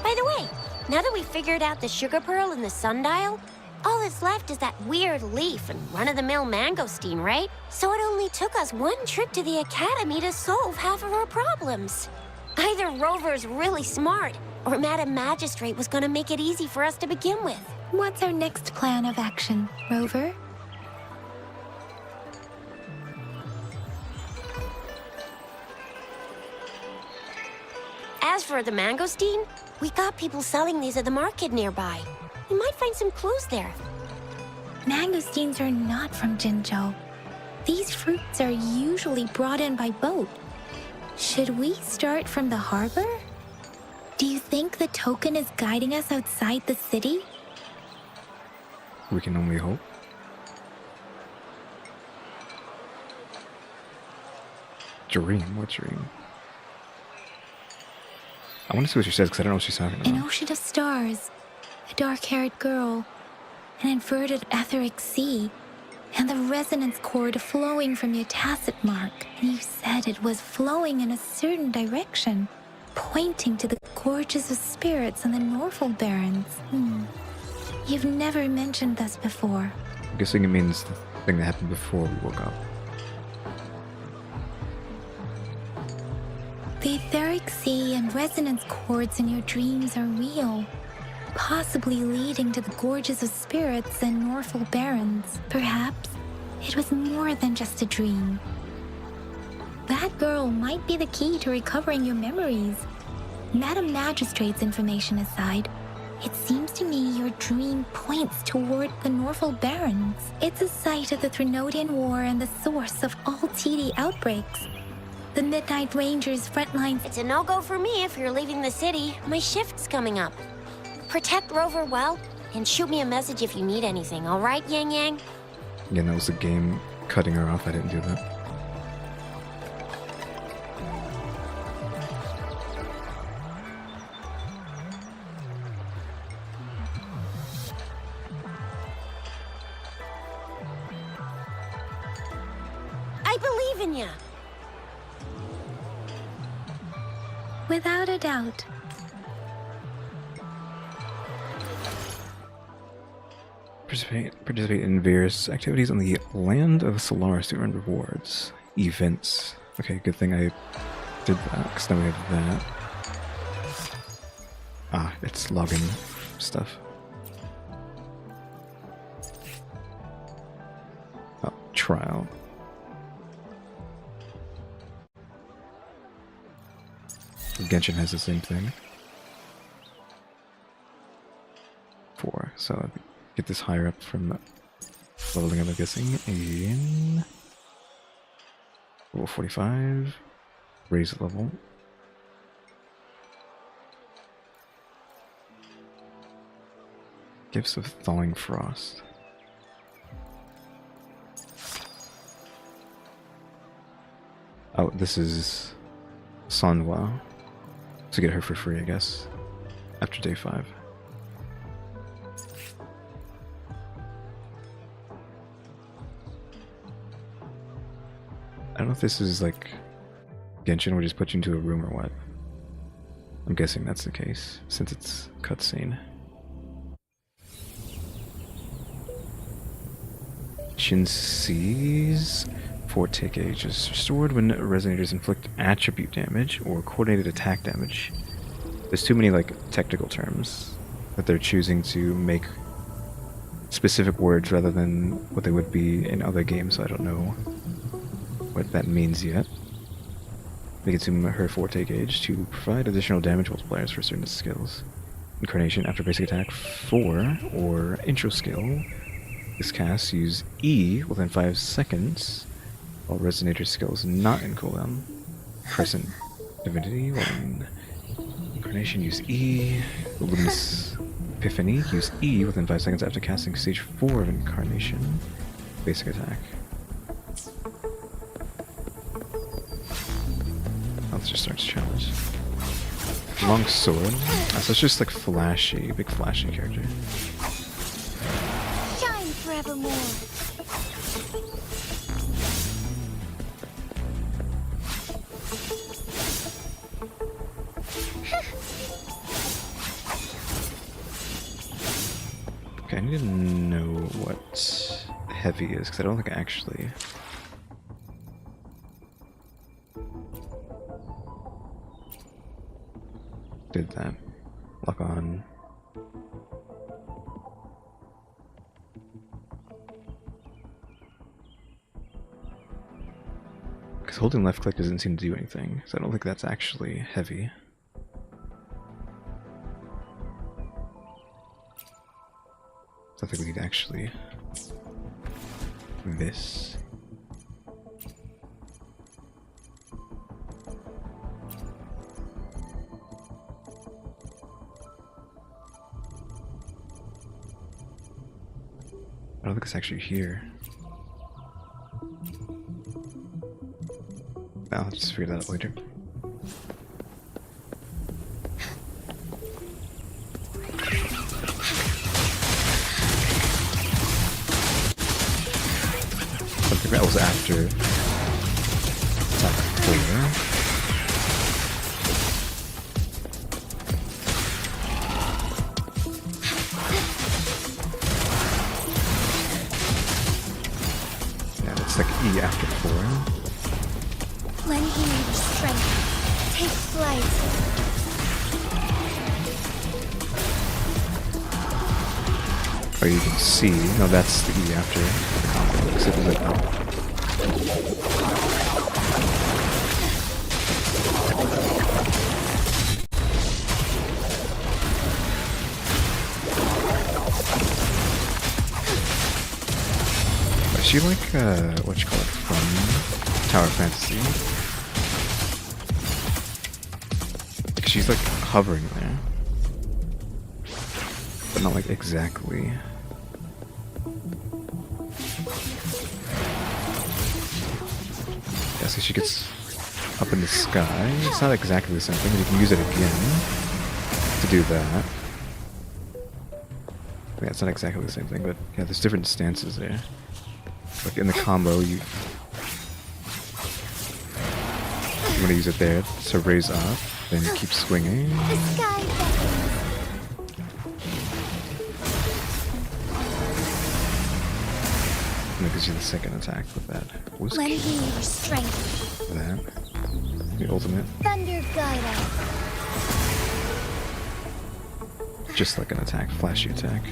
By the way, now that we've figured out the sugar pearl and the sundial, all that's left is that weird leaf and run-of-the-mill mangosteen, right? So it only took us 1 trip to the Academy to solve half of our problems. Either Rover's really smart, or Madam Magistrate was gonna make it easy for us to begin with. What's our next plan of action, Rover? As for the mangosteen, we got people selling these at the market nearby. We might find some clues there. Mangosteens are not from Jinzhou. These fruits are usually brought in by boat. Should we start from the harbor? Do you think the token is guiding us outside the city? We can only hope. Dream? What dream? I want to see what she says because I don't know what she's talking about. An ocean of stars, a dark-haired girl, an inverted etheric sea, and the resonance cord flowing from your tacit mark. And you said it was flowing in a certain direction, pointing to the gorges of spirits and the Norfolk Barrens. You've never mentioned this before. I'm guessing it means the thing that happened before we woke up. The etheric sea and resonance cords in your dreams are real, possibly leading to the gorges of spirits and Norfolk Barrens. Perhaps it was more than just a dream. That girl might be the key to recovering your memories. Madam Magistrate's information aside, it seems to me your dream points toward the Norfolk Barrens. It's a site of the Threnodian War and the source of all TD outbreaks. The Midnight Rangers' front lines. It's a no-go for me if you're leaving the city. My shift's coming up. Protect Rover well, and shoot me a message if you need anything, all right, Yang Yang? Yeah, that was the game cutting her off. I didn't do that. I believe in ya. Without a doubt. Participate in various activities on the land of Solaris to earn rewards. Events. Okay, good thing I did that, because now we have that. Ah, it's logging stuff. Oh, trial. Genshin has the same thing. So get this higher up from leveling up, I'm guessing, in level 45. Raise the level. Gifts of Thawing Frost. Oh, this is Sanwa. To get her for free, I guess. After day 5. I don't know if this is like Genshin would just put you into a room or what. I'm guessing that's the case, since it's cutscene. Shinsee's Forte Gauge is restored when resonators inflict attribute damage or coordinated attack damage. There's too many like technical terms that they're choosing to make specific words rather than what they would be in other games, so I don't know what that means yet. We consume her Forte Gauge to provide additional damage multipliers for certain skills. Incarnation after basic attack 4 or intro skill. This cast use E within 5 seconds, while Resonator skills not in cooldown. Crescent Divinity, while in Incarnation use E. Luminous Epiphany use E within 5 seconds after casting stage 4 of Incarnation. Basic attack. Let's just start challenge. Long sword. So it's just like flashy, big flashy character. Shine forevermore. Okay, I need to know what heavy is, because I don't think I actually... did that. Lock on. Because holding left click doesn't seem to do anything, so I don't think that's actually heavy. So I think we need actually this. I don't think it's actually here. I'll just figure that out later. I think that was after attack 4. It's like E after 4. Lend me your strength. Take flight. Oh, you can see. No, that's the E after the combo. Except it's like, oh. Is she like, what you call it, from Tower Fantasy? Like, she's like hovering there. But not like exactly. Yeah, so she gets up in the sky. It's not exactly the same thing, but you can use it again to do that. Yeah, it's not exactly the same thing, but yeah, there's different stances there. Like in the combo, you want to use it there to raise up, then keep swinging. The sky And it gives you the second attack with that. Lend me your strength. That. The ultimate. Thunder guide us. Just like an attack, flashy attack.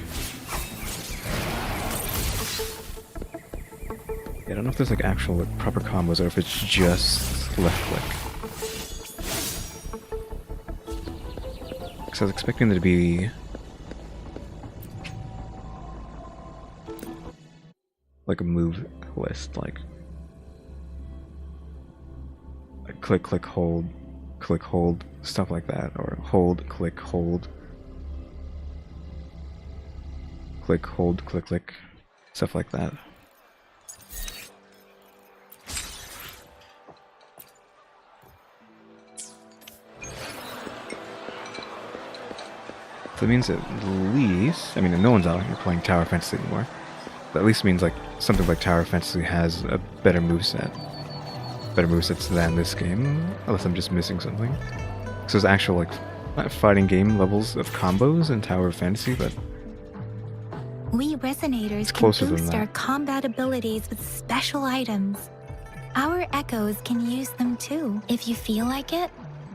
I don't know if there's like actual like, proper combos or if it's just left click. Because I was expecting there to be like a move list, like click, click, hold, stuff like that, or hold, click, click, stuff like that. So it means at least, I mean, no one's out here playing Tower Fantasy anymore, but at least means like something like Tower Fantasy has a better moveset. Better movesets than this game, unless I'm just missing something. So there's actual like fighting game levels of combos in Tower Fantasy, but we Resonators can boost our combat abilities with special items. Our Echoes can use them too. If you feel like it,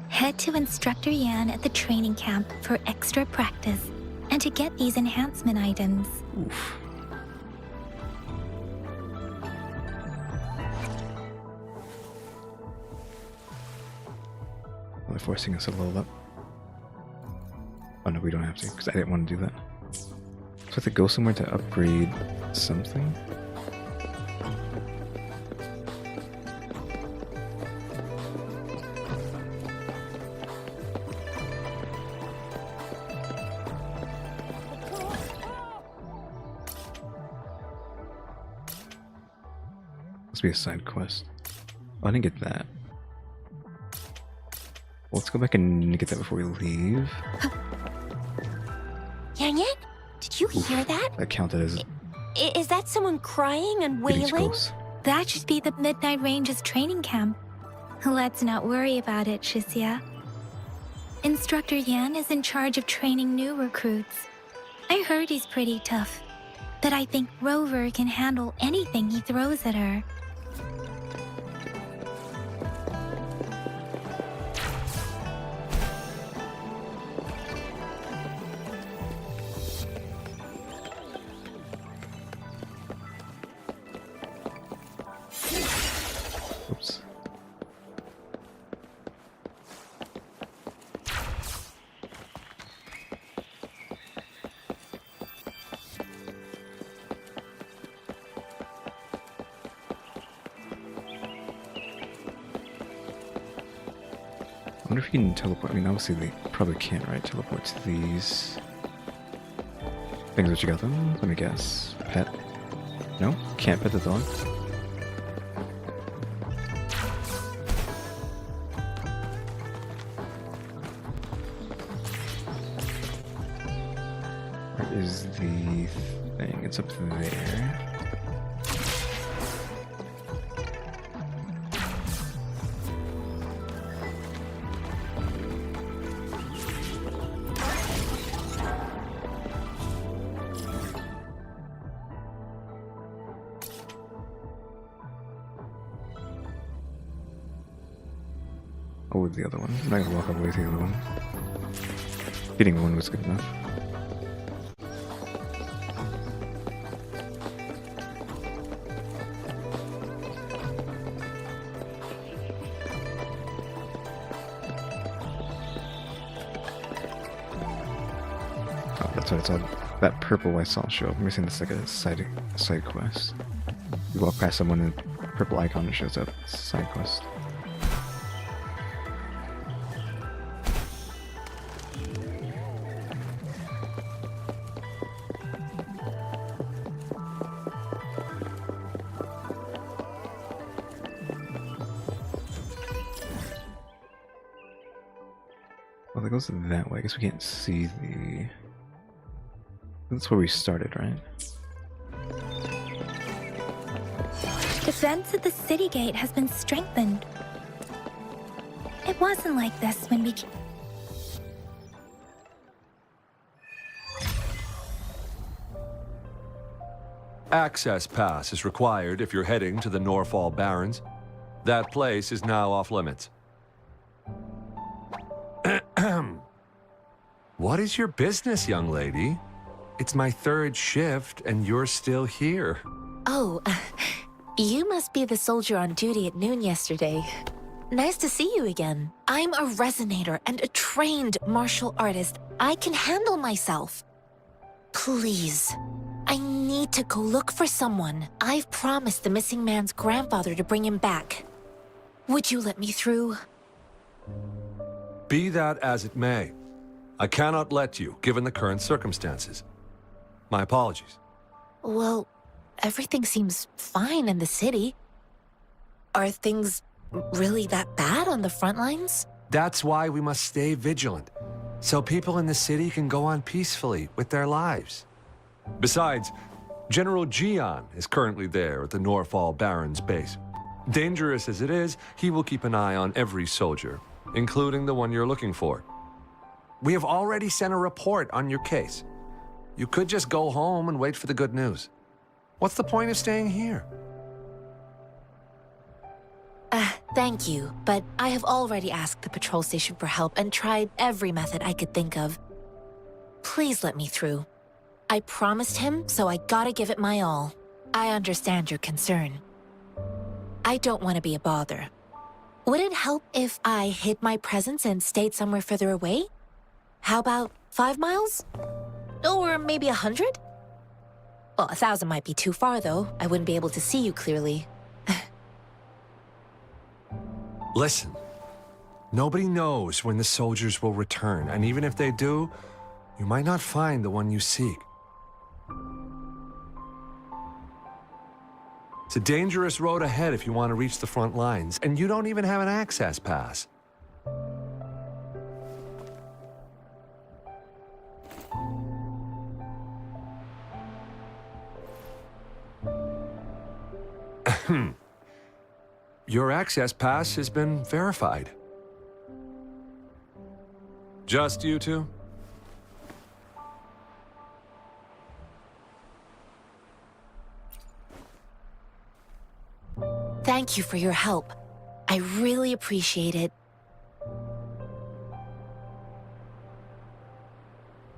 head to Instructor Yan at the training camp for extra practice and to get these enhancement items. Oof. They're forcing us to level up. Oh no, we don't have to, because I didn't want to do that. So I have to go somewhere to upgrade something? Must be a side quest. Oh, I didn't get that. Let's go back and get that before we leave. Yang Yang, did you hear that? That counted as... Is that someone crying and wailing? That should be the Midnight Range's training camp. Let's not worry about it, Shisia. Instructor Yan is in charge of training new recruits. I heard he's pretty tough, but I think Rover can handle anything he throws at her. Oops. I wonder if you can teleport. I mean, obviously they probably can't, right? Teleport to these things that you got them. Let me guess. Pet? No? Can't pet the dog? Where is the thing? It's up there. Oh, with the other one. I'm not gonna walk all the way to the other one. Getting one was good enough. Oh, that's what it's all. That purple I saw show up. I'm guessing that's like a side quest. You walk past someone and the purple icon shows up. It's a side quest. Well, that goes that way. I guess we can't see the... That's where we started, right? Defense at the city gate has been strengthened. It wasn't like this when we... Access pass is required if you're heading to the Norfall Barrens. That place is now off limits. What is your business, young lady? It's my third shift, and you're still here. Oh, you must be the soldier on duty at noon yesterday. Nice to see you again. I'm a resonator and a trained martial artist. I can handle myself. Please, I need need to go look for someone. I've promised the missing man's grandfather to bring him back. Would you let me through? Be that as it may, I cannot let you, given the current circumstances. My apologies. Well, everything seems fine in the city. Are things really that bad on the front lines? That's why we must stay vigilant, so people in the city can go on peacefully with their lives. Besides, General Jian is currently there at the Norfall Barons base. Dangerous as it is, he will keep an eye on every soldier, including the one you're looking for. We have already sent a report on your case. You could just go home and wait for the good news. What's the point of staying here? Thank you, but I have already asked the patrol station for help and tried every method I could think of. Please let me through. I promised him, so I gotta give it my all. I understand your concern. I don't want to be a bother. Would it help if I hid my presence and stayed somewhere further away? How about 5 miles? Or maybe 100? Well, 1,000 might be too far, though. I wouldn't be able to see you clearly. Listen, nobody knows when the soldiers will return, and even if they do, you might not find the one you seek. It's a dangerous road ahead if you want to reach the front lines, and you don't even have an access pass. Your access pass has been verified. Just you two? Thank you for your help. I really appreciate it.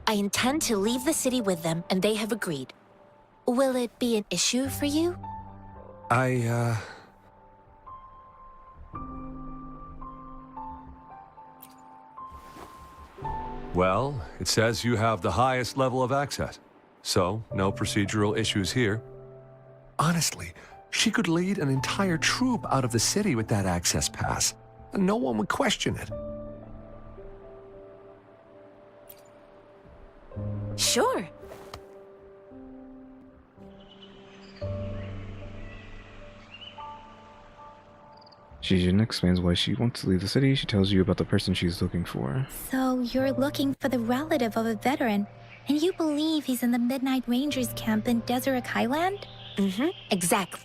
I intend to leave the city with them, and they have agreed. Will it be an issue for you? Well, it says you have the highest level of access, so no procedural issues here. Honestly, she could lead an entire troop out of the city with that access pass, and no one would question it. Sure. Shijin explains why she wants to leave the city. She tells you about the person she's looking for. So you're looking for the relative of a veteran, and you believe he's in the Midnight Rangers camp in Deseret Highland? Mm-hmm, exactly.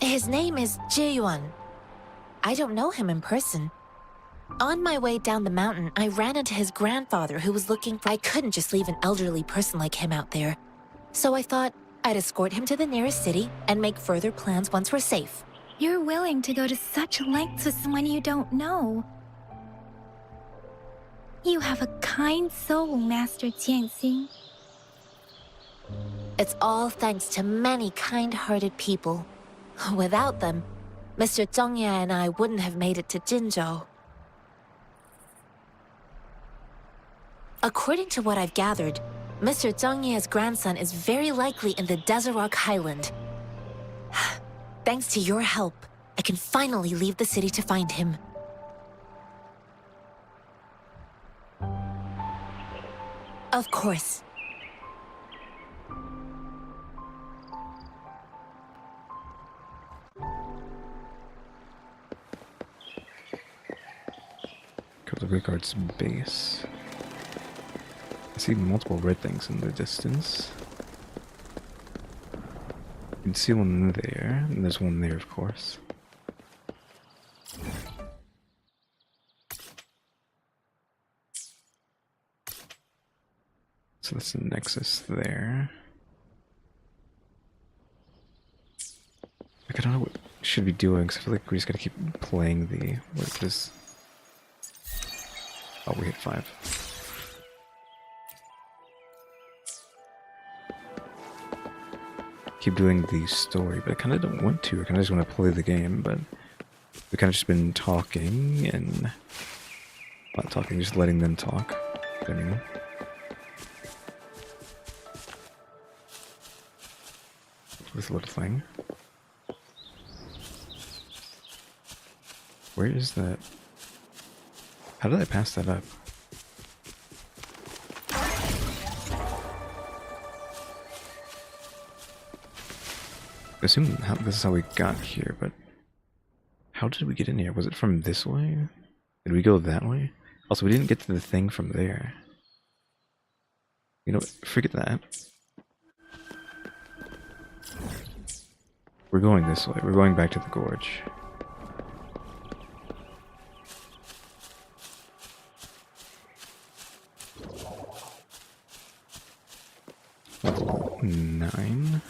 His name is Jae-yuan. I don't know him in person. On my way down the mountain, I ran into his grandfather who was looking for... I couldn't just leave an elderly person like him out there. So I thought I'd escort him to the nearest city and make further plans once we're safe. You're willing to go to such lengths with someone you don't know. You have a kind soul, Master Tianxing. It's all thanks to many kind-hearted people. Without them, Mr. Zhongye and I wouldn't have made it to Jinzhou. According to what I've gathered, Mr. Zhongye's grandson is very likely in the Deseret Highland. Thanks to your help, I can finally leave the city to find him. Of course. Go to the Great Guard's base. I see multiple red things in the distance. You can see one there, and there's one there, of course. So that's the nexus there. Like, I don't know what we should be doing, because I feel like we just gotta keep playing the... What is this? Oh, we hit 5. Keep doing the story, but I kind of don't want to. I kind of just want to play the game, but we kind of just been talking and not talking, just letting them talk. Gunning. This little thing. Where is that? How did I pass that up? I assume this is how we got here, but how did we get in here? Was it from this way? Did we go that way? Also, we didn't get to the thing from there. You know, forget that. We're going this way. We're going back to the gorge. Level 9.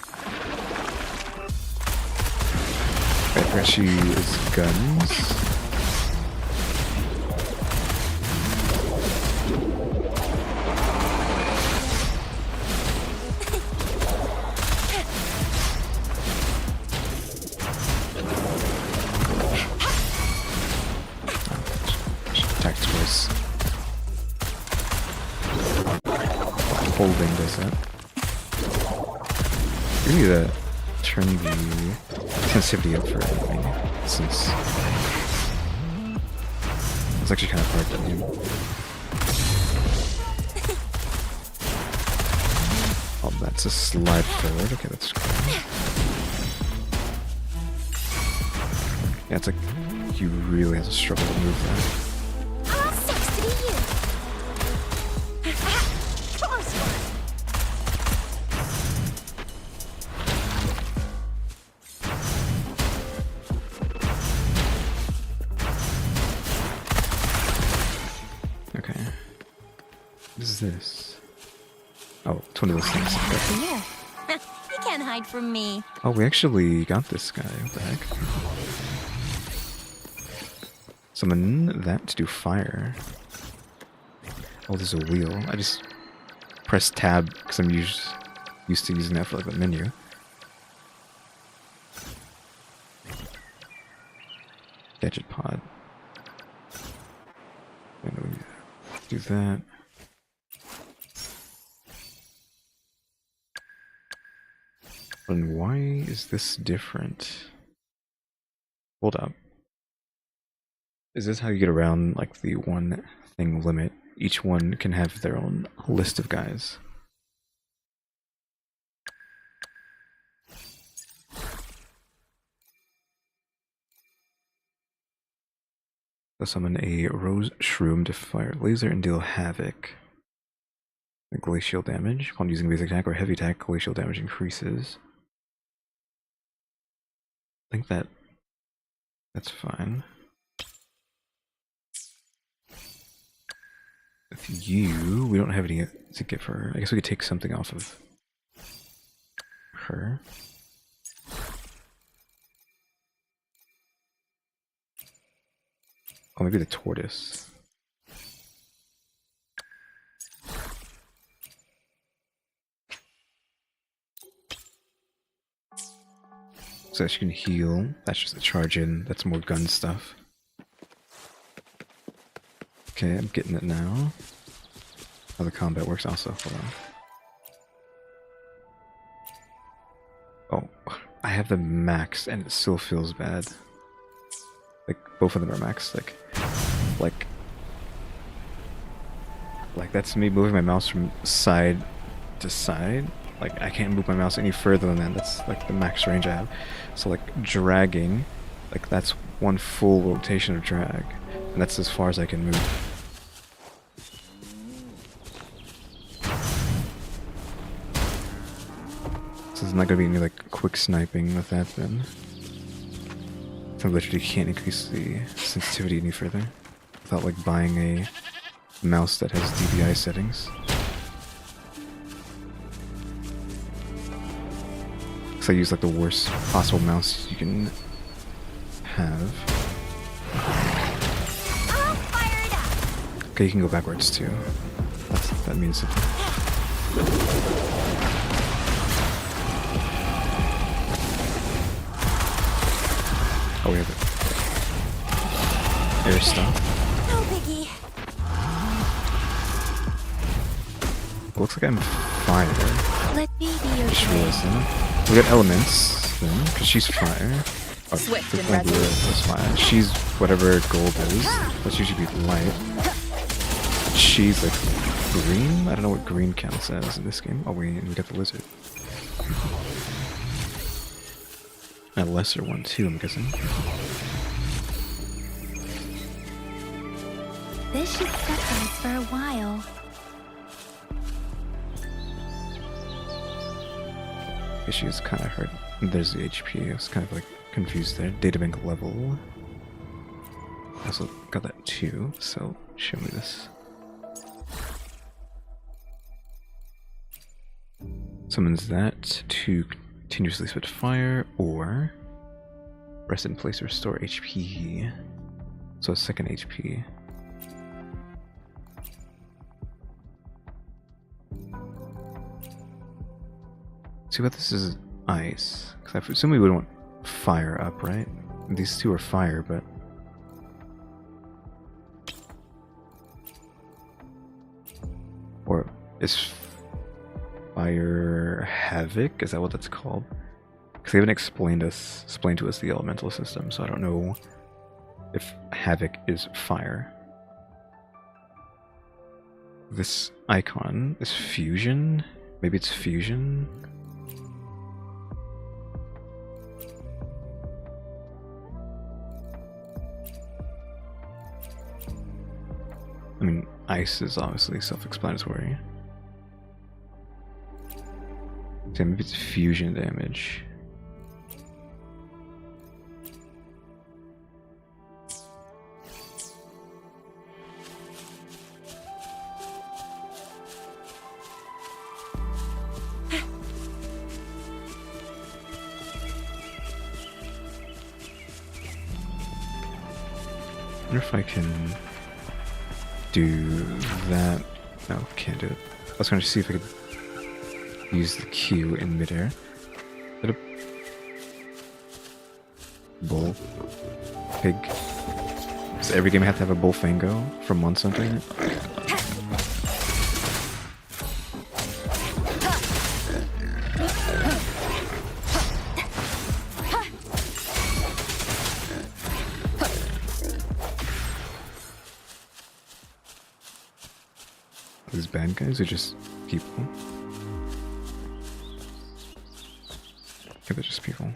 I forgot she is guns. Attacked twice. Holding does that. We need to turn the sensitivity up for everything, since it's actually kind of hard to aim. Oh, that's a slide forward. Okay, that's cool. Yeah, it's like you really have to struggle to move that. This? Oh, it's one of those things. Here. You can't hide from me. Oh, we actually got this guy. What the heck? Summon that to do fire. Oh, there's a wheel. I just press tab because I'm used to using that for like the menu. Gadget pod. And we do that. And why is this different? Hold up. Is this how you get around like the one thing limit? Each one can have their own list of guys. So summon a rose shroom to fire laser and deal havoc. The glacial damage. Upon using basic attack or heavy attack, glacial damage increases. I think that's fine. With you, we don't have any to give her. I guess we could take something off of her. Oh, maybe the tortoise. So she can heal. That's just a charge in. That's more gun stuff. Okay, I'm getting it now. How the combat works also. Hold on. Oh, I have the max and it still feels bad. Like, both of them are max. Like that's me moving my mouse from side to side. Like, I can't move my mouse any further than that. That's like the max range I have. So like dragging, like that's one full rotation of drag. And that's as far as I can move. So there's not gonna be any like quick sniping with that then. I literally can't increase the sensitivity any further without like buying a mouse that has DPI settings. Because I use like the worst possible mouse you can have. Okay, you can go backwards too. That means something. Oh, we have it. Air stop. No biggie. looks like I'm fire. Let me be your Just friend. realized that. We got elements then, because she's fire. Oh, Swift and Blue is fire. She's whatever gold is. Let's usually be light. She's like green? I don't know what green counts as in this game. Oh, we got the lizard. A lesser one too, I'm guessing. This should suffice for a while. She is kind of hurt. There's the HP. I was kind of like confused there. Databank level. I also got that too, so show me this. Summons that to continuously spit fire, or rest in place, restore HP. So a second HP. See what this is ice. Because I assume we would want fire up, right? These two are fire, but or is fire havoc? Is that what that's called? Because they haven't explained to us the elemental system, so I don't know if havoc is fire. This icon is fusion. Maybe it's fusion. I mean, ice is obviously self-explanatory. So maybe it's fusion damage. I wonder if I can do that. No, can't do it. I was going to see if I could use the Q in midair. Is that a bull? Pig? Does every game have to have a bullfango from one something in it? These bad guys are just people. Yeah, they're just people.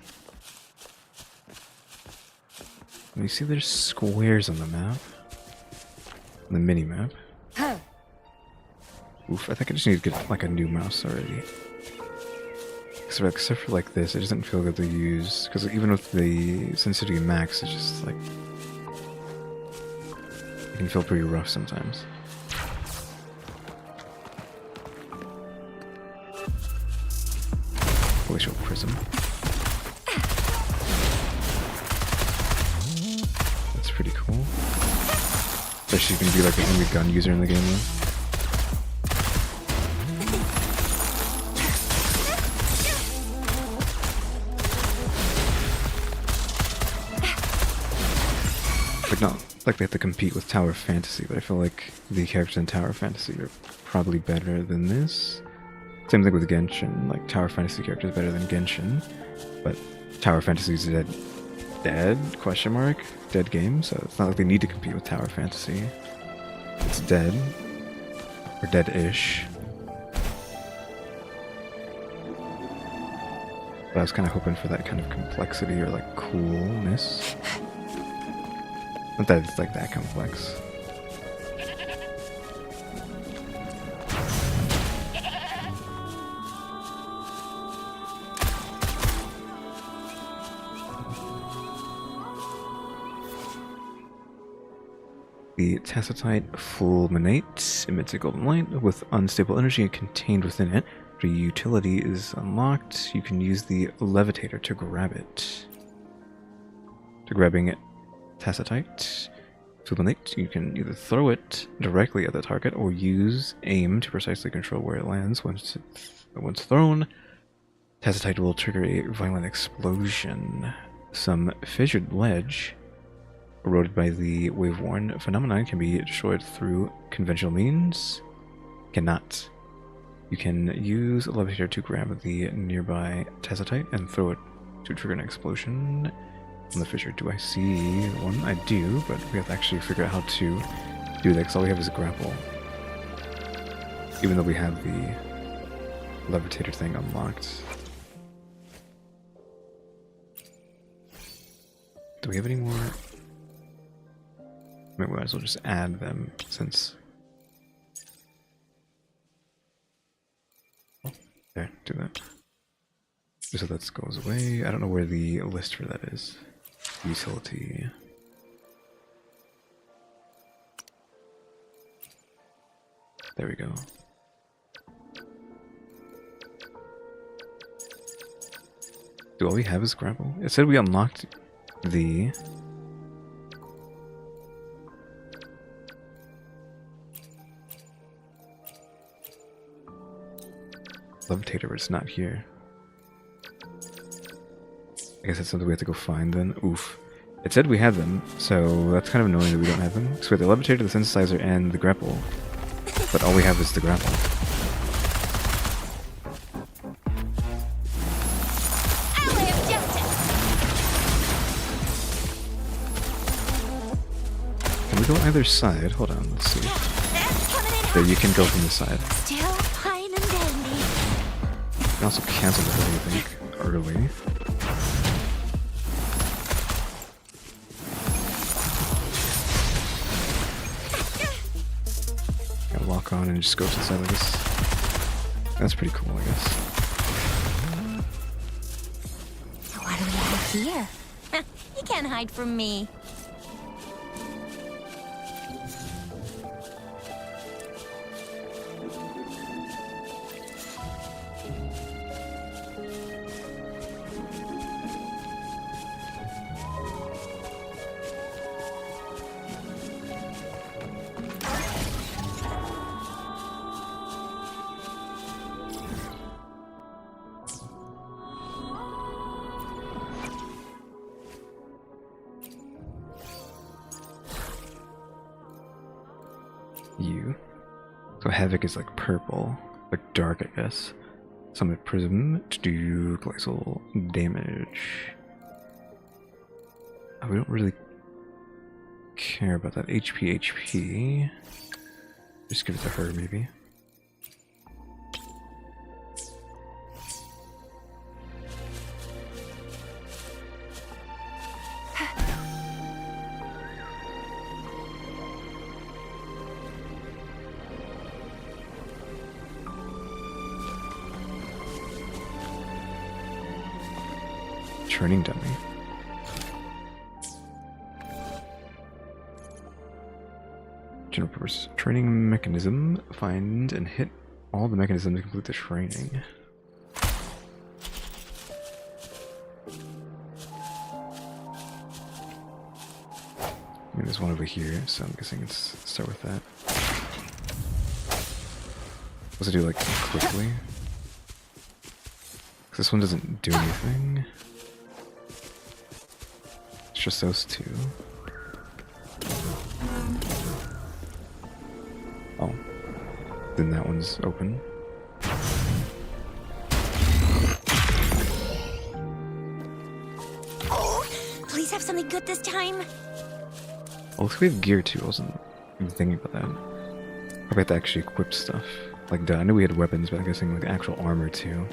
You see there's squares on the map. On the mini-map. Oof, I think I just need to get like a new mouse already. Except for like this, it doesn't feel good to use. Because even with the sensitivity max, it's just like... it can feel pretty rough sometimes. Glacial Prism. That's pretty cool. Especially gonna be like the only gun user in the game though. Like not like they have to compete with Tower Fantasy, but I feel like the characters in Tower Fantasy are probably better than this. Same thing with Genshin, like Tower Fantasy character is better than Genshin, but Tower Fantasy is dead? Question mark? Dead game, so it's not like they need to compete with Tower Fantasy. It's dead. Or dead-ish. But I was kind of hoping for that kind of complexity or like coolness. Not that it's like that complex. The Tacitite Fulminate emits a golden light with unstable energy contained within it. After utility is unlocked, you can use the Levitator to grab it. To grabbing it, Tacitite Fulminate, you can either throw it directly at the target or use aim to precisely control where it lands. Once thrown, Tacitite will trigger a violent explosion. Some fissured ledge eroded by the wave-worn phenomenon can be destroyed through conventional means. Cannot. You can use a levitator to grab the nearby tacitite and throw it to trigger an explosion on the fissure. Do I see one? I do, but we have to actually figure out how to do that because all we have is a grapple. Even though we have the levitator thing unlocked. Do we have any more? We might as well just add them since. There, do that. Just so that goes away. I don't know where the list for that is. Utility. There we go. Do all we have is grapple? It said we unlocked the... levitator, but it's not here. I guess that's something we have to go find then. Oof. It said we had them, so that's kind of annoying that we don't have them. So we have the levitator, the synthesizer, and the grapple. But all we have is the grapple. Can we go either side? Hold on, let's see. There, you can go from the side. Still fine and dandy. You can also cancel the thing, I think, early. Gotta lock on and just go to the side of this. That's pretty cool, I guess. What do we have here? You can't hide from me. You. So Havoc is like purple, like dark, I guess. Summit Prism to do glacial damage. Oh, we don't really care about that. HP. Just give it to her, maybe. Turning dummy. General purpose training mechanism. Find and hit all the mechanisms to complete the training. I mean, there's one over here, so I'm guessing it's start with that. What's it do, like, quickly? 'Cause this one doesn't do anything. It's just those two. Oh. Then that one's open. Oh, please have something good this time. Oh, looks like we have gear too. I wasn't even thinking about that. Probably have to actually equip stuff. Like, duh, I knew we had weapons, but I'm guessing like actual armor too.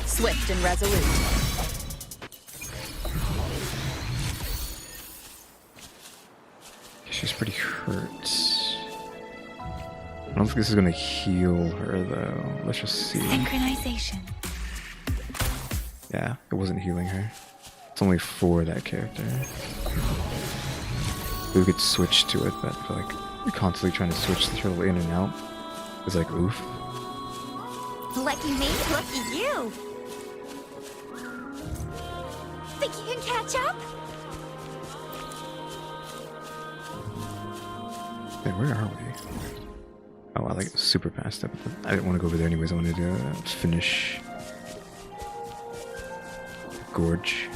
Swift and resolute. She's pretty hurt. I don't think this is gonna heal her though. Let's just see. Synchronization. Yeah, it wasn't healing her. It's only for that character. We could switch to it, but I feel like we're constantly trying to switch the turtle in and out. It's like, oof. Lucky me, lucky you. Hey, where are we? Oh, I like super past it. I didn't want to go over there anyways. I wanted to finish Gorge.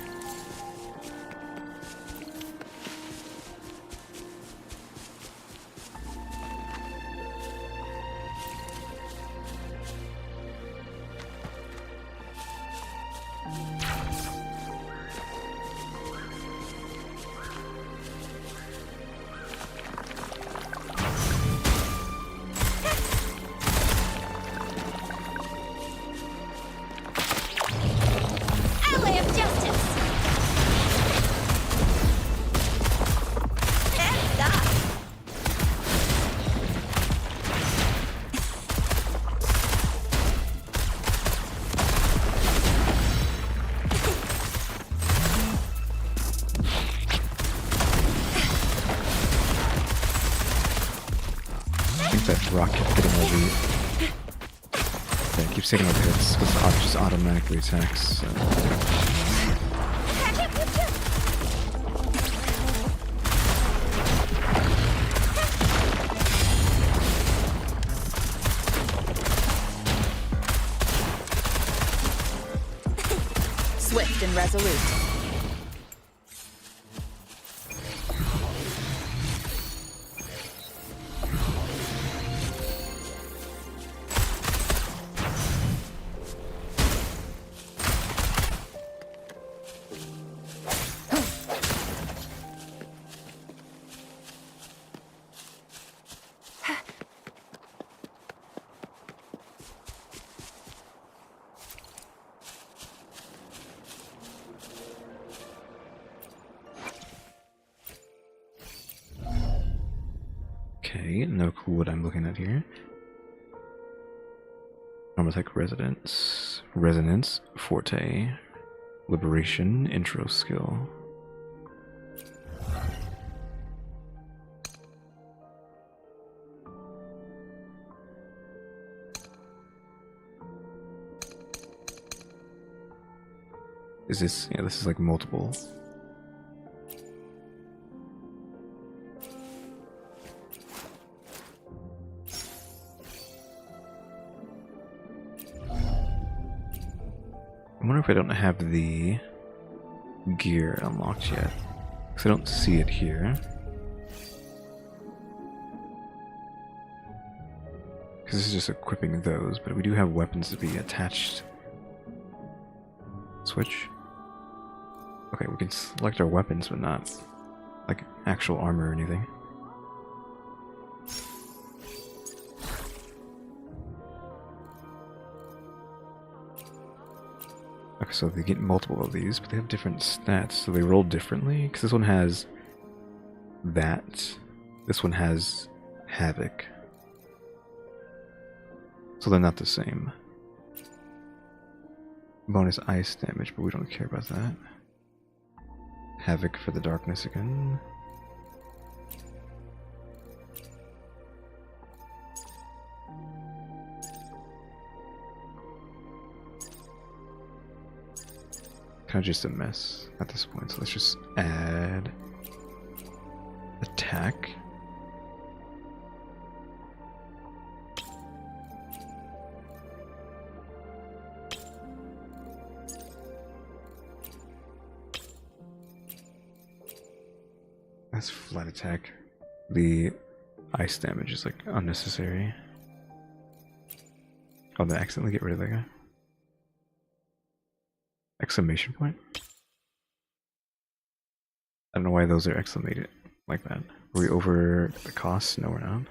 That rock kept hitting all the... Yeah, it keeps hitting all the hits, because it just automatically attacks. So. Swift and resolute. Okay, no clue what I'm looking at here. Normatech Resonance, Forte, Liberation, Intro Skill. Is this, yeah, this is like multiple. I wonder if I don't have the gear unlocked yet, because I don't see it here. Because this is just equipping those, but we do have weapons to be attached. Switch. Okay, we can select our weapons, but not like actual armor or anything. Okay, so they get multiple of these, but they have different stats, so they roll differently. Because this one has that, this one has Havoc. So they're not the same. Bonus ice damage, but we don't care about that. Havoc for the darkness again. Kind of just a mess at this point, so let's just add attack. That's flat attack. The ice damage is like unnecessary. Oh, did I accidentally get rid of that guy? Exclamation point? I don't know why those are exclamated like that. Are we over the cost? No, we're not.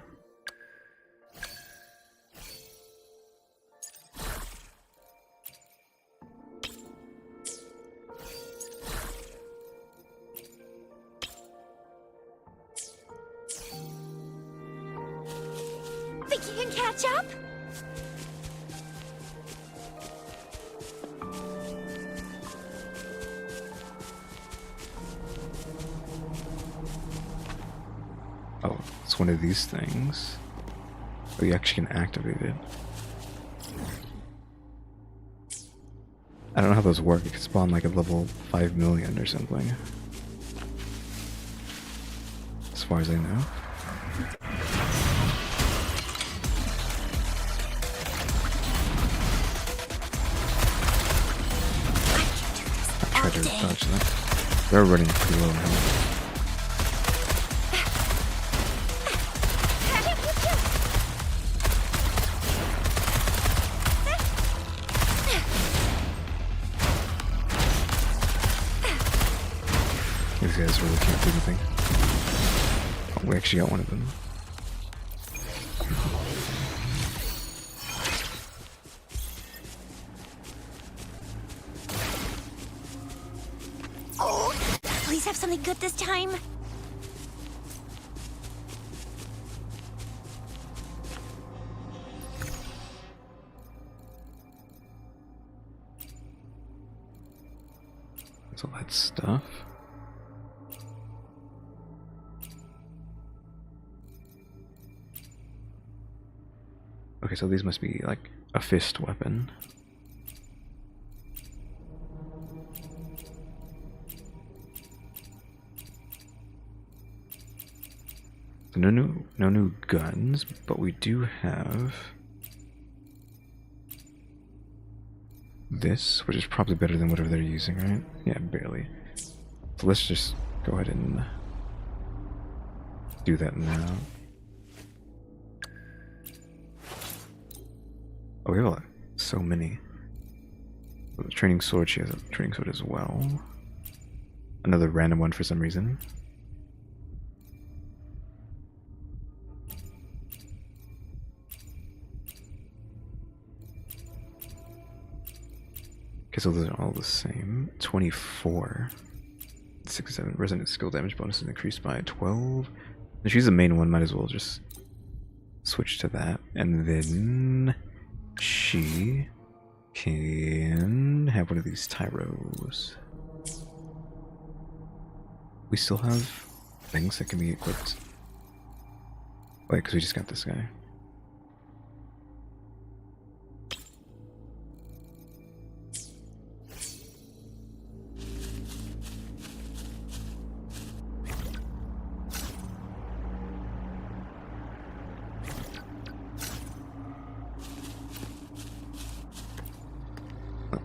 Think you can catch up? Oh, it's one of these things. Oh, you actually can activate it. I don't know how those work. It could spawn like a level 5 million or something. As far as I know. They're running pretty low now. These guys really can't do anything. Oh, we actually got one of them. Please have something good this time. That's all that stuff. Okay, so these must be like a fist weapon. So no new guns, but we do have this, which is probably better than whatever they're using, right? Yeah, barely. So let's just go ahead and do that now. Oh, we have so many. The training sword, she has a training sword as well. Another random one for some reason. Okay, so those are all the same. 24. 67. Resonant skill damage bonus is increased by 12. If she's the main one, might as well just switch to that. And then she can have one of these tyros. We still have things that can be equipped. Wait, because we just got this guy.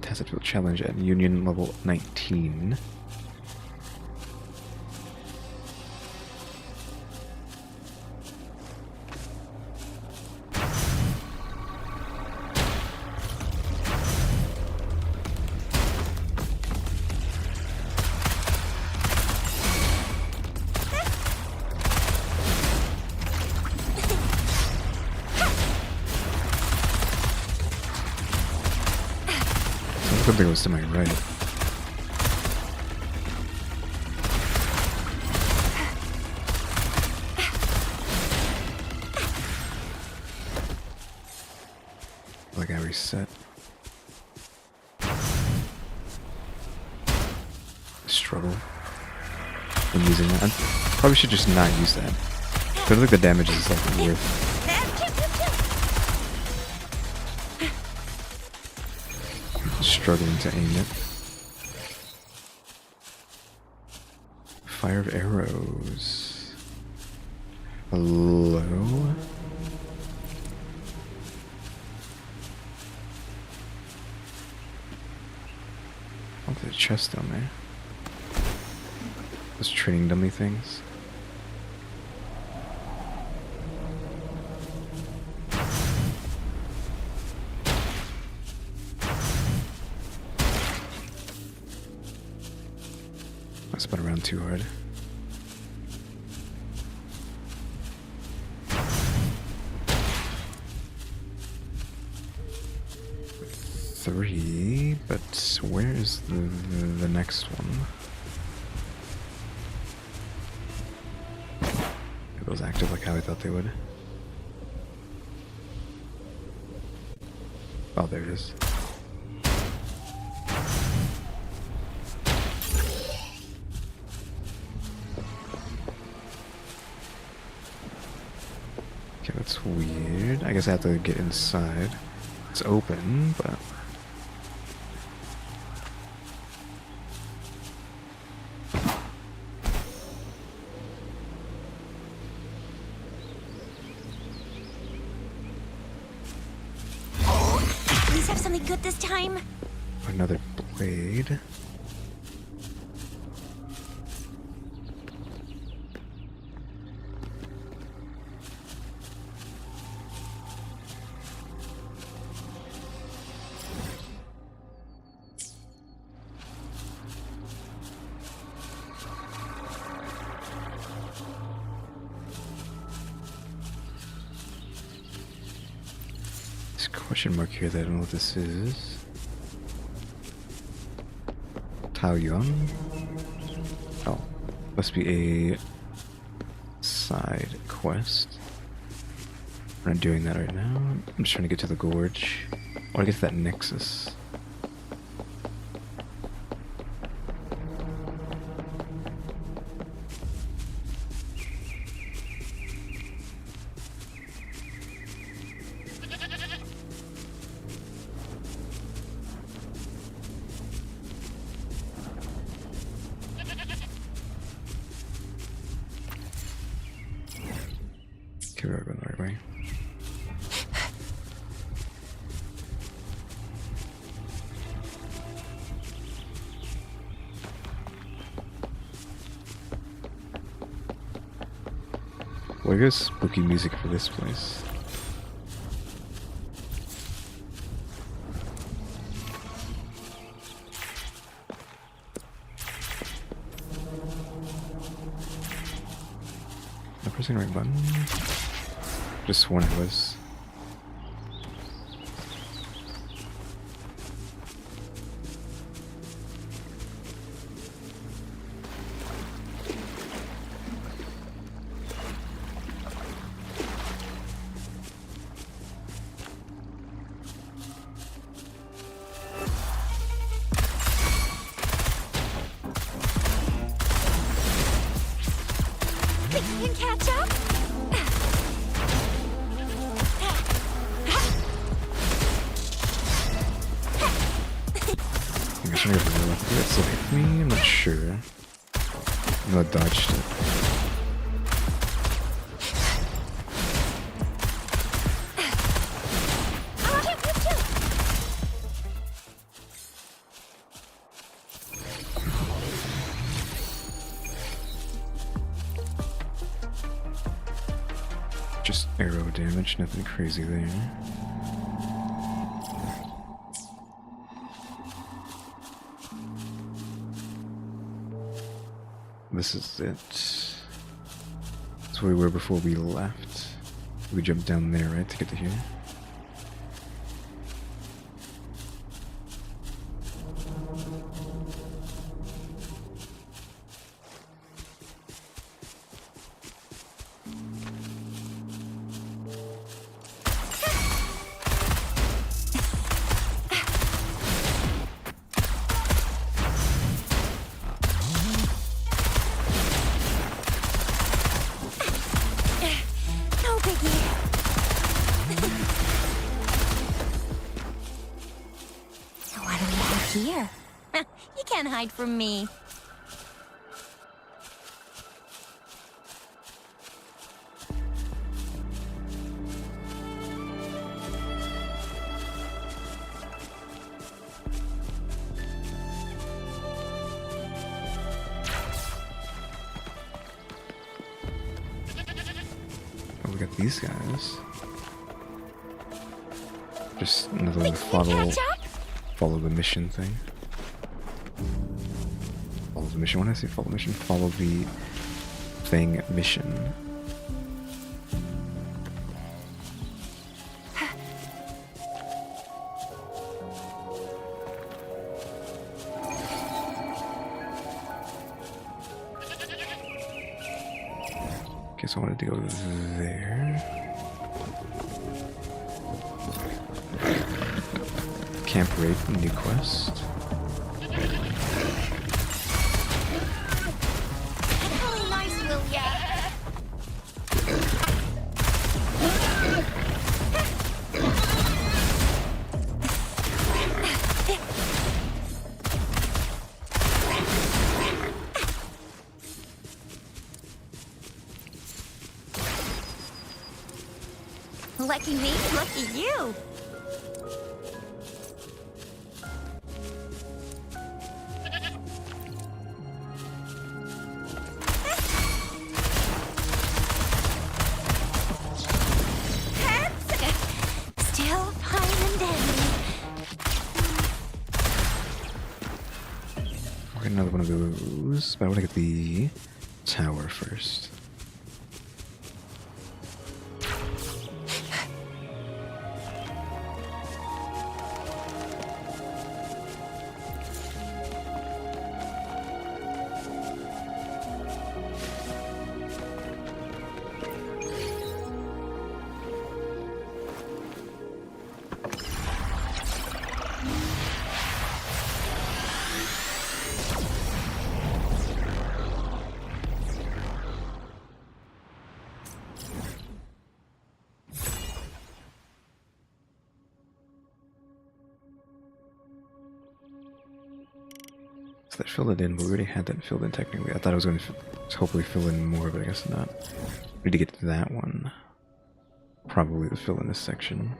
Tactical challenge at Union level 19. Something goes to my right. Like I reset. Struggle when using that. I probably should just not use that. I feel like the damage is like worth. Struggling to aim it. Fire of arrows. Hello? Oh, there's a chest down there. Those training dummy things. I spun around too hard. Three, but where is the next one? Are those active like how I thought they would? Oh, there it is. Okay, that's weird. I guess I have to get inside. It's open, but... Please have something good this time. Another blade. question mark here that I don't know what this is. Taoyuan? Oh, must be a side quest. We're not doing that right now. I'm just trying to get to the gorge. I want to get to that nexus. Okay, we're going the right way. Well, I guess spooky music for this place. Am I pressing the right button? Just one it was. Think you can catch up? I'm trying to get the left. Did it still hit me? I'm not sure. I'm not dodged it. Just arrow damage, nothing crazy there. This is it. That's where we were before we left. We jumped down there, right, to get to here? Here. You can't hide from me. Oh, we got these guys. Just another one to follow the mission thing. Follow the mission. When I say follow the mission, follow the thing mission. Okay, so I wanted to go there. Camp raid, new quest. Oh, nice, will ya? Lucky me, lucky you. Another one of those, but I want to get the tower first. So that filled it in, but we already had that filled in technically. I thought I was going to hopefully fill in more, but I guess not. We need to get to that one. Probably to fill in this section.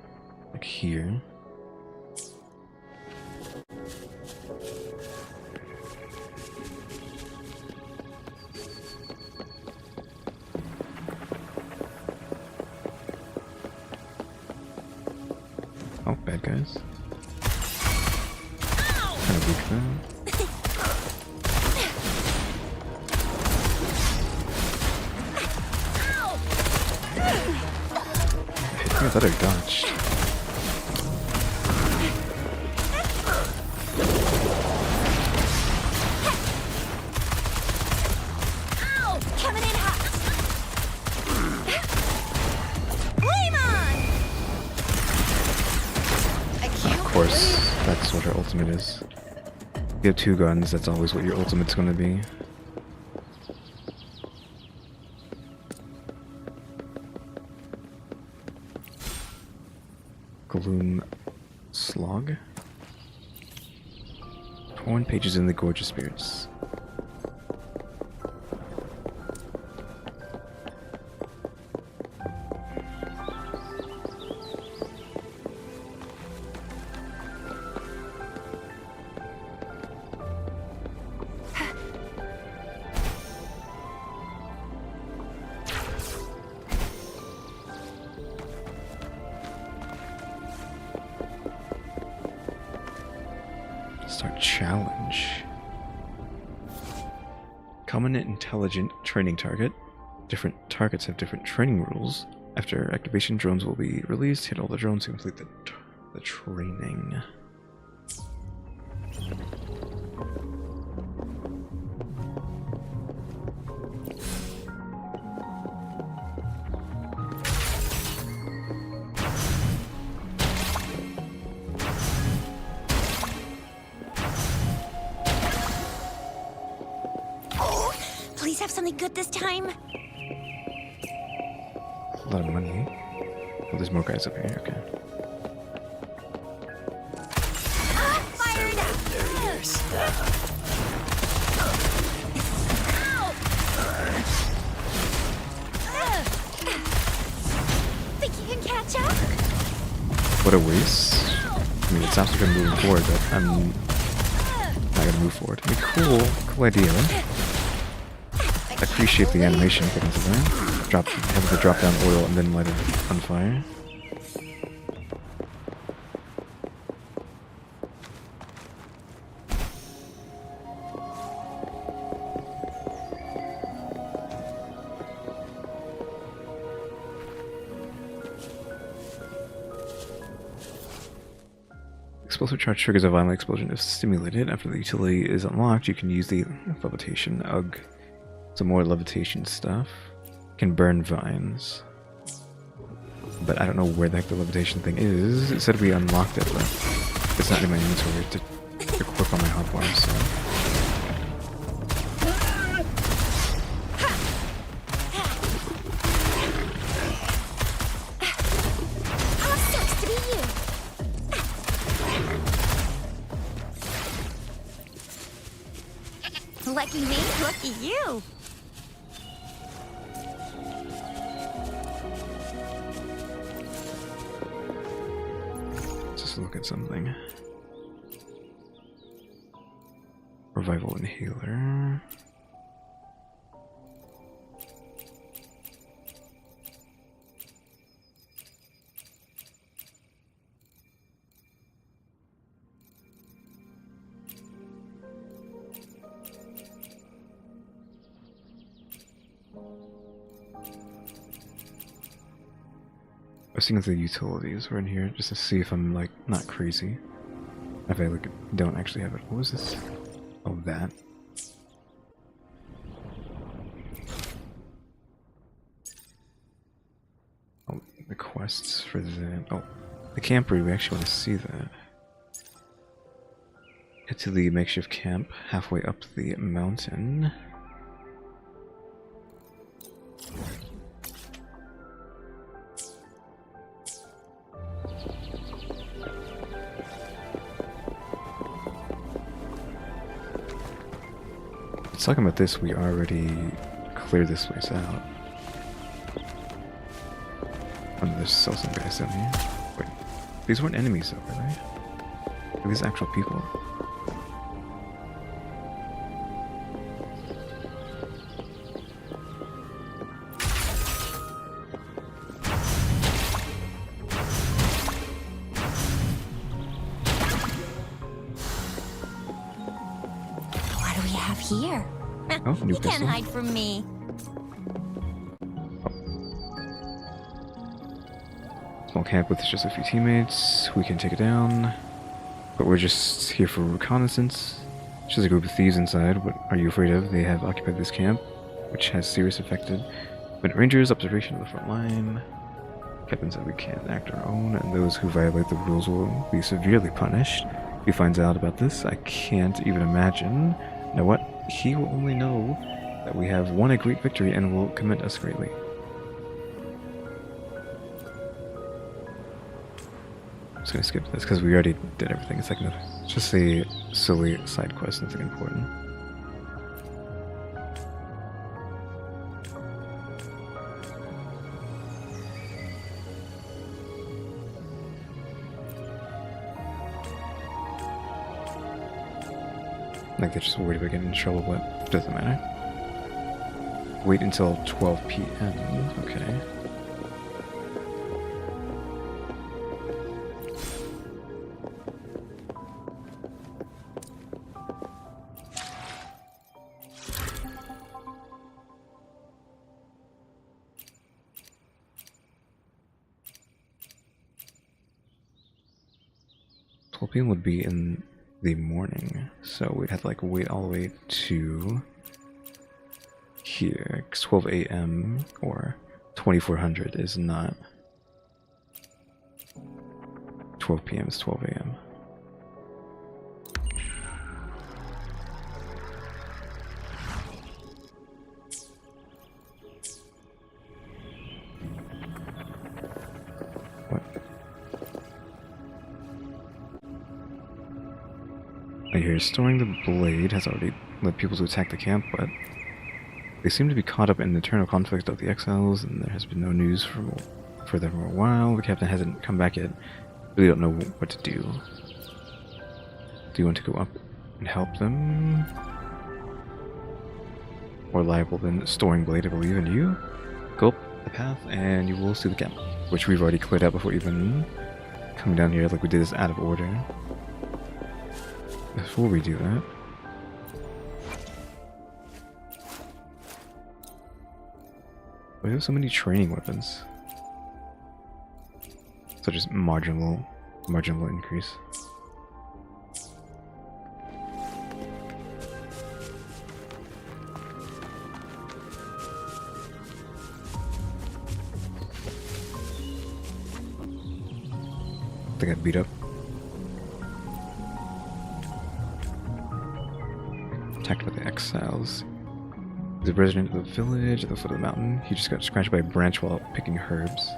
Like here. Oh, bad guys. Kind of weak though. I thought I dodged. Ow! Coming in hot. Flame on! Of course, that's what her ultimate is. If you have 2 guns, that's always what your ultimate's gonna be. Gloom Slog. 1 pages in the Gorgeous Spirits. Start challenge. Common intelligent training target. Different targets have different training rules. After activation, drones will be released. Hit all the drones to complete the training. Please have something good this time. A lot of money. Oh, there's more guys up here. Okay. Fired up. Think you can catch up? What a waste. I mean, it sounds like I'm moving forward, but I'm not gonna move forward. I mean, cool idea. I appreciate the animation things of that. Having to drop down oil and then light it on fire. Explosive charge triggers a violent explosion if stimulated. After the utility is unlocked, you can use the levitation. Ugh. Some more levitation stuff. Can burn vines. But I don't know where the heck the levitation thing is. It said we unlocked it, but it's not in my inventory to equip on my hotbar, so. Lucky me, lucky you. Just look at something. Revival inhaler. I was thinking of the utilities were in here just to see if I'm like not crazy. If I like don't actually have it. What was this? Oh, that. Oh, the quests for the the camper. We actually want to see that. Head to the makeshift camp halfway up the mountain. talking about this, we already cleared this place out. There's still some guys down here. Wait, these weren't enemies though, were they? Are these actual people? What do we have here? Oh, new You pistol. can't hide from me. Small camp with just a few teammates. We can take it down. But we're just here for reconnaissance. There's just a group of thieves inside. What are you afraid of? They have occupied this camp, which has serious affected. But Rangers, observation of the front line. Captain said we can't act our own, and those who violate the rules will be severely punished. If he finds out about this, I can't even imagine. Now what? He will only know that we have won a great victory and will commend us greatly. I'm just gonna skip this because we already did everything. It's like it's just a silly side quest, nothing important. Like they're just worried about getting in trouble, but it doesn't matter. Wait until 12 p.m. Okay. PM would be in the morning, so we'd have to like wait all the way to here, 'cause 12 a.m. or 2400 is not 12 p.m. is 12 a.m. Here, storing the blade has already led people to attack the camp, but they seem to be caught up in the internal conflict of the exiles, and there has been no news for them for a while. The captain hasn't come back yet. Really don't know what to do. Do you want to go up and help them? More liable than storing blade, I believe in you. Go up the path, and you will see the camp, which we've already cleared out before even coming down here. Like we did this out of order. Before we do that, we have so many training weapons, such as marginal increase. They got beat up. Attacked by the exiles. He's a resident of the village at the foot of the mountain. He just got scratched by a branch while picking herbs.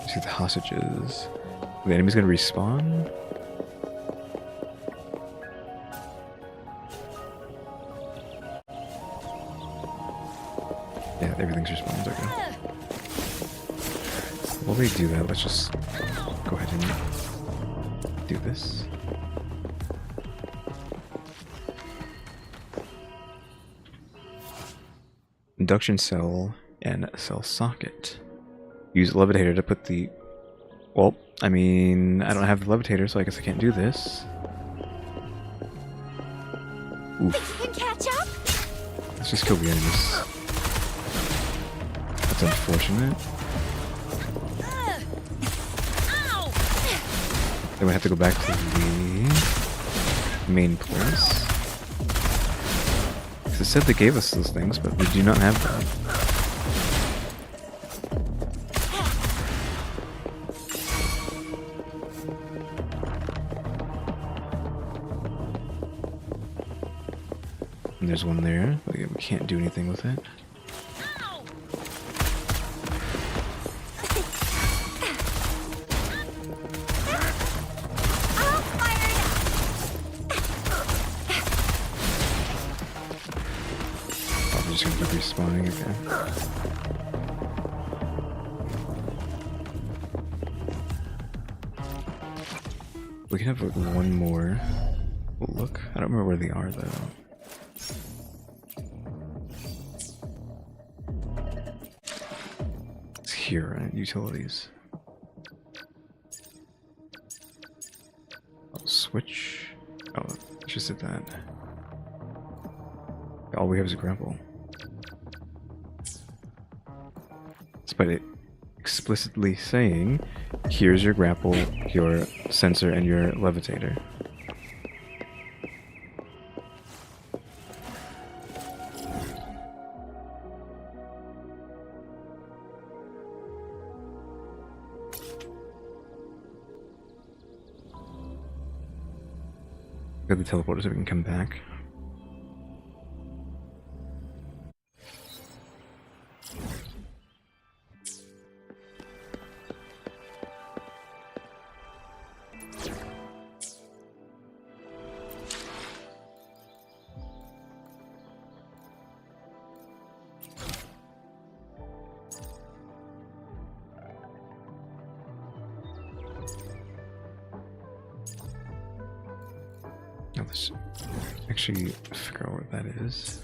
See the hostages. The enemy's gonna respawn? Yeah, everything's respawned. Okay. While they do that, let's just go ahead and do this. Induction cell and cell socket. Use levitator to put the... Well, I mean, I don't have the levitator, so I guess I can't do this. Oof. Think you can catch up? Let's just kill the enemies. That's unfortunate. Then we have to go back to the main place. Because it said they gave us those things, but we do not have them. And there's one there, but we can't do anything with it. just gonna keep respawning, okay. We can have like one more look. I don't remember where they are though. It's here, right? Utilities. I'll switch. Oh, I just did that. All we have is a grapple. Despite it explicitly saying, here's your grapple, your sensor, and your levitator. Got the teleporter so we can come back. Now let's actually figure out what that is.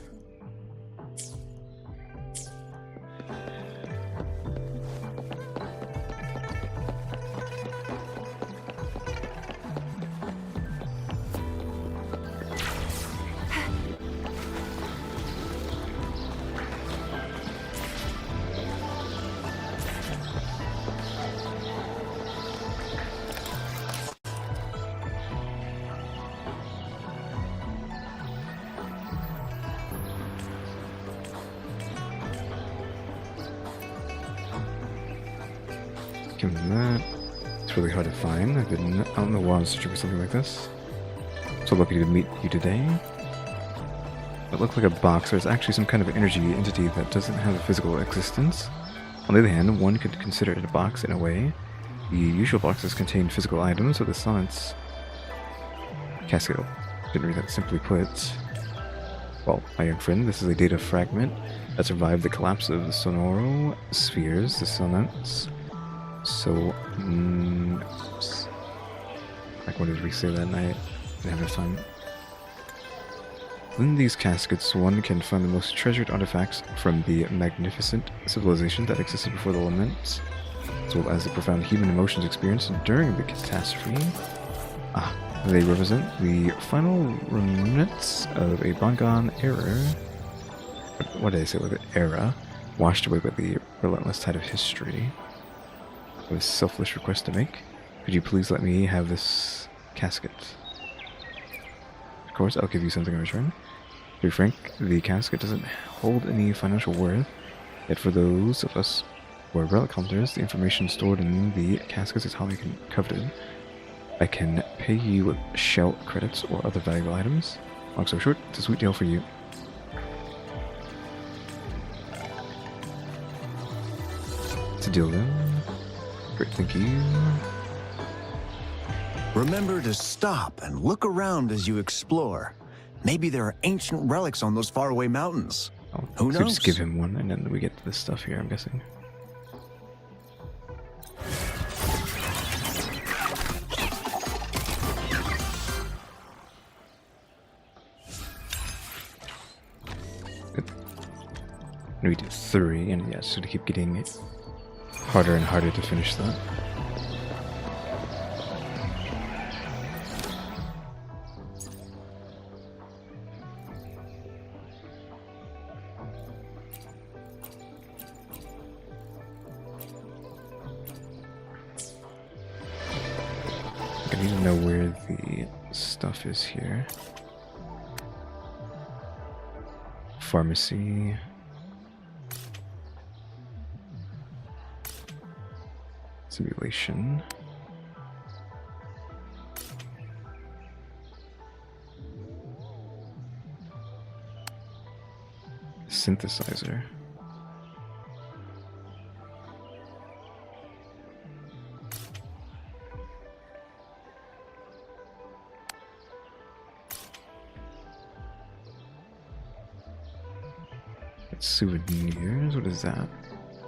Give me that. It's really hard to find. I don't know why I was searching for something like this. So lucky to meet you today. It looked like a box, but it's actually some kind of energy entity that doesn't have a physical existence. On the other hand, one could consider it a box in a way. The usual boxes contain physical items, so the sonnet's casket. Didn't read that. Simply put, well, my young friend, this is a data fragment that survived the collapse of the Sonoro spheres, the sonnets. So, like when did we say that night? Didn't have enough time. Within these caskets, one can find the most treasured artifacts from the magnificent civilization that existed before the lament, as well as the profound human emotions experienced during the catastrophe. They represent the final remnants of a bygone era. What did I say with it? Era, washed away by the relentless tide of history. I have a selfless request to make. Could you please let me have this casket? Of course, I'll give you something in return. To be frank, the casket doesn't hold any financial worth, yet for those of us who are relic hunters, the information stored in the caskets is highly coveted. I can pay you with shell credits or other valuable items. Long story short, it's a sweet deal for you. It's a deal then. Great, thank you. Remember to stop and look around as you explore. Maybe there are ancient relics on those faraway mountains. Who knows? Just give him one, and then we get to this stuff here, I'm guessing. We did 3, and yeah, so to keep getting it harder and harder to finish that. I need to know where the stuff is here. Pharmacy. Simulation. Synthesizer. Souvenirs? What is that?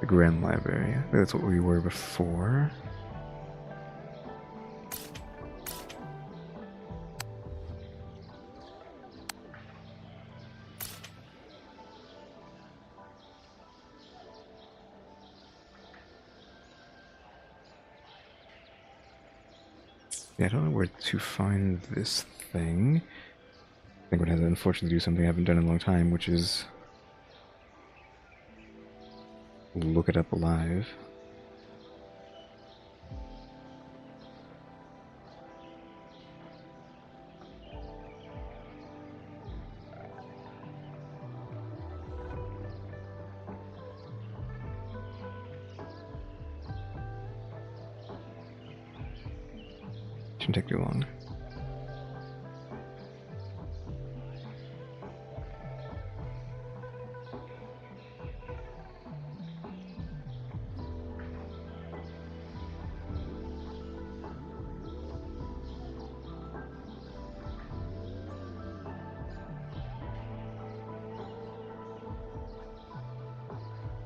The Grand Library. I think that's what we were before. Yeah, I don't know where to find this thing. I think we're gonna have to unfortunately do something I haven't done in a long time, which is look it up live. Shouldn't take too long.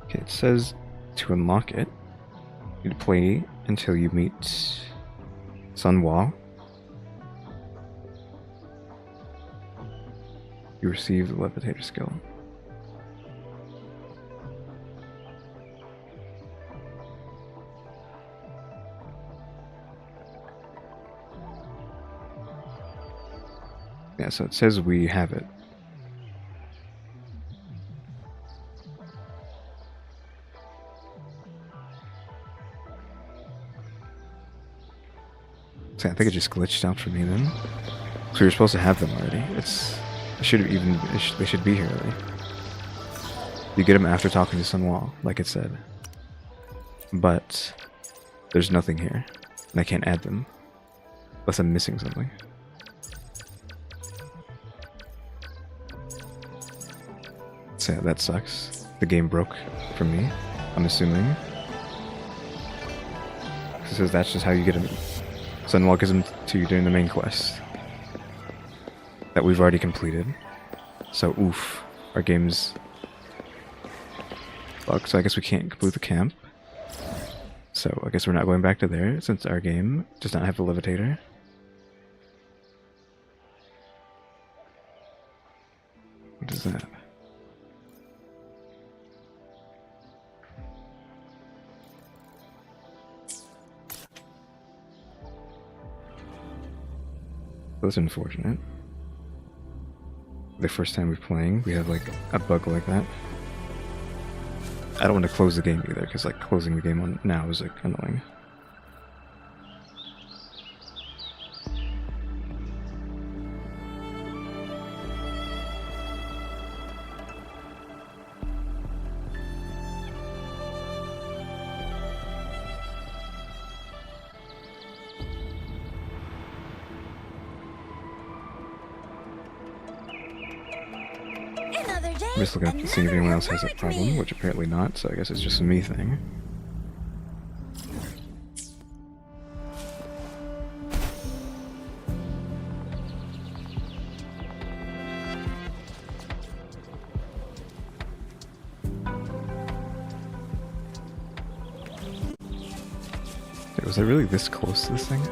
Okay, it says to unlock it, you need to play until you meet Sunwall. You receive the levitator skill. Yeah, so it says we have it. So I think it just glitched out for me then. So we were supposed to have them already. It they should be here already. You get them after talking to Sunwall, like it said. But there's nothing here, and I can't add them unless I'm missing something. So that sucks. The game broke for me, I'm assuming. It says that's just how you get them. Sunwall gives them to you during the main quest that we've already completed. So oof, our game's fucked. So I guess we can't complete the camp. So I guess we're not going back to there since our game does not have the levitator. What is that? That's unfortunate. The first time we're playing, we have like a bug like that. I don't want to close the game either, because like closing the game on now is like annoying. I'm just looking up to see if anyone else has that problem, which apparently not, so I guess it's just a me thing. Wait, was I really this close to this thing?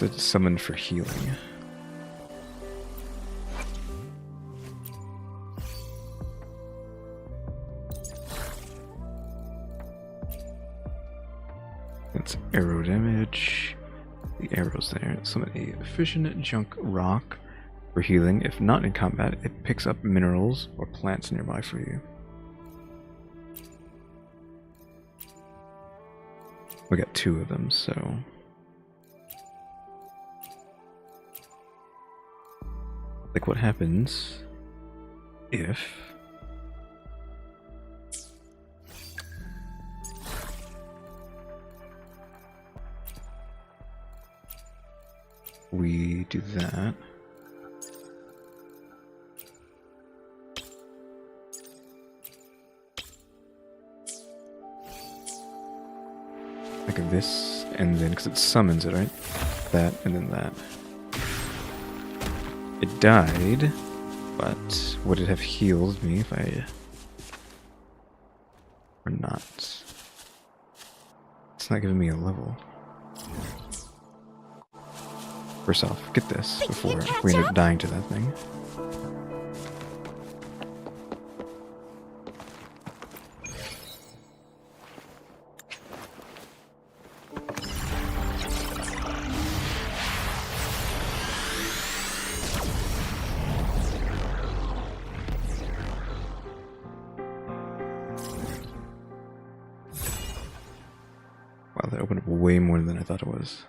It's summoned for healing. That's arrow damage. The arrow's there. Summon a efficient junk rock for healing. If not in combat, it picks up minerals or plants nearby for you. We got 2 of them, so Like, what happens if we do that? Like this, and then, because it summons it, right? That, and then that. It died, but would it have healed me if I... or not? It's not giving me a level. First off, get this before we end up dying to that thing. Wow, that opened up way more than I thought it was.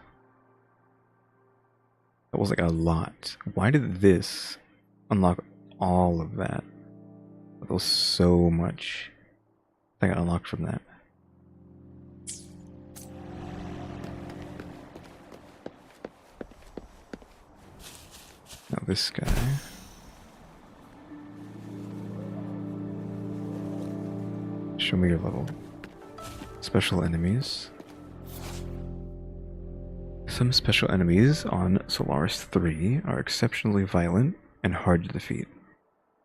That was like a lot. Why did this unlock all of that? That was so much that got unlocked from that. Now this guy. Show me your level. Special enemies. Some special enemies on Solaris 3 are exceptionally violent and hard to defeat.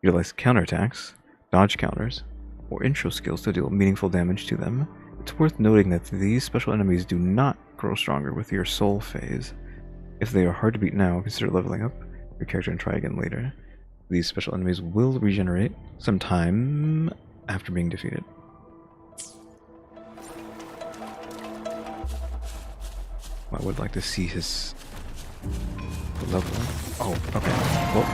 Utilize counterattacks, dodge counters, or intro skills to deal meaningful damage to them. It's worth noting that these special enemies do not grow stronger with your soul phase. If they are hard to beat now, consider leveling up your character and try again later. These special enemies will regenerate sometime after being defeated. I would like to see his level. Oh, okay. Well,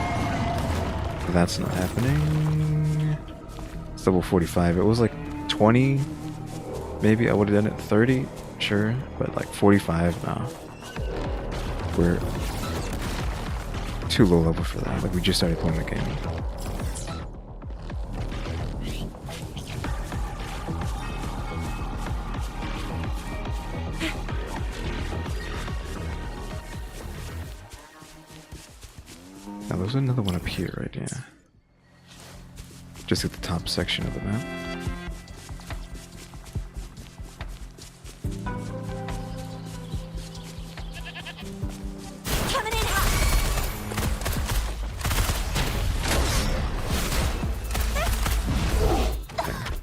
that's not happening. It's level 45. It was like 20. Maybe I would have done it 30. Sure. But like 45, nah. We're too low level for that. Like, we just started playing the game. Now there's another one up here, right? Yeah. Just at the top section of the map. Coming in hot.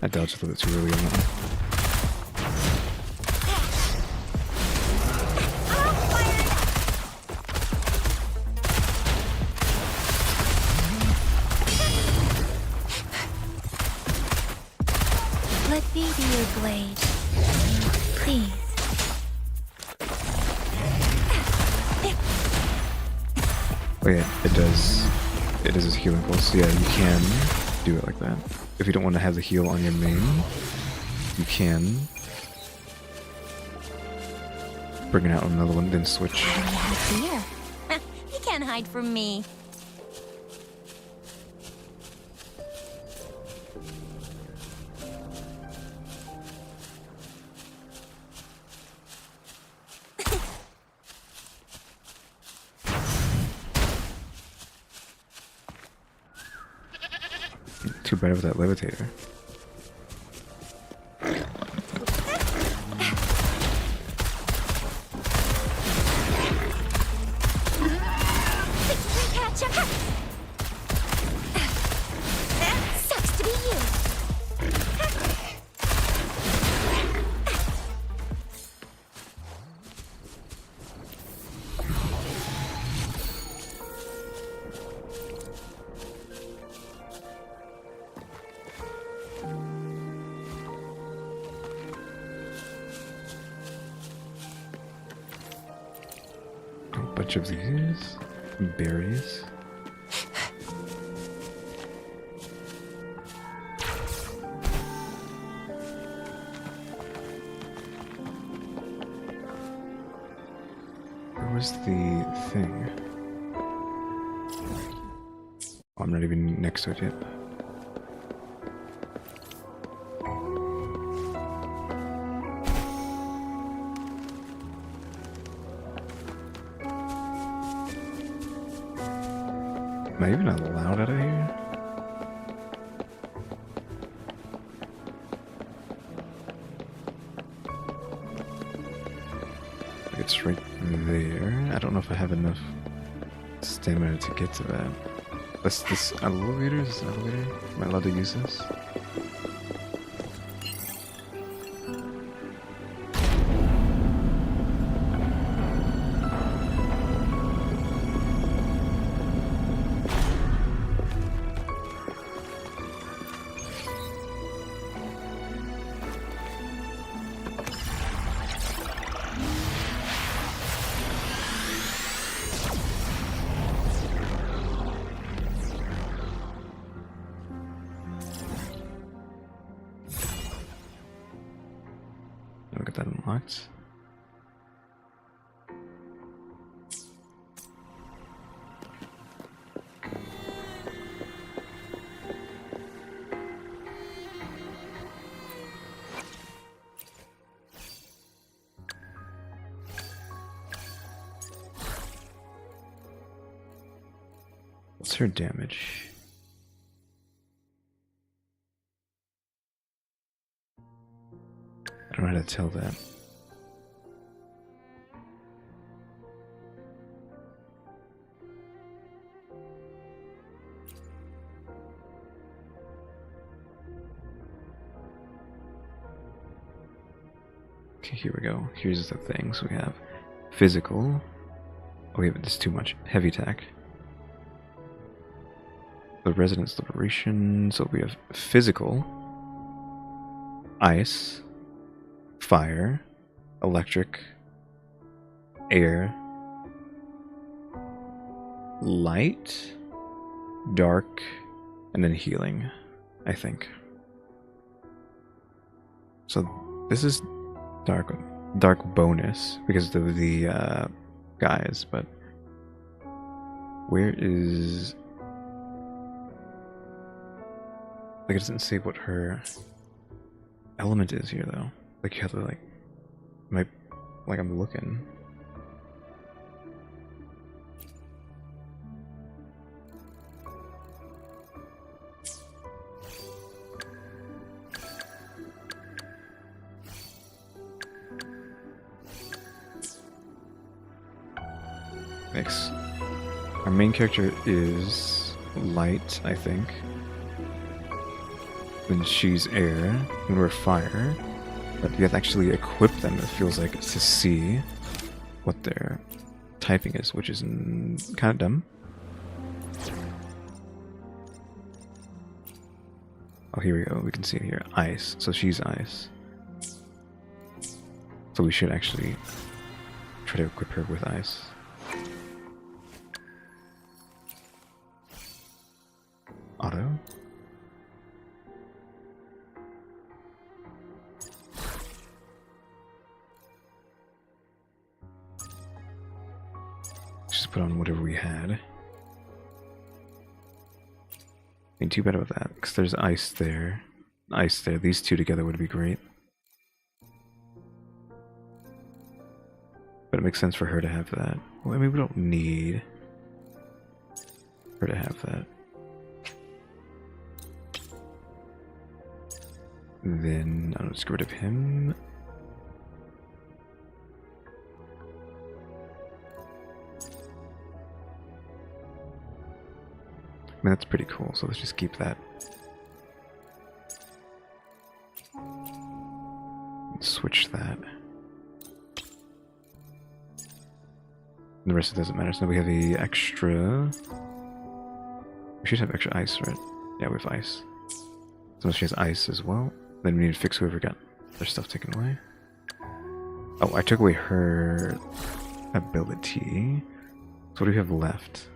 I dodged a little bit too early on that one. Let me be your blade. Please. Oh yeah, it does. It is a healing pulse. Yeah, you can do it like that. If you don't want to have the heal on your main, you can bring it out on another one, then switch. What do you have here? You can't hide from me. Too bad with that levitator. Catch up. Sucks to be you. Bunch of these berries. Where was the thing? I'm not even next to it yet. Am I even allowed out of here? It's right there. I don't know if I have enough stamina to get to that. That's this elevator? Is this elevator? Am I allowed to use this? I'll get that unlocked. What's her damage? I don't know how to tell that. Okay, here we go. Here's the things we have. Physical. Oh wait, but this is too much. Heavy attack. The Residence Liberation. So we have physical. Ice. Fire, electric, air, light, dark, and then healing, I think. So this is dark bonus because of the guys, but where is... Like, it doesn't say what her element is here, though. Like, you have to, like, I'm looking. Next, our main character is light, I think. Then she's air, and we're fire. But you have to actually equip them, it feels like, to see what their typing is, which is kind of dumb. Oh, here we go. We can see it here. Ice. So she's ice. So we should actually try to equip her with ice. Auto. Just put on whatever we had. Ain't too bad about that, because there's ice there. Ice there. These two together would be great. But it makes sense for her to have that. Well, I mean, we don't need her to have that. Then I'll just get rid of him. I mean, that's pretty cool, so let's just keep that. Switch that. And the rest of it doesn't matter, so now we have the extra... We should have extra ice, right? Yeah, we have ice. So she has ice as well. Then we need to fix whoever got their stuff taken away. Oh, I took away her ability. So what do we have left?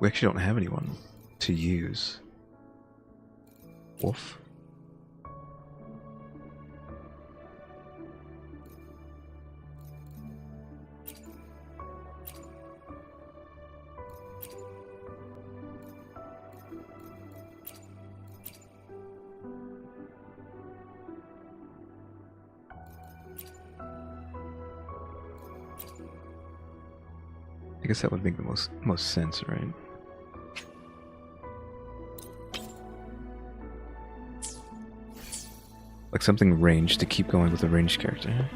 We actually don't have anyone to use. Wolf? guess that would make the most sense, right? Like something ranged to keep going with a ranged character.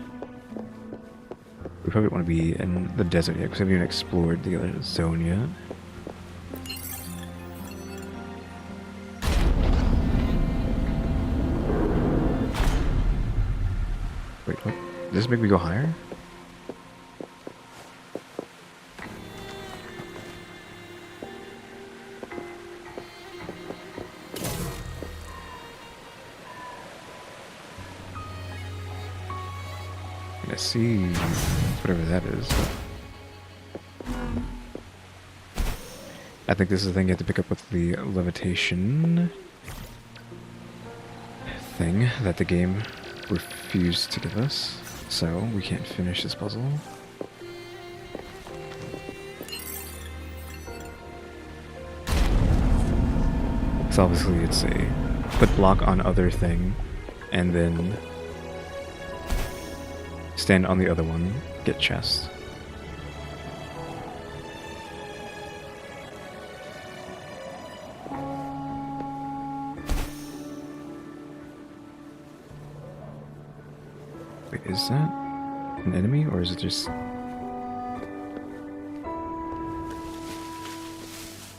We probably want to be in the desert yet, because we haven't even explored the other zone yet. Wait, what? Does this make me go higher? I see whatever that is. I think this is the thing you have to pick up with the levitation thing that the game refused to give us, so we can't finish this puzzle. So obviously it's a put block on other thing, and then stand on the other one, get chest. Wait, is that an enemy, or is it just...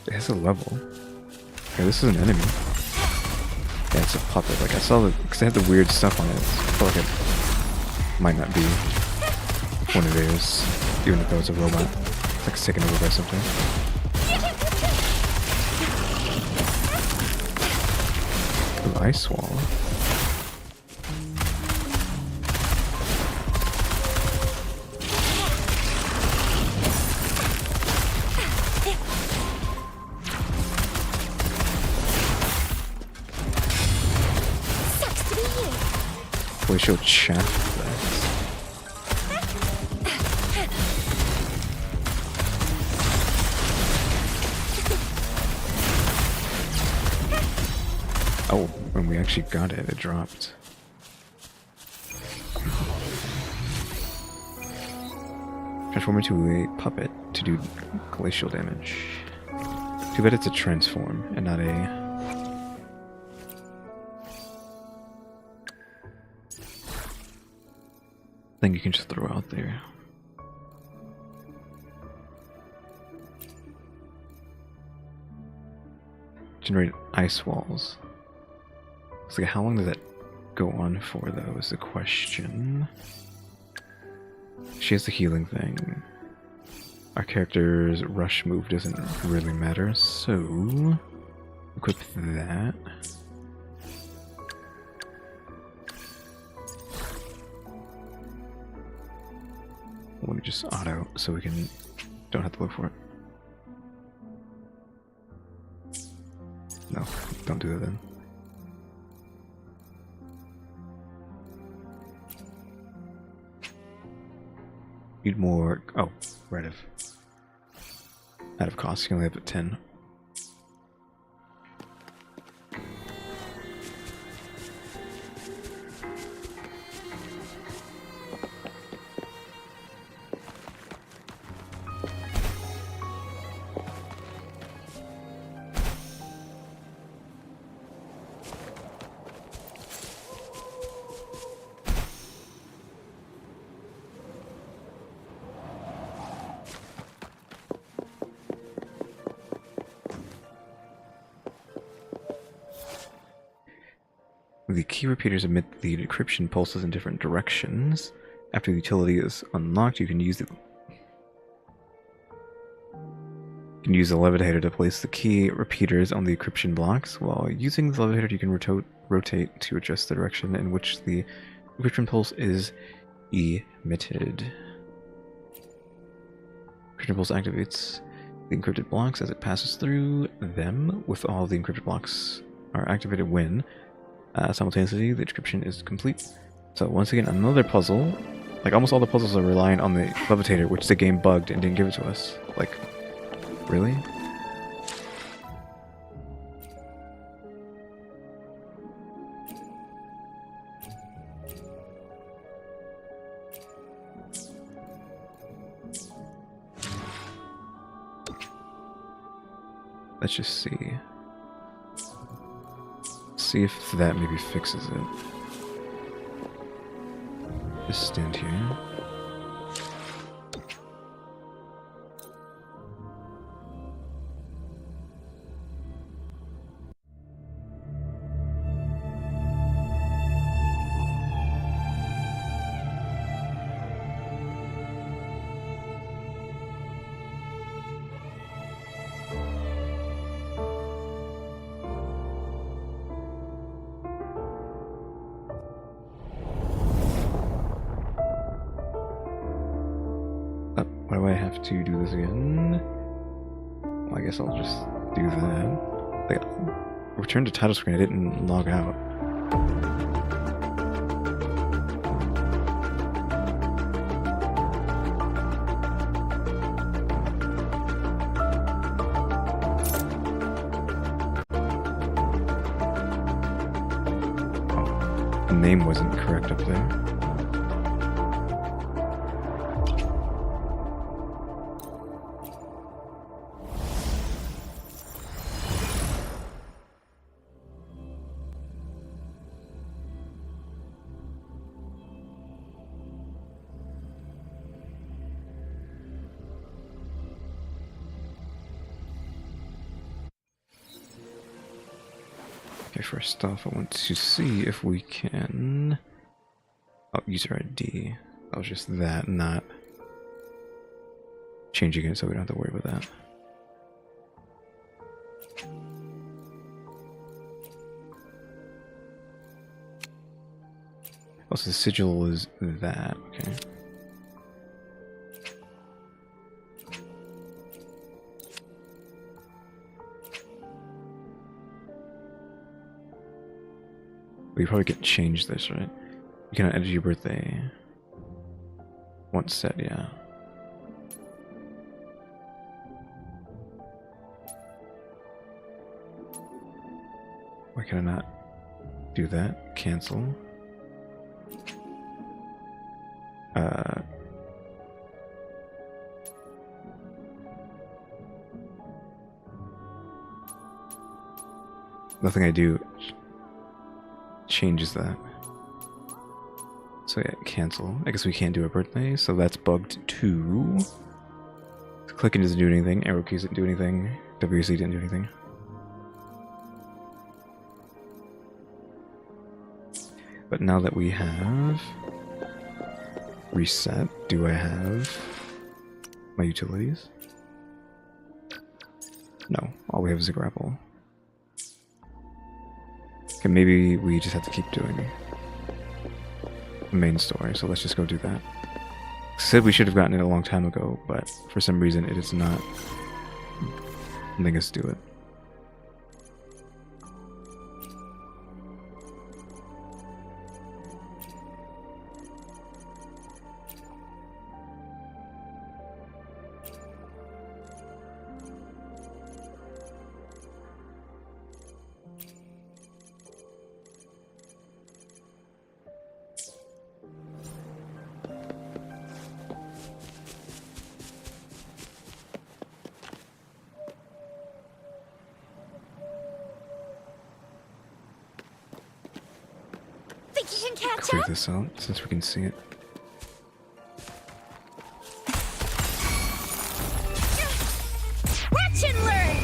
It has a level. Okay, this is an enemy. Yeah, it's a puppet. Like, I saw the... Because it had the weird stuff on it. I felt like it might not be one of theirs, even if it was a robot. It's like taken over by something. Ooh, ice wall. We should chaff that. Oh, when we actually got it, it dropped. Transform into a puppet to do glacial damage. Too bad it's a transform and not a... thing you can just throw out there. Generate ice walls. So how long does that go on for, though, is the question. She has the healing thing. Our character's rush move doesn't really matter, so equip that. Let me just auto so we don't have to look for it. No, don't do that then. Need more. Oh, right out of cost. You can only have 10. The key repeaters emit the decryption pulses in different directions. After the utility is unlocked, you can use the levitator to place the key repeaters on the decryption blocks. While using the levitator, you can rotate to adjust the direction in which the decryption pulse is emitted. Decryption pulse activates the encrypted blocks as it passes through them. With all the encrypted blocks are activated when simultaneously the decryption is complete. So once again, another puzzle. Like almost all the puzzles are relying on the levitator, which the game bugged and didn't give it to us. Like, really? let's just see. See if that maybe fixes it. Just stand here. Why do I have to do this again? Well, I guess I'll just do that. Like, return to title screen, I didn't log out. Oh, the name wasn't correct up there. Okay, first off, I want to see if we can... Oh, user ID. That was just that, not changing it, so we don't have to worry about that. Also, the sigil is that, okay. We probably could change this, right? You cannot edit your birthday. Once set, yeah. Why can I not do that? Cancel. Nothing I do changes that. So yeah, cancel. I guess we can't do a birthday, so that's bugged too. Clicking doesn't do anything, arrow keys didn't do anything, WC didn't do anything. But now that we have reset, do I have my utilities? No, all we have is a grapple. Okay, maybe we just have to keep doing the main story, so let's just go do that. Said we should have gotten it a long time ago, but for some reason it is not letting us do it. Clear this out since we can see it. Watch and learn!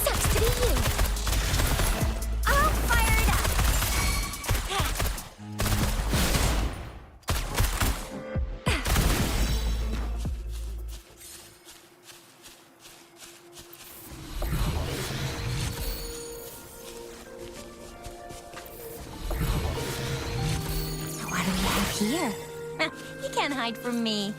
Sucks to be you. All fired up. Here. You can't hide from me.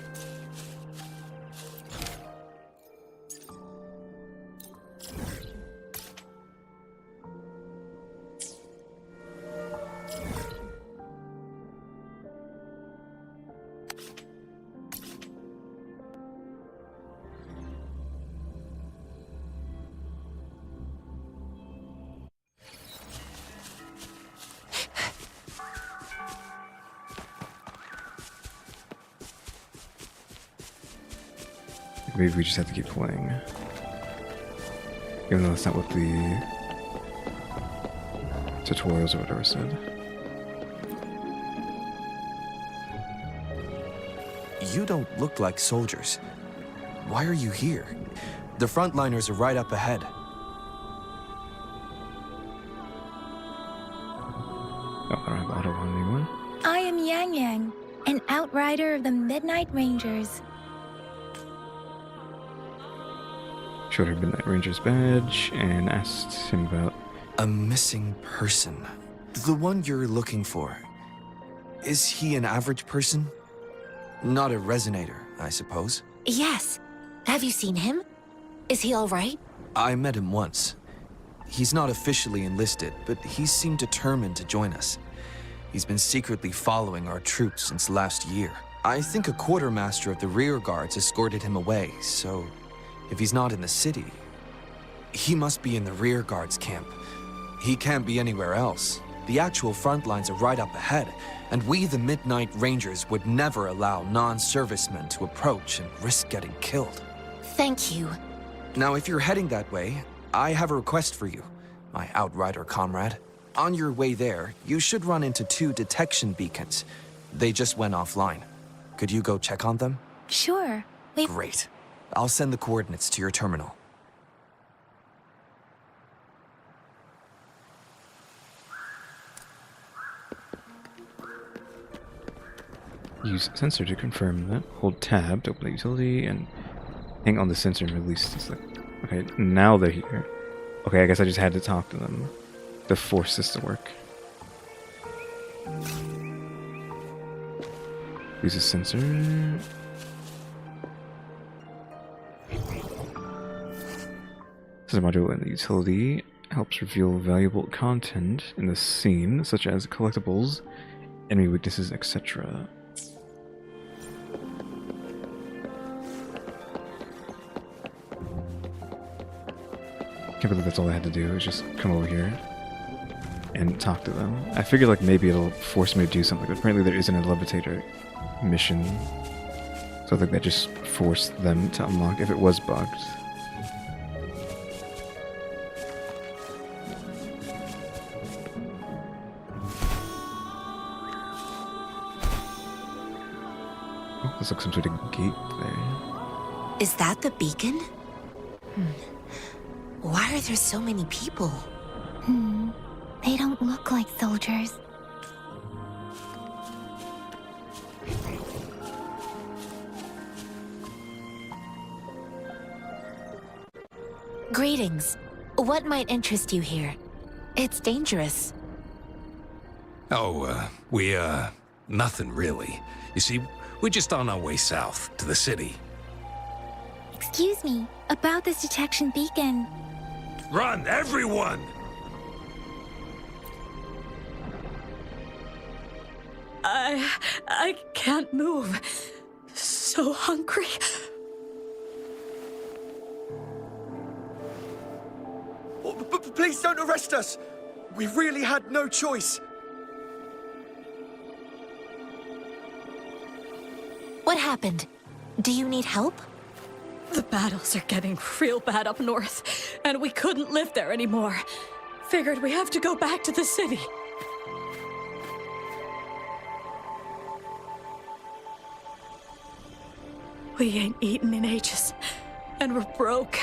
Maybe we just have to keep playing. Even though that's not what the tutorials or whatever said. You don't look like soldiers. Why are you here? The frontliners are right up ahead. Oh, I don't have auto on anymore. I am Yang Yang, an outrider of the Midnight Rangers. Showed her Midnight Ranger's badge and asked him about... A missing person. The one you're looking for. Is he an average person? Not a resonator, I suppose. Yes. Have you seen him? Is he all right? I met him once. He's not officially enlisted, but he seemed determined to join us. He's been secretly following our troops since last year. I think a quartermaster of the rear guards escorted him away, so if he's not in the city, he must be in the rear guards camp. He can't be anywhere else. The actual front lines are right up ahead, and we, the Midnight Rangers, would never allow non-servicemen to approach and risk getting killed. Thank you. Now, if you're heading that way, I have a request for you, my outrider comrade. On your way there, you should run into 2 detection beacons. They just went offline. Could you go check on them? Sure. Great. I'll send the coordinates to your terminal. Use sensor to confirm that. Hold tab to open the utility and hang on the sensor and release this. Okay, now they're here. Okay, I guess I just had to talk to them to force this to work. Use a sensor. Sensor module in the utility helps reveal valuable content in the scene, such as collectibles, enemy weaknesses, etc. Can't believe that's all I had to do, is just come over here and talk to them. I figured like maybe it'll force me to do something, but apparently there isn't a levitator mission. So I think that just forced them to unlock if it was bugged. Oh, this looks some sort of gate there. Is that the beacon? Why are there so many people? They don't look like soldiers. Greetings. What might interest you here? It's dangerous. Oh, nothing really. You see, we're just on our way south to the city. Excuse me, about this detection beacon. Run, everyone! I can't move. So hungry. Please don't arrest us! We really had no choice. What happened? Do you need help? The battles are getting real bad up north, and we couldn't live there anymore. Figured we have to go back to the city. We ain't eaten in ages, and we're broke.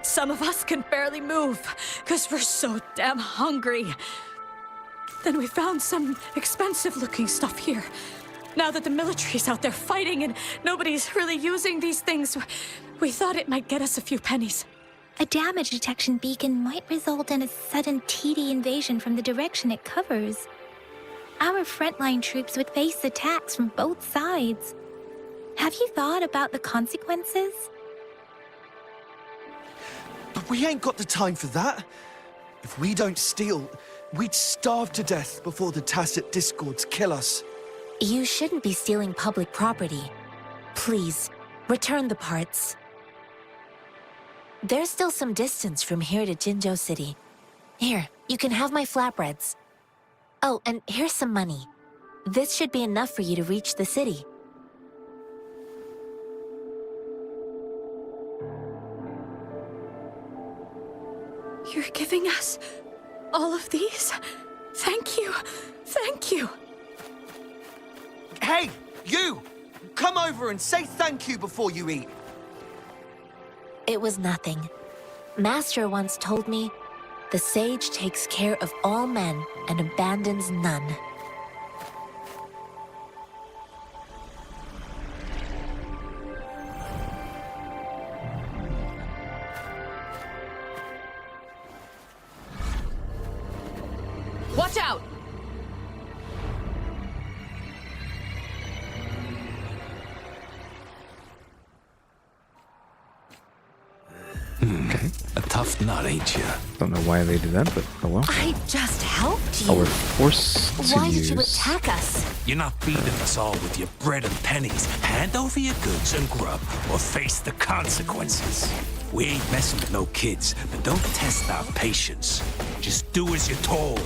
Some of us can barely move, because we're so damn hungry. Then we found some expensive-looking stuff here. Now that the military's out there fighting and nobody's really using these things, we thought it might get us a few pennies. A damage detection beacon might result in a sudden TD invasion from the direction it covers. Our frontline troops would face attacks from both sides. Have you thought about the consequences? But we ain't got the time for that. If we don't steal, we'd starve to death before the Tacit Discords kill us. You shouldn't be stealing public property. Please, return the parts. There's still some distance from here to Jinzhou City. Here, you can have my flatbreads. Oh, and here's some money. This should be enough for you to reach the city. You're giving us all of these? Thank you. Thank you. Hey, you! Come over and say thank you before you eat. It was nothing. Master once told me, the sage takes care of all men and abandons none. Watch out! A tough nut, ain't you? Don't know why they did that, but oh well. I just helped you. Oh, we're forced to Why use... did you attack us? You're not feeding us all with your bread and pennies. Hand over your goods and grub, or face the consequences. We ain't messing with no kids, but don't test our patience. Just do as you're told.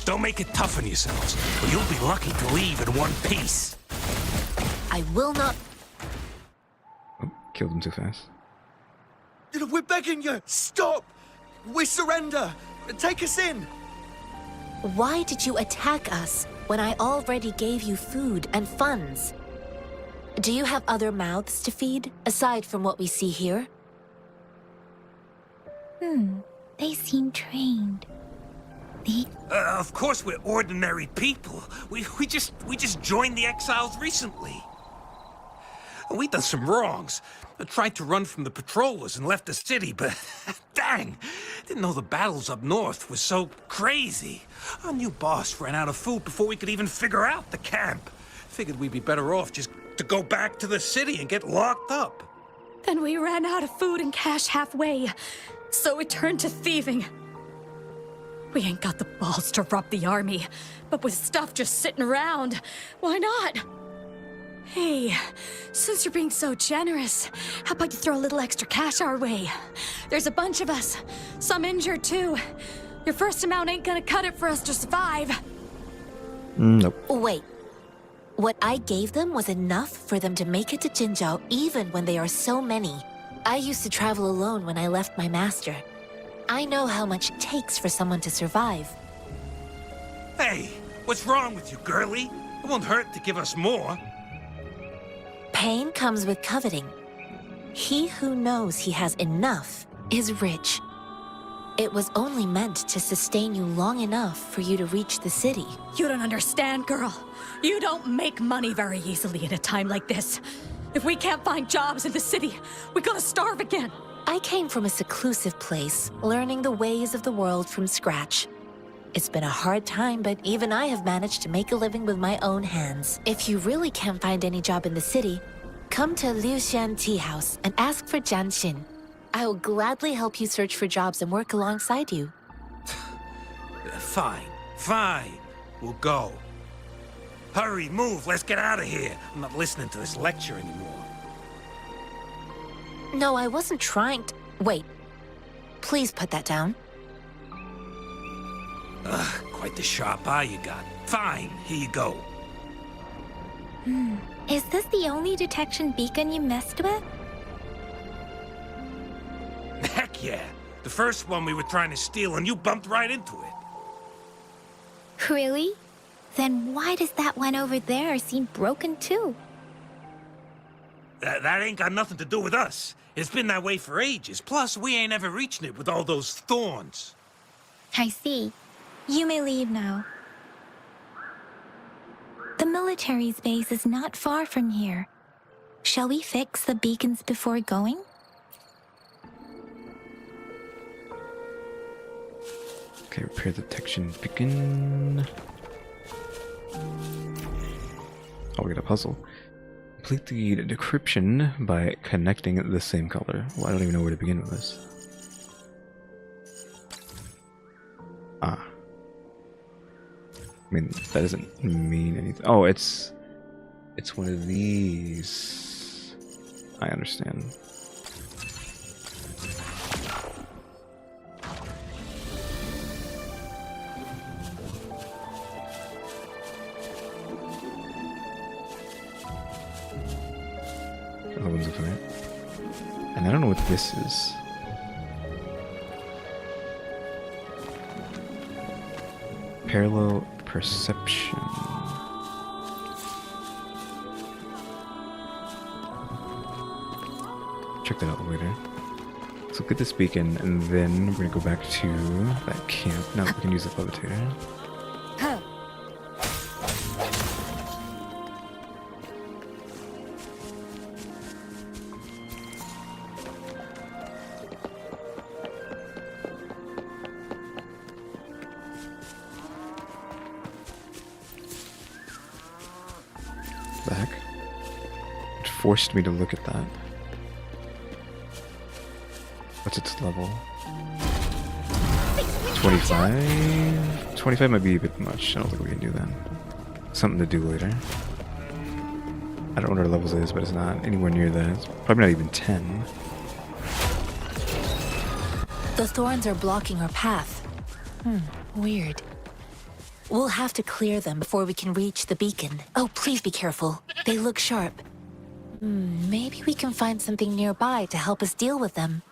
Don't make it tough on yourselves, or you'll be lucky to leave in one piece. I will not... Oh, killed him too fast. We're begging you, stop! We surrender! Take us in! Why did you attack us when I already gave you food and funds? Do you have other mouths to feed, aside from what we see here? They seem trained. Of course we're ordinary people. We just joined the exiles recently. We done some wrongs. I tried to run from the patrollers and left the city, but dang, didn't know the battles up north were so crazy. Our new boss ran out of food before we could even figure out the camp. Figured we'd be better off just to go back to the city and get locked up. Then we ran out of food and cash halfway, so we turned to thieving. We ain't got the balls to rob the army, but with stuff just sitting around, why not? Hey, since you're being so generous, how about you throw a little extra cash our way? There's a bunch of us, some injured too. Your first amount ain't gonna cut it for us to survive. Nope. Wait. What I gave them was enough for them to make it to Jinzhou even when they are so many. I used to travel alone when I left my master. I know how much it takes for someone to survive. Hey, what's wrong with you, girlie? It won't hurt to give us more. Pain comes with coveting. He who knows he has enough is rich. It was only meant to sustain you long enough for you to reach the city. You don't understand, girl. You don't make money very easily in a time like this. If we can't find jobs in the city, we're gonna starve again. I came from a seclusive place, learning the ways of the world from scratch. It's been a hard time, but even I have managed to make a living with my own hands. If you really can't find any job in the city, come to Liuxian Tea House and ask for Jian Xin. I will gladly help you search for jobs and work alongside you. Fine. We'll go. Hurry, move, let's get out of here. I'm not listening to this lecture anymore. No, I wasn't trying to... Wait. Please put that down. Ugh, quite the sharp eye you got. Fine, here you go. Is this the only detection beacon you messed with? Heck yeah. The first one we were trying to steal and you bumped right into it. Really? Then why does that one over there seem broken too? That ain't got nothing to do with us. It's been that way for ages. Plus, we ain't ever reaching it with all those thorns. I see. You may leave now. The military's base is not far from here. Shall we fix the beacons before going? Okay, repair the detection beacon. Oh, we got a puzzle. Complete the decryption by connecting the same color. Well, I don't even know where to begin with this. I mean, that doesn't mean anything. Oh, it's one of these. I understand. And I don't know what this is. Parallel perception. Check that out later. So get this beacon, and then we're gonna go back to that camp. Now we can use the levitator. Back. It forced me to look at that. What's its level? 25? 25 might be a bit much. I don't think we can do that. Something to do later. I don't know what our levels is, but it's not anywhere near that. It's probably not even 10. The thorns are blocking our path. Weird. We'll have to clear them before we can reach the beacon. Oh, please be careful. They look sharp. Maybe we can find something nearby to help us deal with them.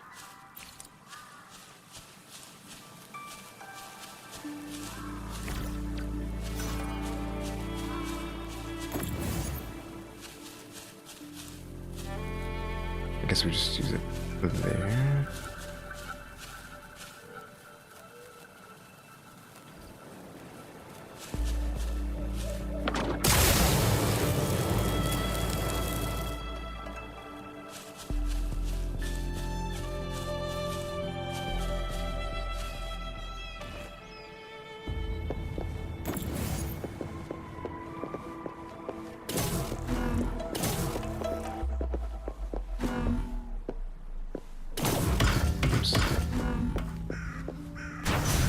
I guess we just use it there.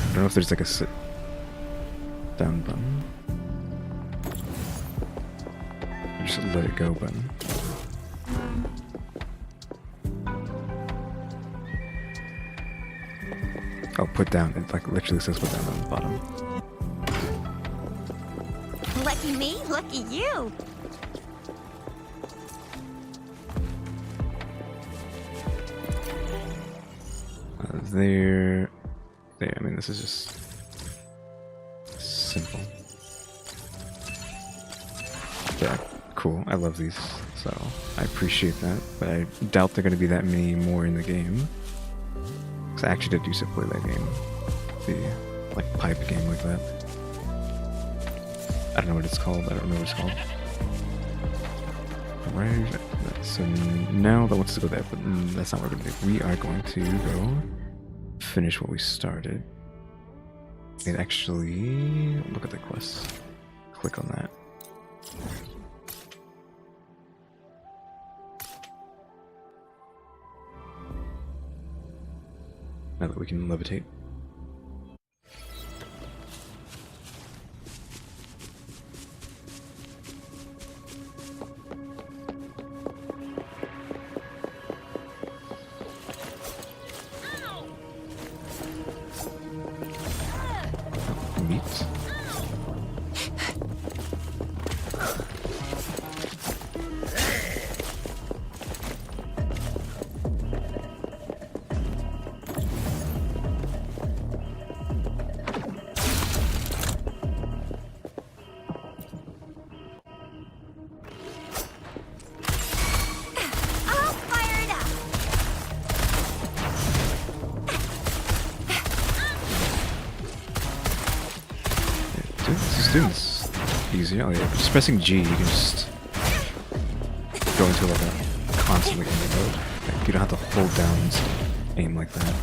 I don't know if there's like a sit down button. Or just a let it go button. Oh, put down. It like literally says put down on the bottom. Lucky me, lucky you. There. I mean, this is just simple. Yeah, cool. I love these, so I appreciate that. But I doubt there are going to be that many more in the game. Because I actually did used to play that game, the like pipe game like that. I don't know what it's called. I don't remember what it's called. Where is it? So now that wants to go there, but that's not what we're going to do. We are going to go finish what we started. And actually look at the quests. Click on that. Now that we can levitate. Doing this easy. Oh yeah, just pressing G, you can just go into like a constantly aiming mode. Like, you don't have to hold down and aim like that.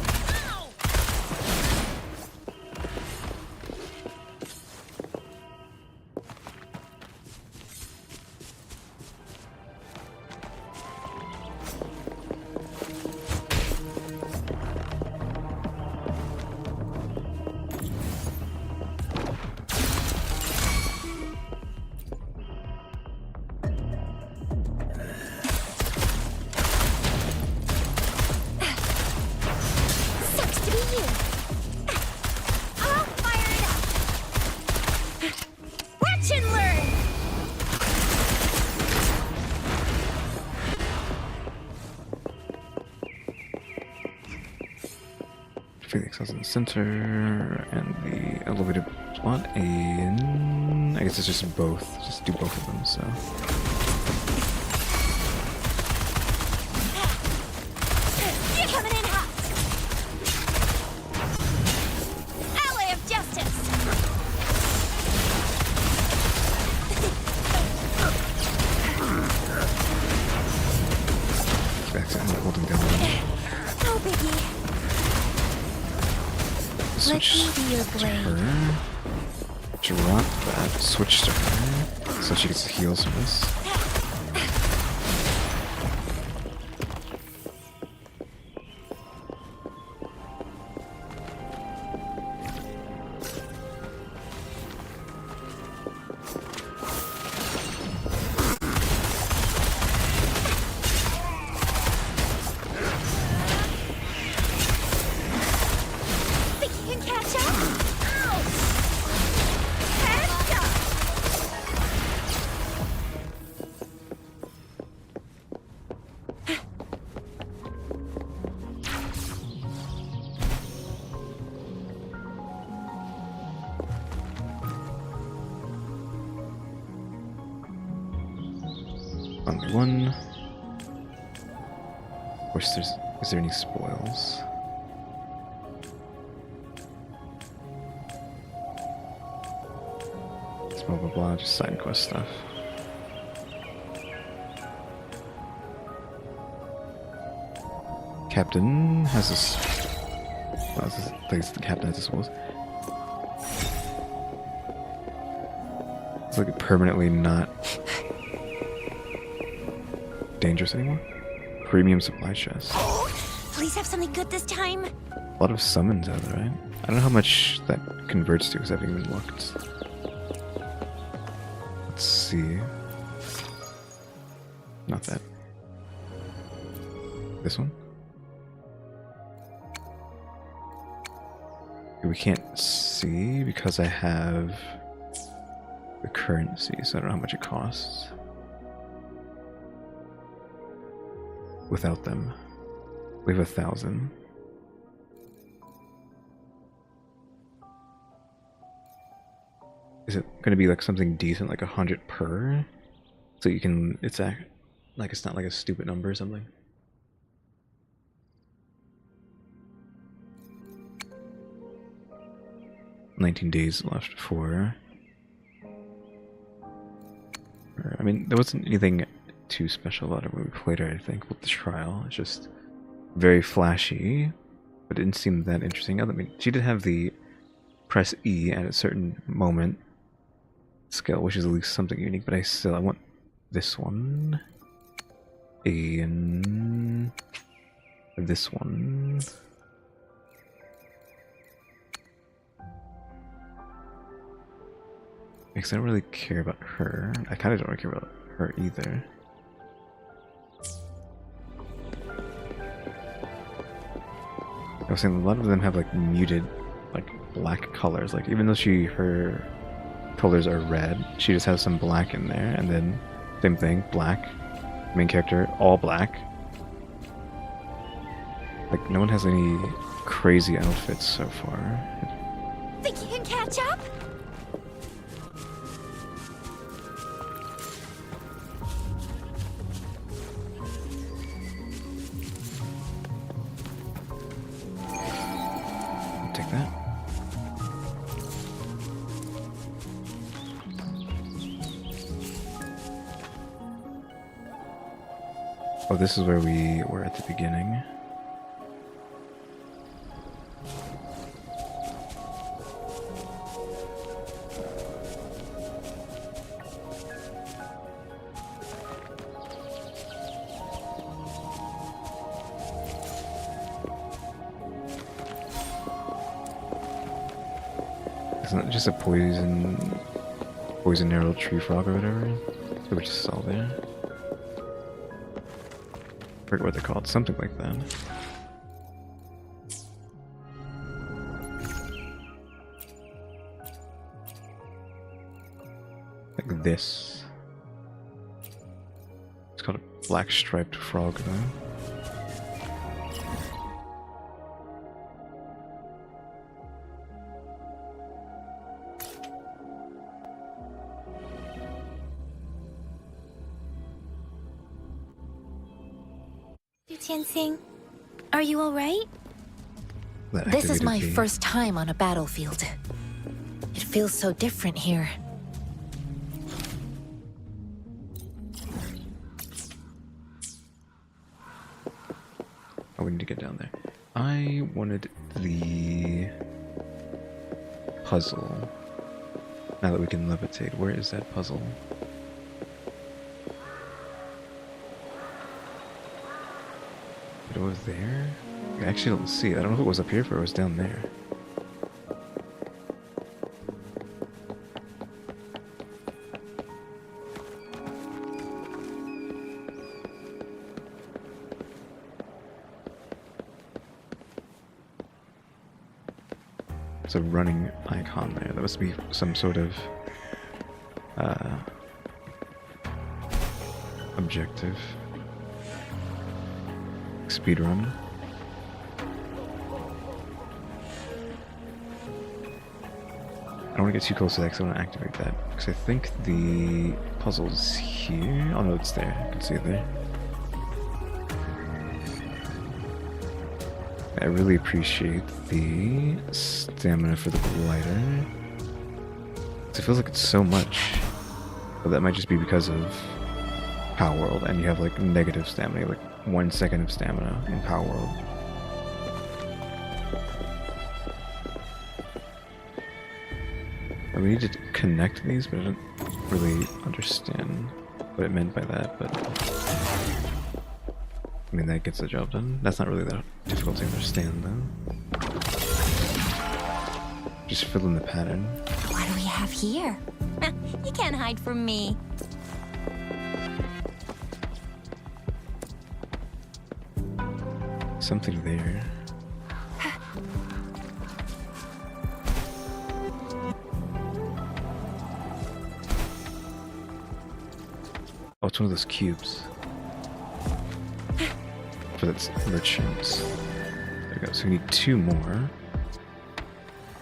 Phoenix is in the center, and the elevated spot, and I guess it's just both. Just do both of them, so. Coming in hot. Ally of justice. Back to holding down. No biggie. Switch Let me be your to blade. her. Drop that. Switch to her. So she gets the heals from this. Think you can catch up? Ow! Heads up! Only one. Of course, is there any spoils? It's blah blah blah, just side quest stuff. Captain has this. Well, I think the captain has this was. It's like permanently not dangerous anymore. Premium supply chest. Please have something good this time. A lot of summons out of there, right? I don't know how much that converts to because I haven't even looked. Let's see. Not that. This one? We can't see because I have the currency, so I don't know how much it costs. Without them. We have 1,000. Is it going to be like something decent, like 100 per? So you can, it's like it's not like a stupid number or something. $19 days left for. I mean, there wasn't anything too special about it when we played it, I think, with the trial. It's just very flashy, but it didn't seem that interesting. I mean, she did have the press E at a certain moment skill, which is at least something unique, but I want this one. And this one. Because I don't really care about her. I kind of don't really care about her either. I was saying a lot of them have like muted, like black colors. Like even though her colors are red, she just has some black in there. And then same thing, black. Main character, all black. Like no one has any crazy outfits so far. Think you can catch up? Take that. Oh, this is where we were at the beginning. Isn't it just a poison arrow tree frog or whatever that we just saw there? I forget what they're called, something like that. Like this. It's called a black striped frog though. Tianxing, are you alright? This is my first time on a battlefield. It feels so different here. Oh, we need to get down there. I wanted the puzzle. Now that we can levitate, where is that puzzle? Is it over there? I actually don't see it. I don't know if it was up here or if it was down there. It's a running icon there. That must be some sort of objective. Speedrun. I don't want to get too close to that because I want to activate that. Because I think the puzzle's here. Oh no, it's there. I can see it there. I really appreciate the stamina for the glider. It feels like it's so much. But that might just be because of Power World, and you have like negative stamina, like 1 second of stamina in Power World. And we need to connect these, but I don't really understand what it meant by that, but I mean, that gets the job done. That's not really that difficult to understand, though. Just fill in the pattern. What do we have here? You can't hide from me. Something there. Oh, it's one of those cubes. For that merchants. There we go. So we need 2 more.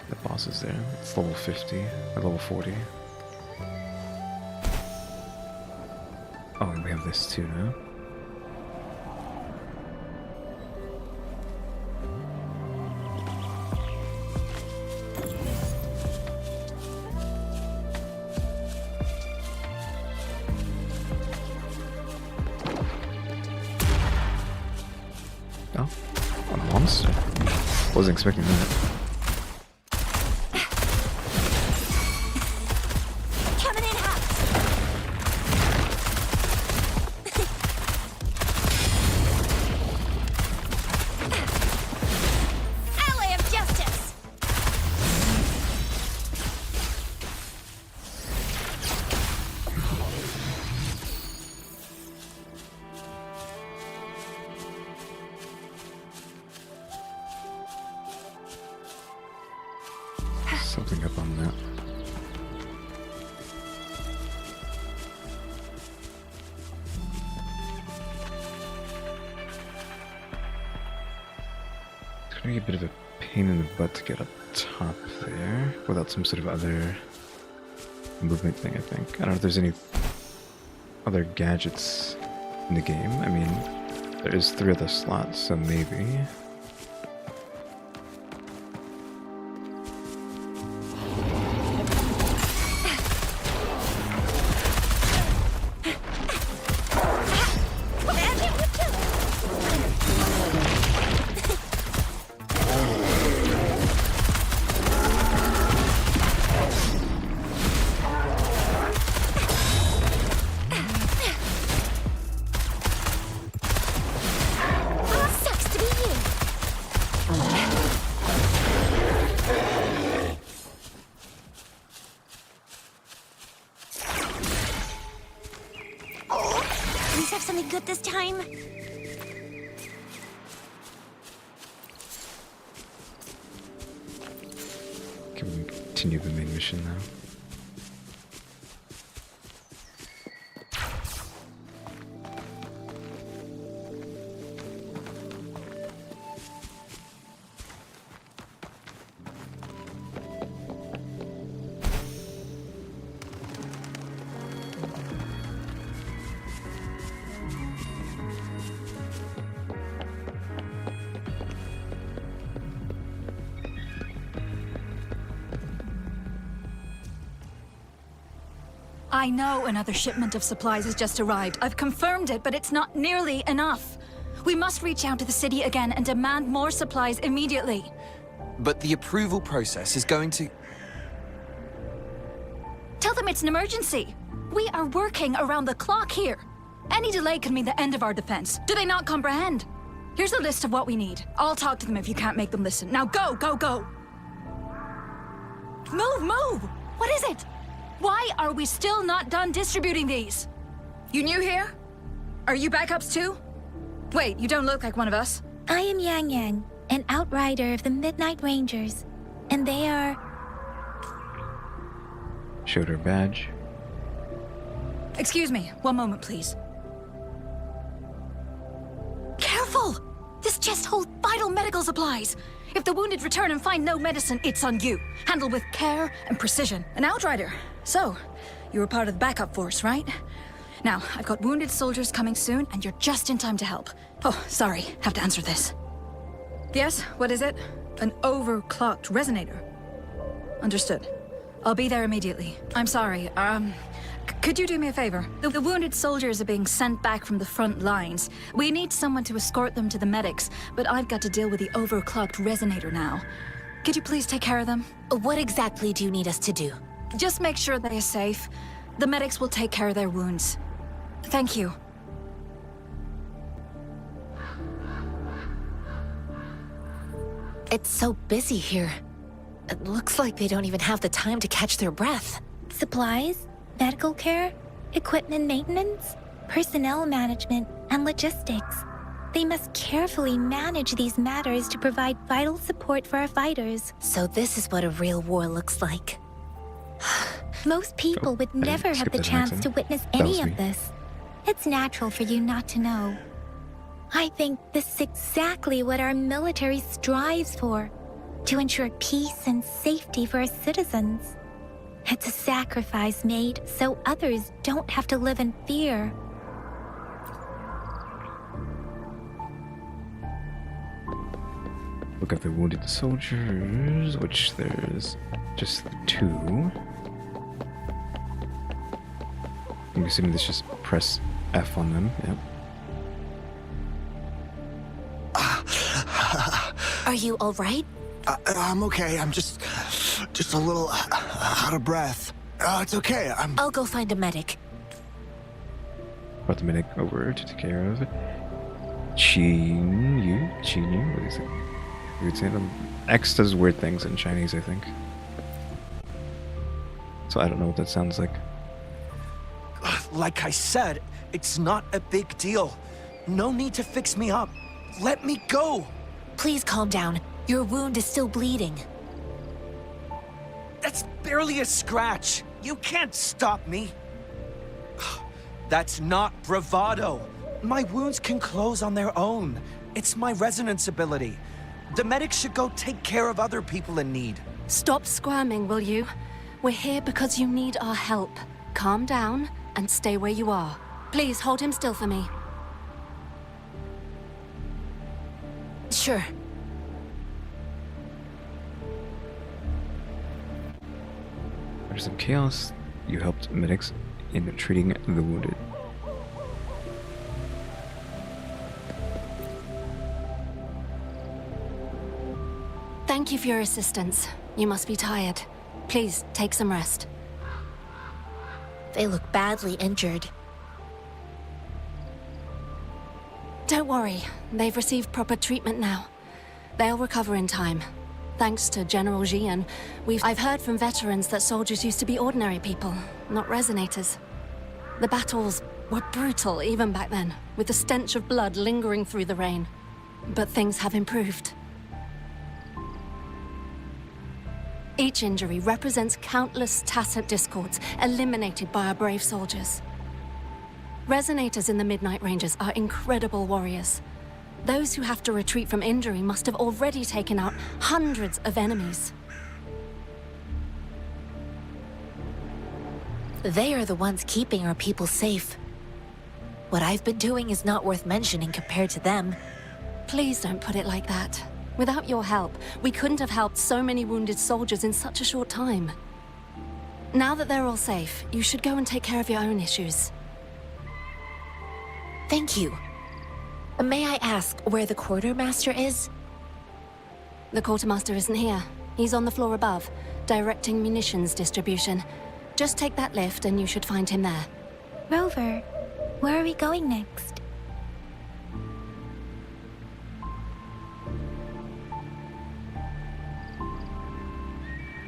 The boss is there. It's level 50 or level 40. Oh, and we have this too now. Oh, a monster. Wasn't expecting that. Coming in hot. Ally of justice. Something up on that. It's gonna be a bit of a pain in the butt to get up top there without some sort of other movement thing, I think. I don't know if there's any other gadgets in the game. I mean, there is 3 other slots, so maybe. Please have something good this time. Can we continue the main mission now? I know another shipment of supplies has just arrived. I've confirmed it, but it's not nearly enough. We must reach out to the city again and demand more supplies immediately. But the approval process is going to... Tell them it's an emergency. We are working around the clock here. Any delay could mean the end of our defense. Do they not comprehend? Here's a list of what we need. I'll talk to them if you can't make them listen. Now go, go, go! Move, move! What is it? Why are we still not done distributing these? You new here? Are you backups too? Wait, you don't look like one of us. I am Yang Yang, an outrider of the Midnight Rangers. And they are... Showed her badge. Excuse me, one moment please. Careful! This chest holds vital medical supplies. If the wounded return and find no medicine, it's on you. Handle with care and precision. An outrider. So, you were part of the backup force, right? Now, I've got wounded soldiers coming soon, and you're just in time to help. Oh, sorry, have to answer this. Yes, what is it? An overclocked resonator. Understood. I'll be there immediately. I'm sorry, could you do me a favor? The wounded soldiers are being sent back from the front lines. We need someone to escort them to the medics, but I've got to deal with the overclocked resonator now. Could you please take care of them? What exactly do you need us to do? Just make sure they're safe. The medics will take care of their wounds. Thank you. It's so busy here. It looks like they don't even have the time to catch their breath. Supplies, medical care, equipment maintenance, personnel management, and logistics. They must carefully manage these matters to provide vital support for our fighters. So this is what a real war looks like. Most people would never have the chance to witness any of this. It's natural for you not to know. I think this is exactly what our military strives for, to ensure peace and safety for our citizens. It's a sacrifice made so others don't have to live in fear. Look at the wounded soldiers, which there's just 2. I'm assuming this just press F on them, yeah. Are you all right? I'm okay. I'm just a little out of breath. It's okay. I'll go find a medic. Brought the medic over to take care of Chinyu? What is it? Weird saying. X does weird things in Chinese, I think. So I don't know what that sounds like. Like I said, it's not a big deal. No need to fix me up. Let me go. Please calm down. Your wound is still bleeding. That's barely a scratch. You can't stop me. That's not bravado. My wounds can close on their own. It's my resonance ability. The medics should go take care of other people in need. Stop squirming, will you? We're here because you need our help. Calm down and stay where you are. Please hold him still for me. Sure. There's some chaos. You helped medics in treating the wounded. Thank you for your assistance. You must be tired. Please, take some rest. They look badly injured. Don't worry. They've received proper treatment now. They'll recover in time. Thanks to General Jian, I've heard from veterans that soldiers used to be ordinary people, not resonators. The battles were brutal even back then, with the stench of blood lingering through the rain. But things have improved. Each injury represents countless tacit discords eliminated by our brave soldiers. Resonators in the Midnight Rangers are incredible warriors. Those who have to retreat from injury must have already taken out hundreds of enemies. They are the ones keeping our people safe. What I've been doing is not worth mentioning compared to them. Please don't put it like that. Without your help, we couldn't have helped so many wounded soldiers in such a short time. Now that they're all safe, you should go and take care of your own issues. Thank you. May I ask where the quartermaster is? The quartermaster isn't here. He's on the floor above, directing munitions distribution. Just take that lift and you should find him there. Rover, where are we going next?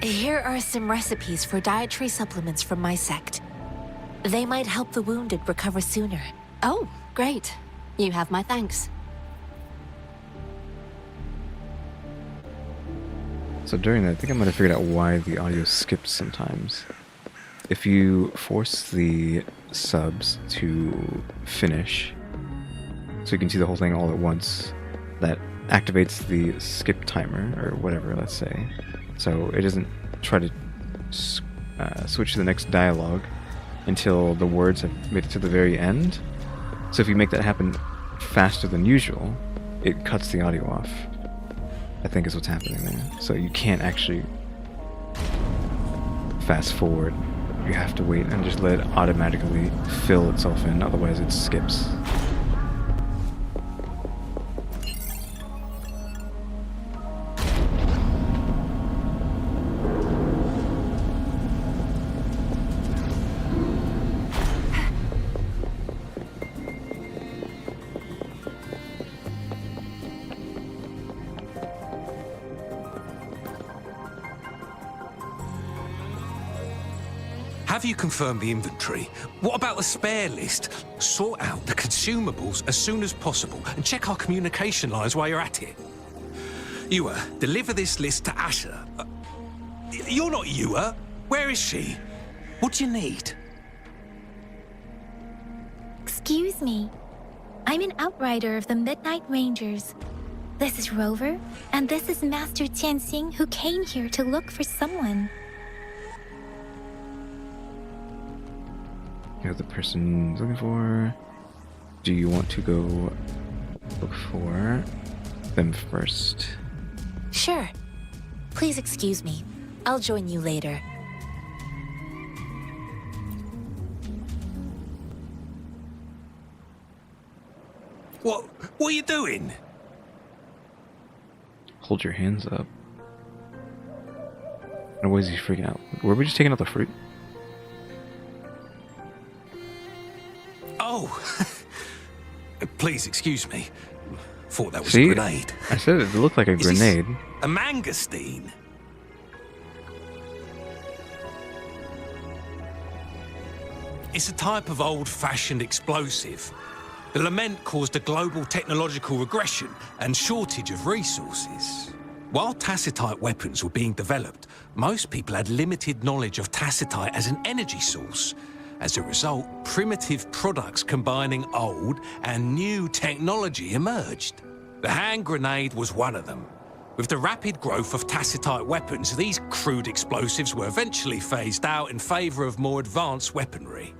Here are some recipes for dietary supplements from my sect. They might help the wounded recover sooner. Oh, great. You have my thanks. So during that, I think I might have figured out why the audio skips sometimes. If you force the subs to finish, so you can see the whole thing all at once, that activates the skip timer, or whatever, let's say. So it doesn't try to switch to the next dialogue until the words have made it to the very end. So if you make that happen faster than usual, it cuts the audio off, I think is what's happening there. So you can't actually fast forward. You have to wait and just let it automatically fill itself in, otherwise it skips. Have you confirmed the inventory? What about the spare list? Sort out the consumables as soon as possible and check our communication lines while you're at it. Ewa, deliver this list to Asher. You're not Ewa. Where is she? What do you need? Excuse me. I'm an outrider of the Midnight Rangers. This is Rover, and this is Master Tianxing, who came here to look for someone. You're the person looking for. Do you want to go look for them first? Sure. Please excuse me. I'll join you later. What are you doing? Hold your hands up. And why is he freaking out? Were we just taking out the fruit? Oh, please excuse me. Thought that was See? a grenade. I said it looked like a grenade. A mangosteen? It's a type of old-fashioned explosive. The lament caused a global technological regression and shortage of resources. While tacitite weapons were being developed, most people had limited knowledge of tacitite as an energy source. As a result, primitive products combining old and new technology emerged. The hand grenade was one of them. With the rapid growth of tacitite weapons, these crude explosives were eventually phased out in favor of more advanced weaponry.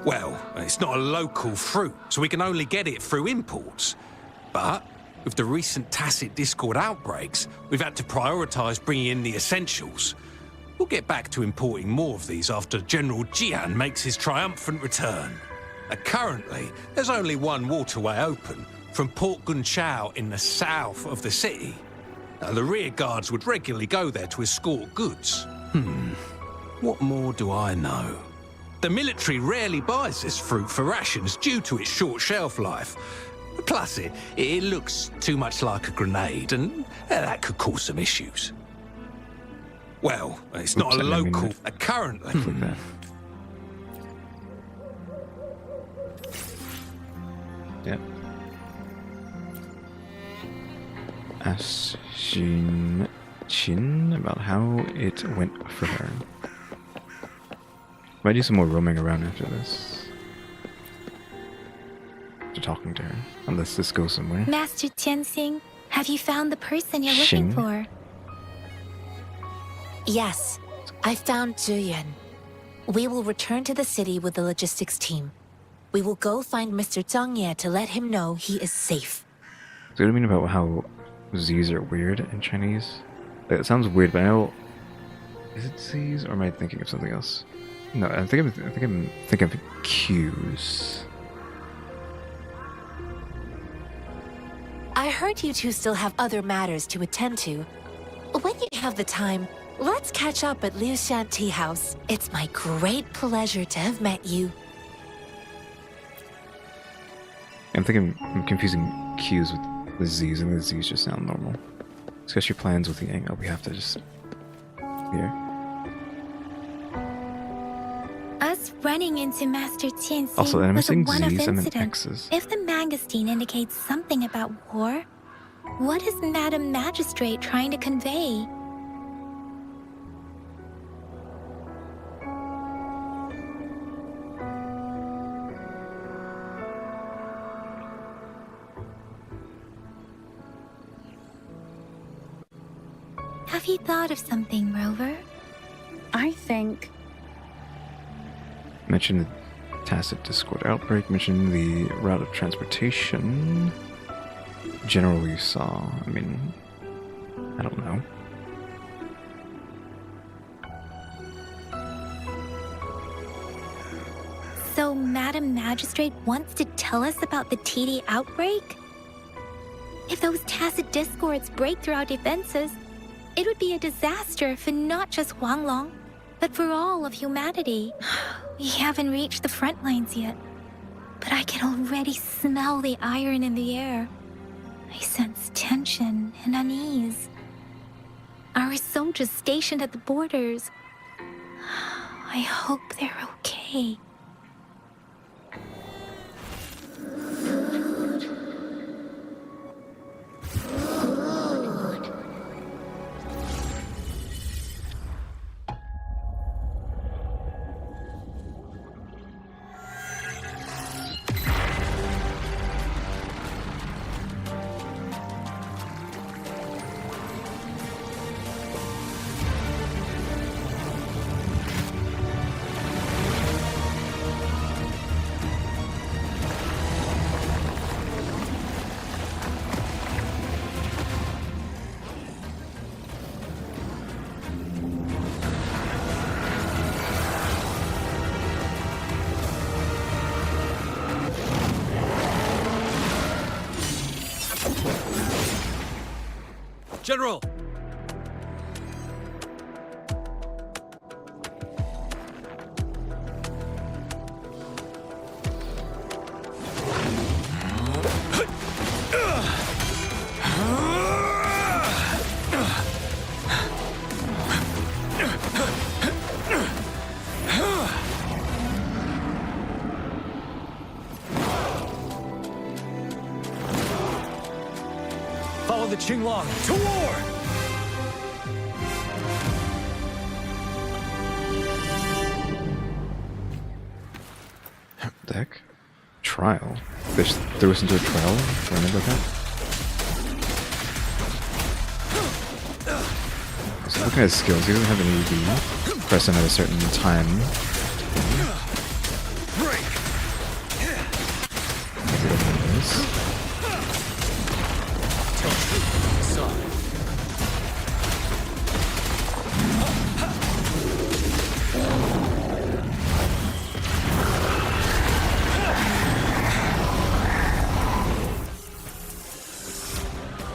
Well, it's not a local fruit, so we can only get it through imports. But with the recent tacit discord outbreaks, we've had to prioritize bringing in the essentials. We'll get back to importing more of these after General Jian makes his triumphant return. Currently, there's only one waterway open, from Port Gunchao in the south of the city. The rear guards would regularly go there to escort goods. What more do I know? The military rarely buys this fruit for rations due to its short shelf life. Plus, it looks too much like a grenade, and that could cause some issues. Well, it's not a local currently. Yep. Ask Chin about how it went for her. Might do some more roaming around after this. After talking to her. Unless this goes somewhere. Master Tianxing, have you found the person you're looking for? Yes, I found Zhuyan. We will return to the city with the logistics team. We will go find Mr. Zhang Ye to let him know he is safe. So what do you mean about how Z's are weird in Chinese? It sounds weird, but I know. Is it Z's or am I thinking of something else? No, I think I'm thinking of Q's. I heard you two still have other matters to attend to. When you have the time, let's catch up at Liu Shan Tea House. It's my great pleasure to have met you. I'm confusing Q's with the Z's, and the Z's just sound normal. Discuss your plans with the Yang. Oh, we have to just... Here. Us running into Master Tianxing Also, I'm was a missing one-off Z's and then incident. X's. If the magazine indicates something about war, what is Madam Magistrate trying to convey? Have you thought of something, Rover? I think... Mention the tacit Discord outbreak, mention the route of transportation. General you saw, I mean, I don't know. So Madam Magistrate wants to tell us about the TD outbreak? If those tacit discords break through our defenses, it would be a disaster for not just Huanglong, but for all of humanity. We haven't reached the front lines yet, but I can already smell the iron in the air. I sense tension and unease. Our soldiers stationed at the borders, I hope they're okay. General! Follow the Qinglong to war! The heck? Trial? They just threw us into a trial? Running like that? So what kind of skills? He doesn't have any EV. Press in at a certain time.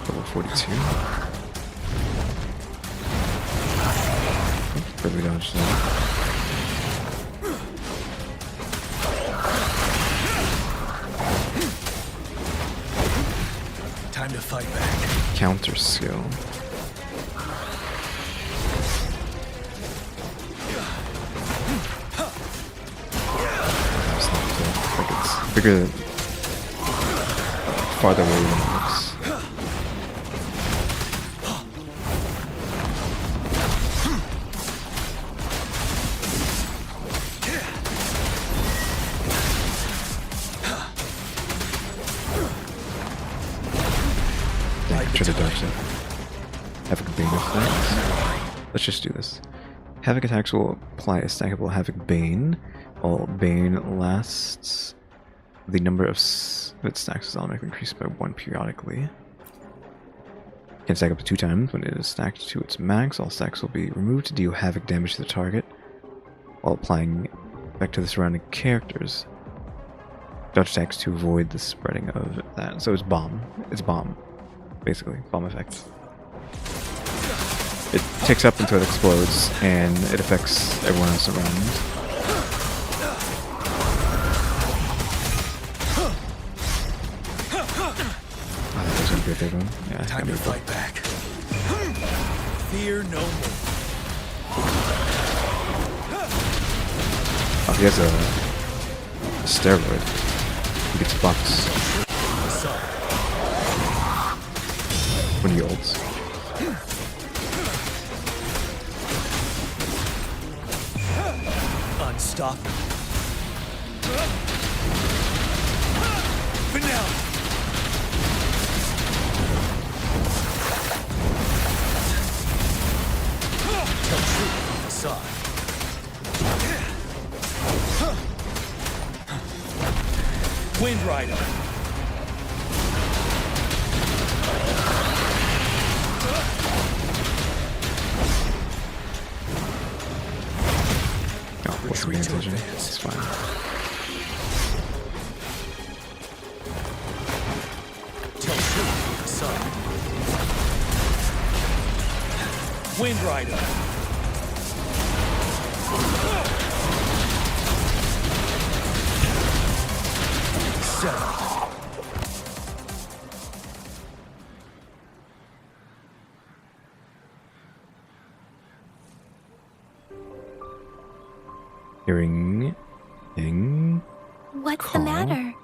Level 42. Probably dodged that. Time to fight back. Counter skill. It's bigger, farther away than it looks. Dang, try to dodge that. Havoc Bane effects. Let's just do this. Havoc attacks will apply a stackable Havoc Bane. While Bane lasts, the number of its stacks is automatically increased by 1 periodically. Can stack up to 2 times. When it is stacked to its max, all stacks will be removed to deal havoc damage to the target while applying effect to the surrounding characters. Dodge attacks to avoid the spreading of that. So it's bomb. It's bomb, basically. Bomb effect. It ticks up until it explodes, and it affects everyone else around. Oh, that was a good big one. Yeah, time to fight back. Fear no more. Oh, he has a steroid. He gets buffs when he ults. Unstoppable. Vanilla. Tell truth, facade. Wind Rider. Retreat to advance. It's fine. Tell truth, facade. Wind Rider. Hearing Ying. What's the matter?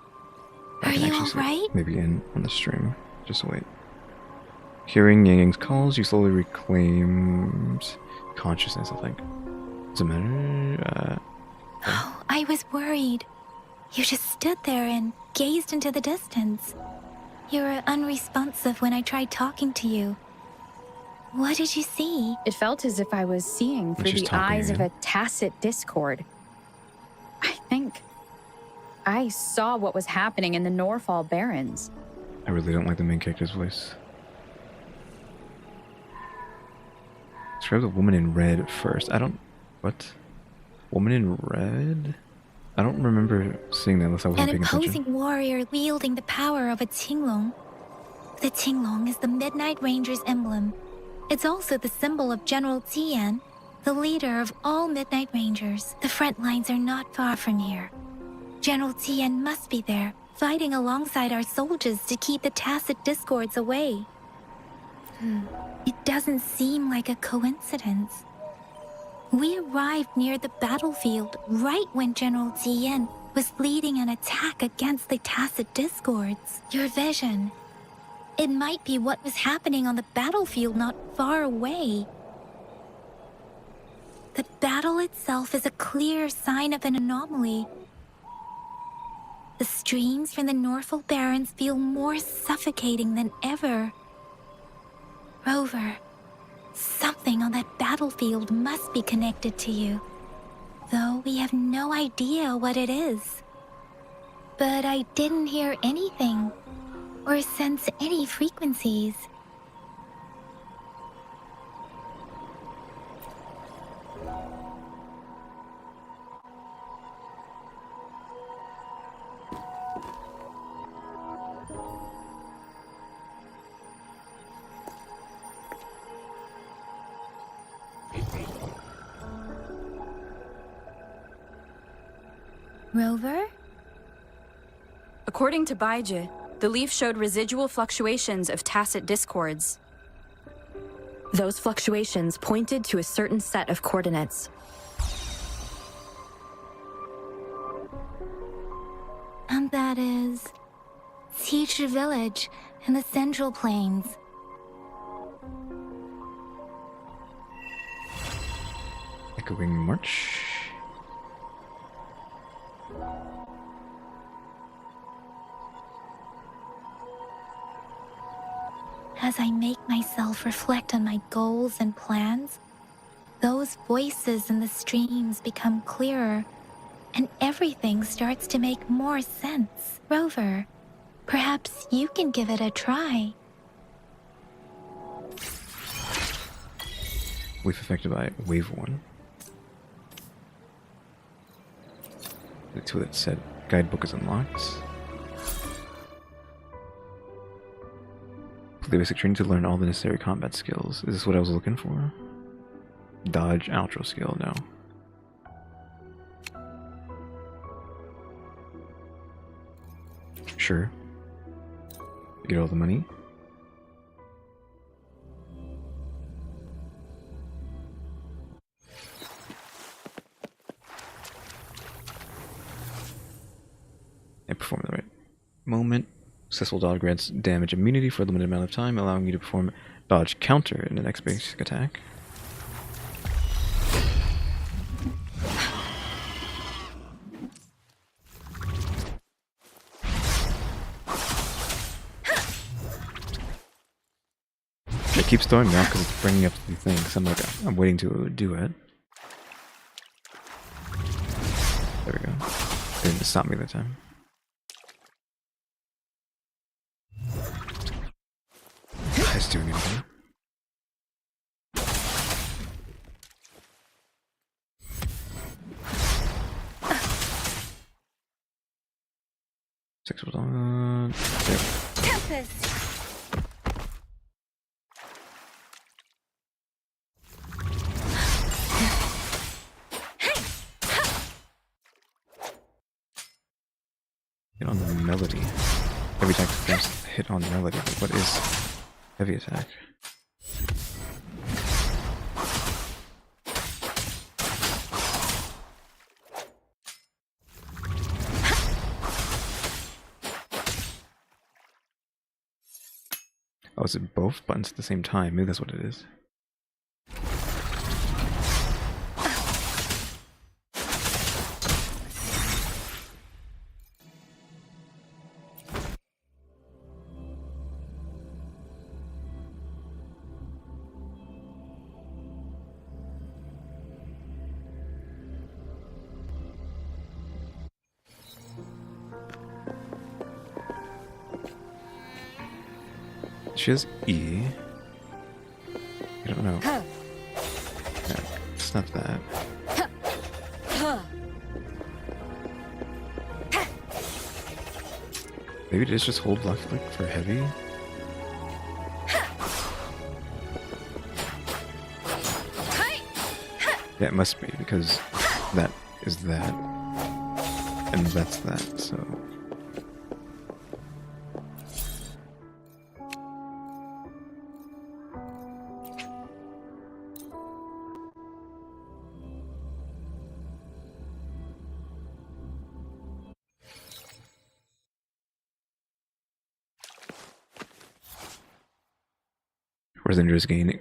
Are you alright? Maybe in on the stream. Just wait. Hearing Ying's calls, you slowly reclaims consciousness, I think. Does it matter? Oh, I was worried. You just stood there and gazed into the distance. You were unresponsive when I tried talking to you. What did you see? It felt as if I was seeing through the eyes of a tacit discord. I think I saw what was happening in the Norfall Barrens. I really don't like the main character's voice. Describe the woman in red first. I don't... What? Woman in red? I don't remember seeing that unless I wasn't paying attention. An imposing warrior wielding the power of a Tinglong. The Tinglong is the Midnight Ranger's emblem. It's also the symbol of General Tian, the leader of all Midnight Rangers. The front lines are not far from here. General Tian must be there, fighting alongside our soldiers to keep the tacit discords away. It doesn't seem like a coincidence. We arrived near the battlefield right when General Tian was leading an attack against the tacit discords. Your vision. It might be what was happening on the battlefield not far away. The battle itself is a clear sign of an anomaly. The streams from the Norfall Barrens feel more suffocating than ever. Rover, something on that battlefield must be connected to you, though we have no idea what it is. But I didn't hear anything or sense any frequencies. Rover? According to Baiji, the leaf showed residual fluctuations of tacit discords. Those fluctuations pointed to a certain set of coordinates. And that is Teacher Village in the Central Plains. Echoing March. As I make myself reflect on my goals and plans, those voices in the streams become clearer, and everything starts to make more sense. Rover, perhaps you can give it a try. Wave affected by wave 1. The toilet said guidebook is unlocked. Play basic training to learn all the necessary combat skills. Is this what I was looking for? Dodge, outro skill, no. Sure. Get all the money. And perform the right moment. Successful dodge grants damage immunity for a limited amount of time, allowing you to perform dodge counter in the next basic attack. It keeps throwing me off because it's bringing up the thing, so I'm waiting to do it. There we go. It didn't stop me that time. It's doing anything. Six was on. Tempest. Hit on the melody. Every attack must hit on melody. What is heavy attack? Oh, is it both buttons at the same time? Maybe that's what it is. She has E. I don't know. No, it's not that. Maybe it is just hold left click for heavy? Yeah, it must be, because that is that. And that's that, so... Resonators gain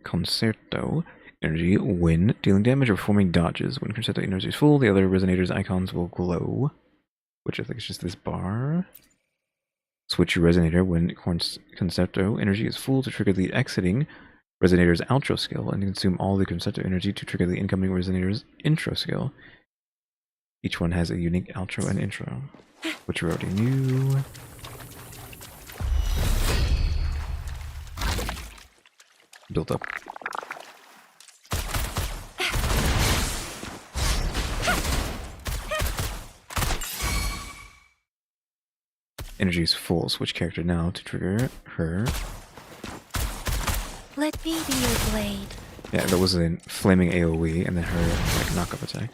Concerto energy when dealing damage or performing dodges. When Concerto energy is full, the other Resonators icons will glow, which I think is just this bar. Switch your Resonator when Concerto energy is full to trigger the exiting Resonator's outro skill, and consume all the Concerto energy to trigger the incoming Resonator's intro skill. Each one has a unique outro and intro, which you already knew. Built up. Energy is full. Switch character now to trigger her. Let me be your blade. Yeah, that was a flaming AoE and then her like knockup attack.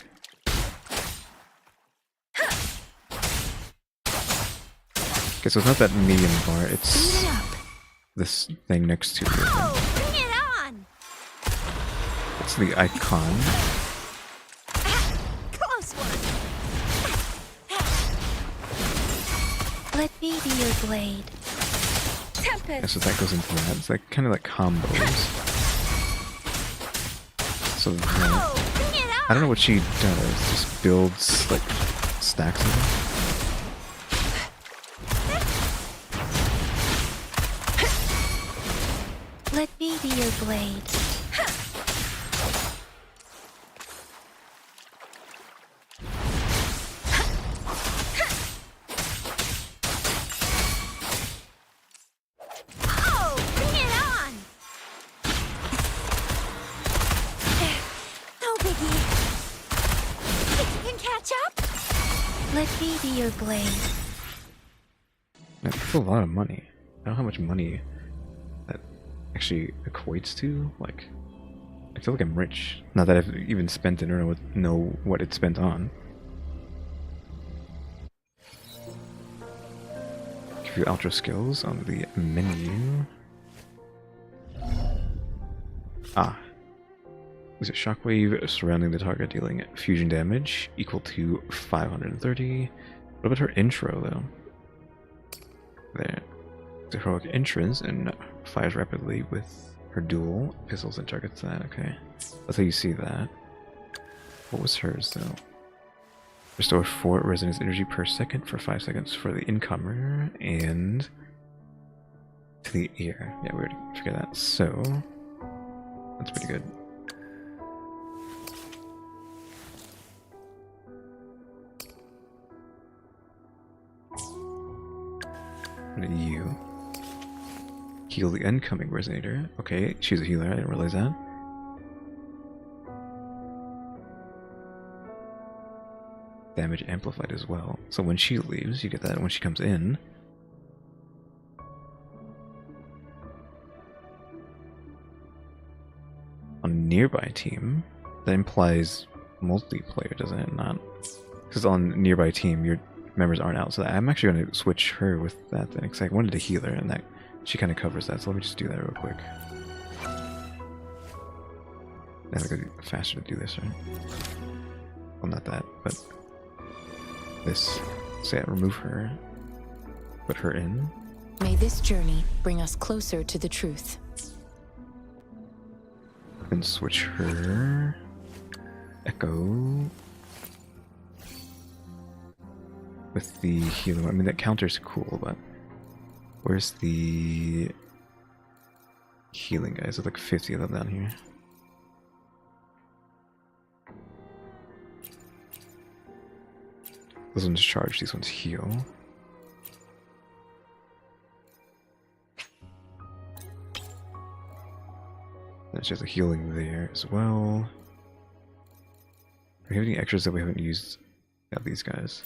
Okay, so it's not that medium bar, it's this thing next to it. It's the icon. Close one. Let me be your blade. Tempest. Yeah, so that goes into that. It's like kind of like combos. So that, I don't know what she does. Just builds like stacks of them. Let me be your blade. Let me be your blade. That's a lot of money. I don't know how much money that actually equates to. Like, I feel like I'm rich. Not that I've even spent it or know what it's spent on. Give you ultra skills on the menu. Ah. Is it shockwave surrounding the target dealing fusion damage equal to 530? What about her intro though? There. The heroic entrance and fires rapidly with her dual pistols and targets that. Okay. That's how you see that. What was hers though? Restore 4 resonance energy per second for 5 seconds for the incomer and to the ear. Yeah, we already figured that. So that's pretty good. And you heal the incoming resonator. Okay, she's a healer, I didn't realize that. Damage amplified as well. So when she leaves, you get that. When she comes in, on nearby team, that implies multiplayer, doesn't it? Not because on nearby team, your members aren't out. So I'm actually going to switch her with that then, because I wanted to heal her, and that she kind of covers that. So let me just do that real quick. That'll go faster to do this, right? Well, not that, but this. So yeah, remove her. Put her in. May this journey bring us closer to the truth. Then switch her. Echo. With the healing. I mean, that counter's cool, but where's the healing guys? There's like 50 of them down here. Those ones charge, these ones heal. There's just a healing there as well. Do we have any extras that we haven't used? Yeah, these guys.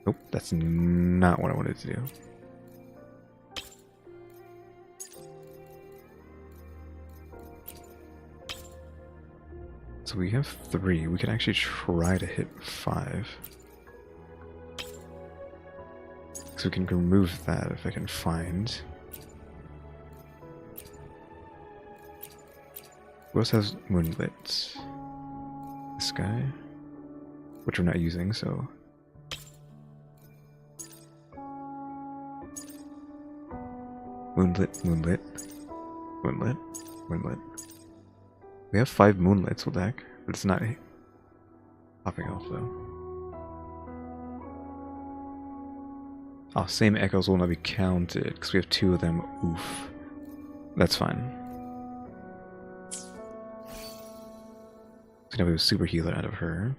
Nope, that's not what I wanted to do. So we have 3. We can actually try to hit 5. So we can remove that if I can find. Who else has Moonlit? This guy? Which we're not using, so. Moonlit, Moonlit, Moonlit, Moonlit. We have 5 Moonlits with deck, but it's not popping off though. Oh, same echoes will not be counted because we have 2 of them. Oof. That's fine. So now we have a super healer out of her.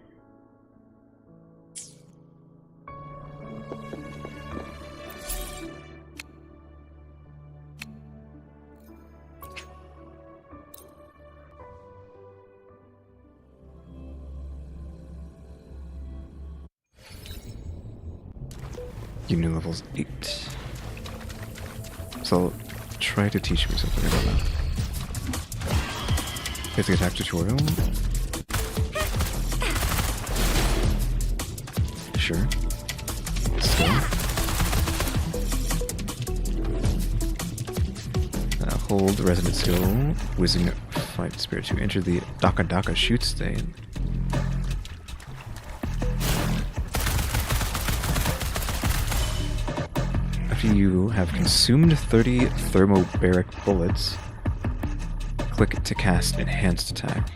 Union levels 8. So try to teach me something about that. Here's the attack tutorial. Sure. Skill. Hold resonant skill. Whizzing fight spirit to enter the Daka Daka shoot stain. You have consumed 30 thermobaric bullets. Click to cast enhanced attack.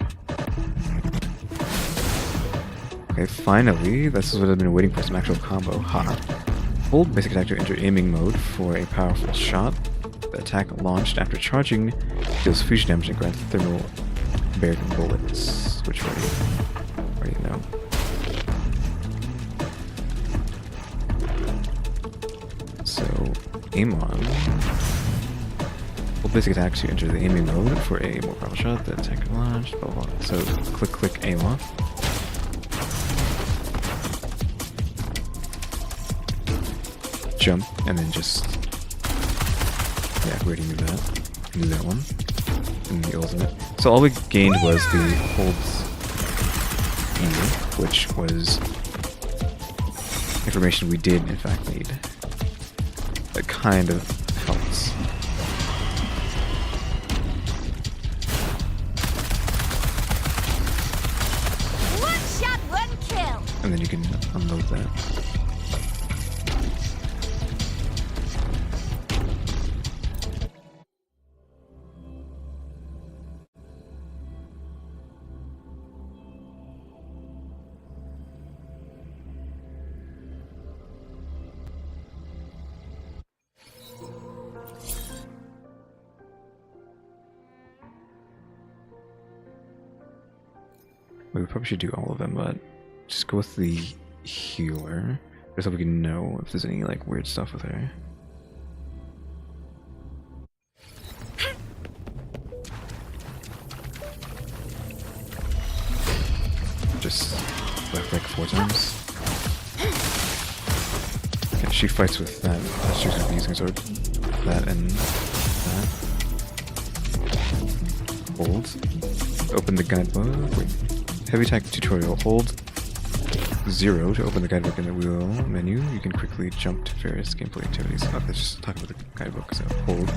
Okay, finally, this is what I've been waiting for, some actual combo. Ha. Hold basic attack to enter aiming mode for a powerful shot. The attack launched after charging deals fusion damage and grants thermobaric bullets, which we already know. So, aim on. Hold basic attack to enter the aiming mode for a more powerful shot. The attack launched, blah, blah, blah. So click, aim off. Jump, and then just... Yeah, we already knew that. Knew that one. And the ultimate. So all we gained was the holds E, which was information we did in fact need. That kind of helps. One shot, one kill. And then you can unload that. We probably should do all of them, but just go with the healer, just so we can know if there's any like weird stuff with her. Just left click 4 times. Okay, she fights with that. She's gonna be using sort of that and that. Hold. Open the guidebook. Wait. Heavy attack tutorial. Hold 0 to open the guidebook in the wheel menu. You can quickly jump to various gameplay activities. Oh, let's just talk about the guidebook. So hold.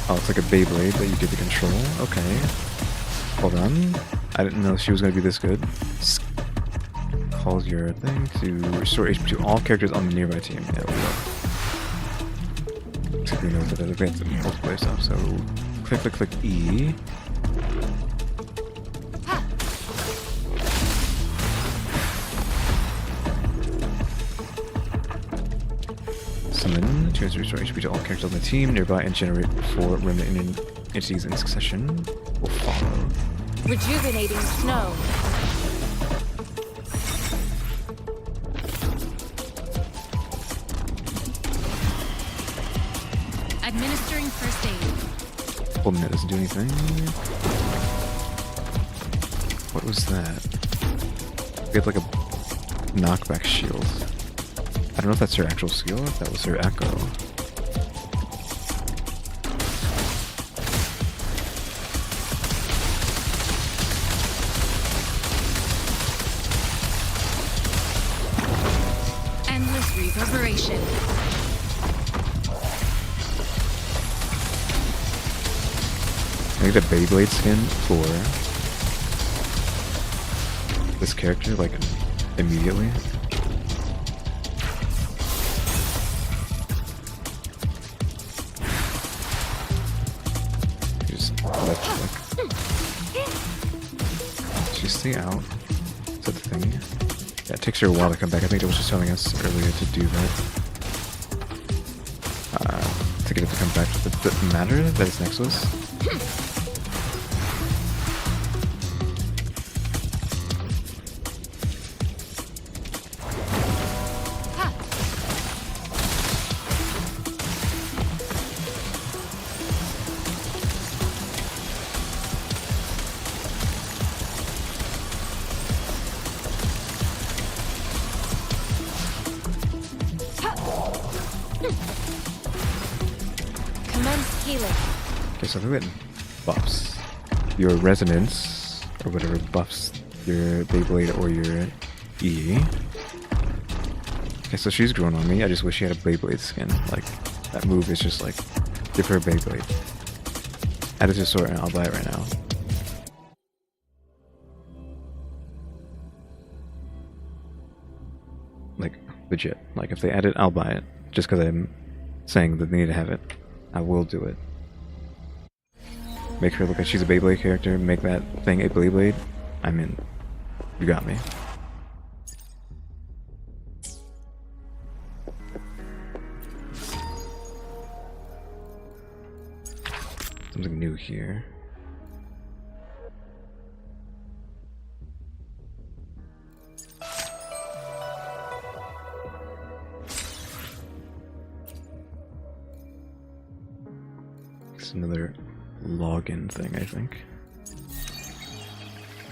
Oh, it's like a Beyblade that you get the control. Okay. Hold on. I didn't know she was going to be this good. Calls your thing to restore HP to all characters on the nearby team. Yeah, we don't. We know that it advanced multiplayer stuff. So click E. Summon to restore HP to all characters on the team nearby and generate 4 remnant entities in succession. Will follow. Rejuvenating snow. Administering first aid. Holding that doesn't do anything. What was that? We had like a knockback shield. I don't know if that's her actual skill or if that was her echo. Endless reverberation. I get a Beyblade skin for this character, like, immediately. Just left click. She's stay out. Is that the thing? Yeah, it takes her a while to come back. I think it was just telling us earlier to do that. To get it to come back. Does it matter that it's next to us? Okay, so we went buffs. Your resonance, or whatever buffs your Beyblade or your E. Okay, so she's grown on me. I just wish she had a Beyblade skin. Like, that move is just like, give her a Beyblade. Add it to sword and I'll buy it right now. Like, legit. Like, if they add it, I'll buy it. Just because I'm saying that they need to have it. I will do it. Make her look like she's a Beyblade character, make that thing a Beyblade. I'm in. You got me. Something new here. It's another login thing, I think.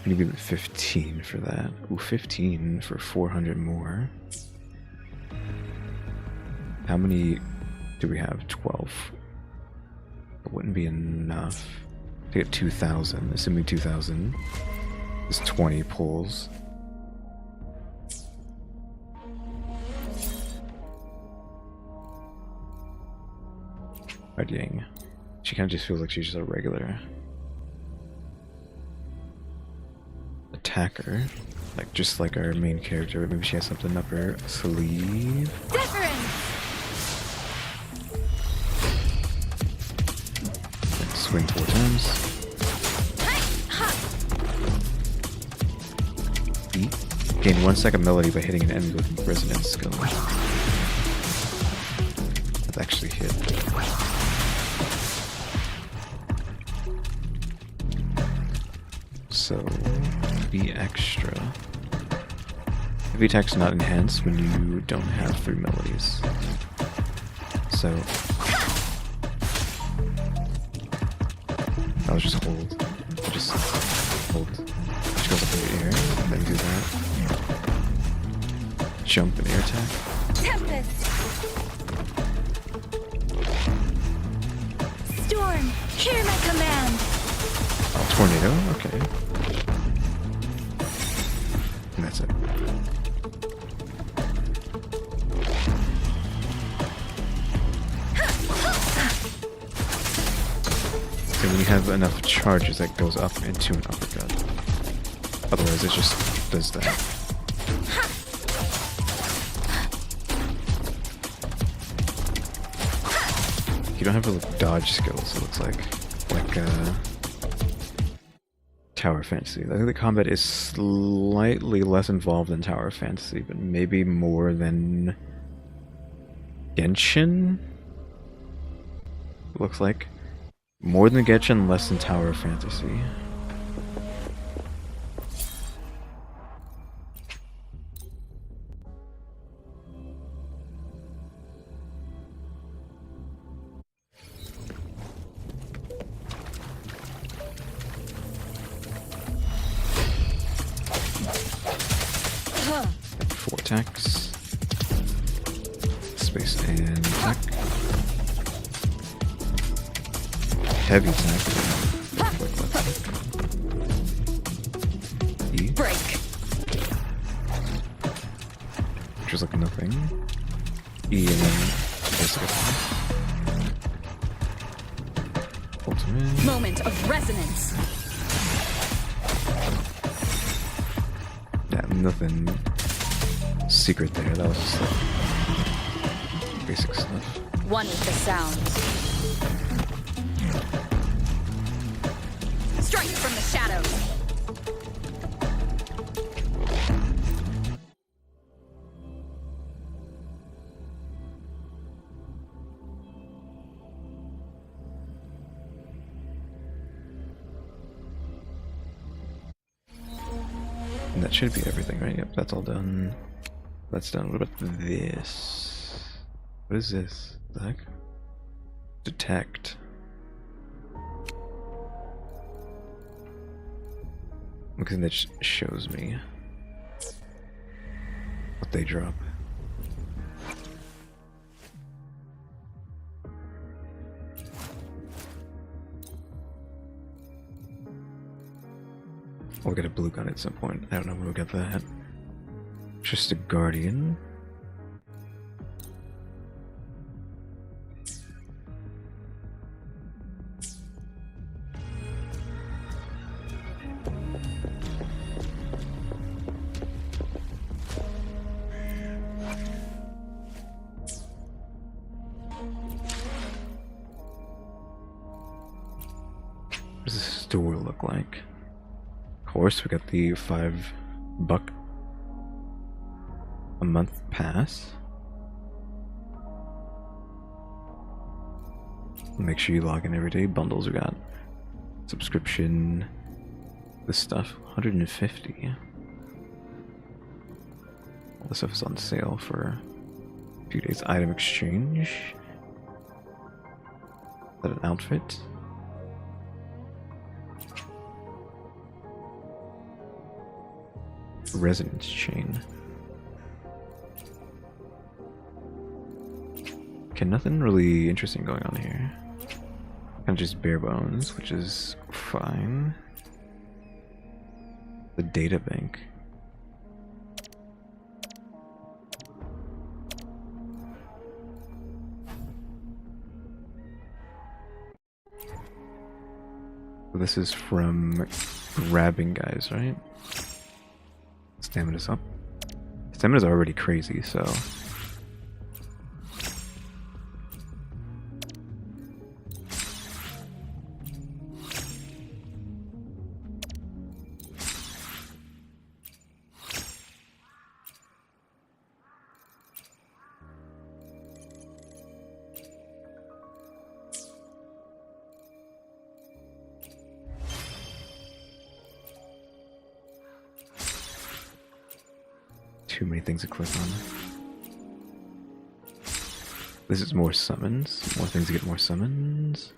Maybe 15 for that. Ooh, 15 for 400 more. How many do we have? 12. It wouldn't be enough to get 2,000. Assuming 2,000 is 20 pulls. Dang. She kind of just feels like she's just a regular attacker, like just like our main character, but maybe she has something up her sleeve. Swing 4 times. Gain 1 second melody by hitting an enemy with resonance skill. That's actually hit. So, be extra. Heavy attack's not enhanced when you don't have 3 melodies. So, I'll just hold. Just hold. She goes up in the air, then do that. Jump and air attack. Tempest! Storm, hear my command! Oh, tornado? Okay. And that's it. So when you have enough charges, that goes up into an uppercut. Otherwise, it just does that. You don't have a dodge skills, it looks like Tower Fantasy. I think the combat is slightly less involved than Tower Fantasy, but maybe more than Genshin? Looks like. More than Genshin, less than Tower Fantasy. Four attacks. Space and attack. Heavy attack. E. Break. Which is like nothing. E and then basic attack. Ultimate. Moment of resonance. Yeah, nothing secret there. That was just like basic stuff. One with the sounds. Strike from the shadows. And that should be everything, right? Yep, that's all done. That's done. What about this? What is this? What the heck? Detect. Because that shows me what they drop. We'll get a blue gun at some point. I don't know when we'll get that. Just a guardian. What does this store look like? Of course, we got the $5 a month pass. Make sure you log in every day. Bundles we got. Subscription. This stuff, 150. All this stuff is on sale for a few days. Item exchange. Is that an outfit? Resonance chain. Okay, nothing really interesting going on here. Kind of just bare bones, which is fine. The data bank. This is from grabbing guys, right? Stamina's up. Stamina's already crazy, so... Too many things to click on. This is more summons. More things to get more summons.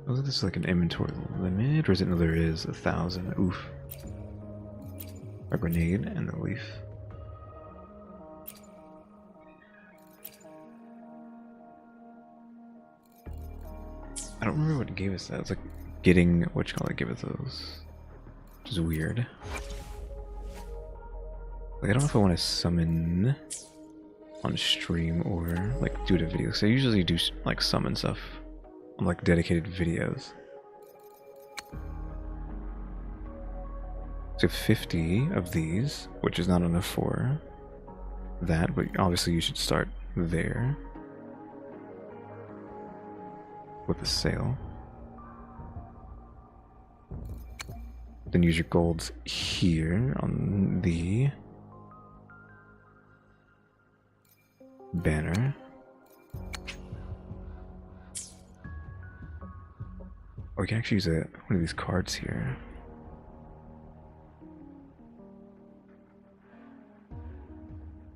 Oh, this is like an inventory limit, or is it? No, there is 1,000. Oof. A grenade and a leaf. I don't remember what it gave us that. It's like getting, what you call it, give us those. Which is weird. Like, I don't know if I want to summon on stream or like do it a video. So I usually do like summon stuff on like dedicated videos. So 50 of these, which is not enough for that, but obviously you should start there with the sale. Then use your golds here on the banner. Or we can actually use one of these cards here.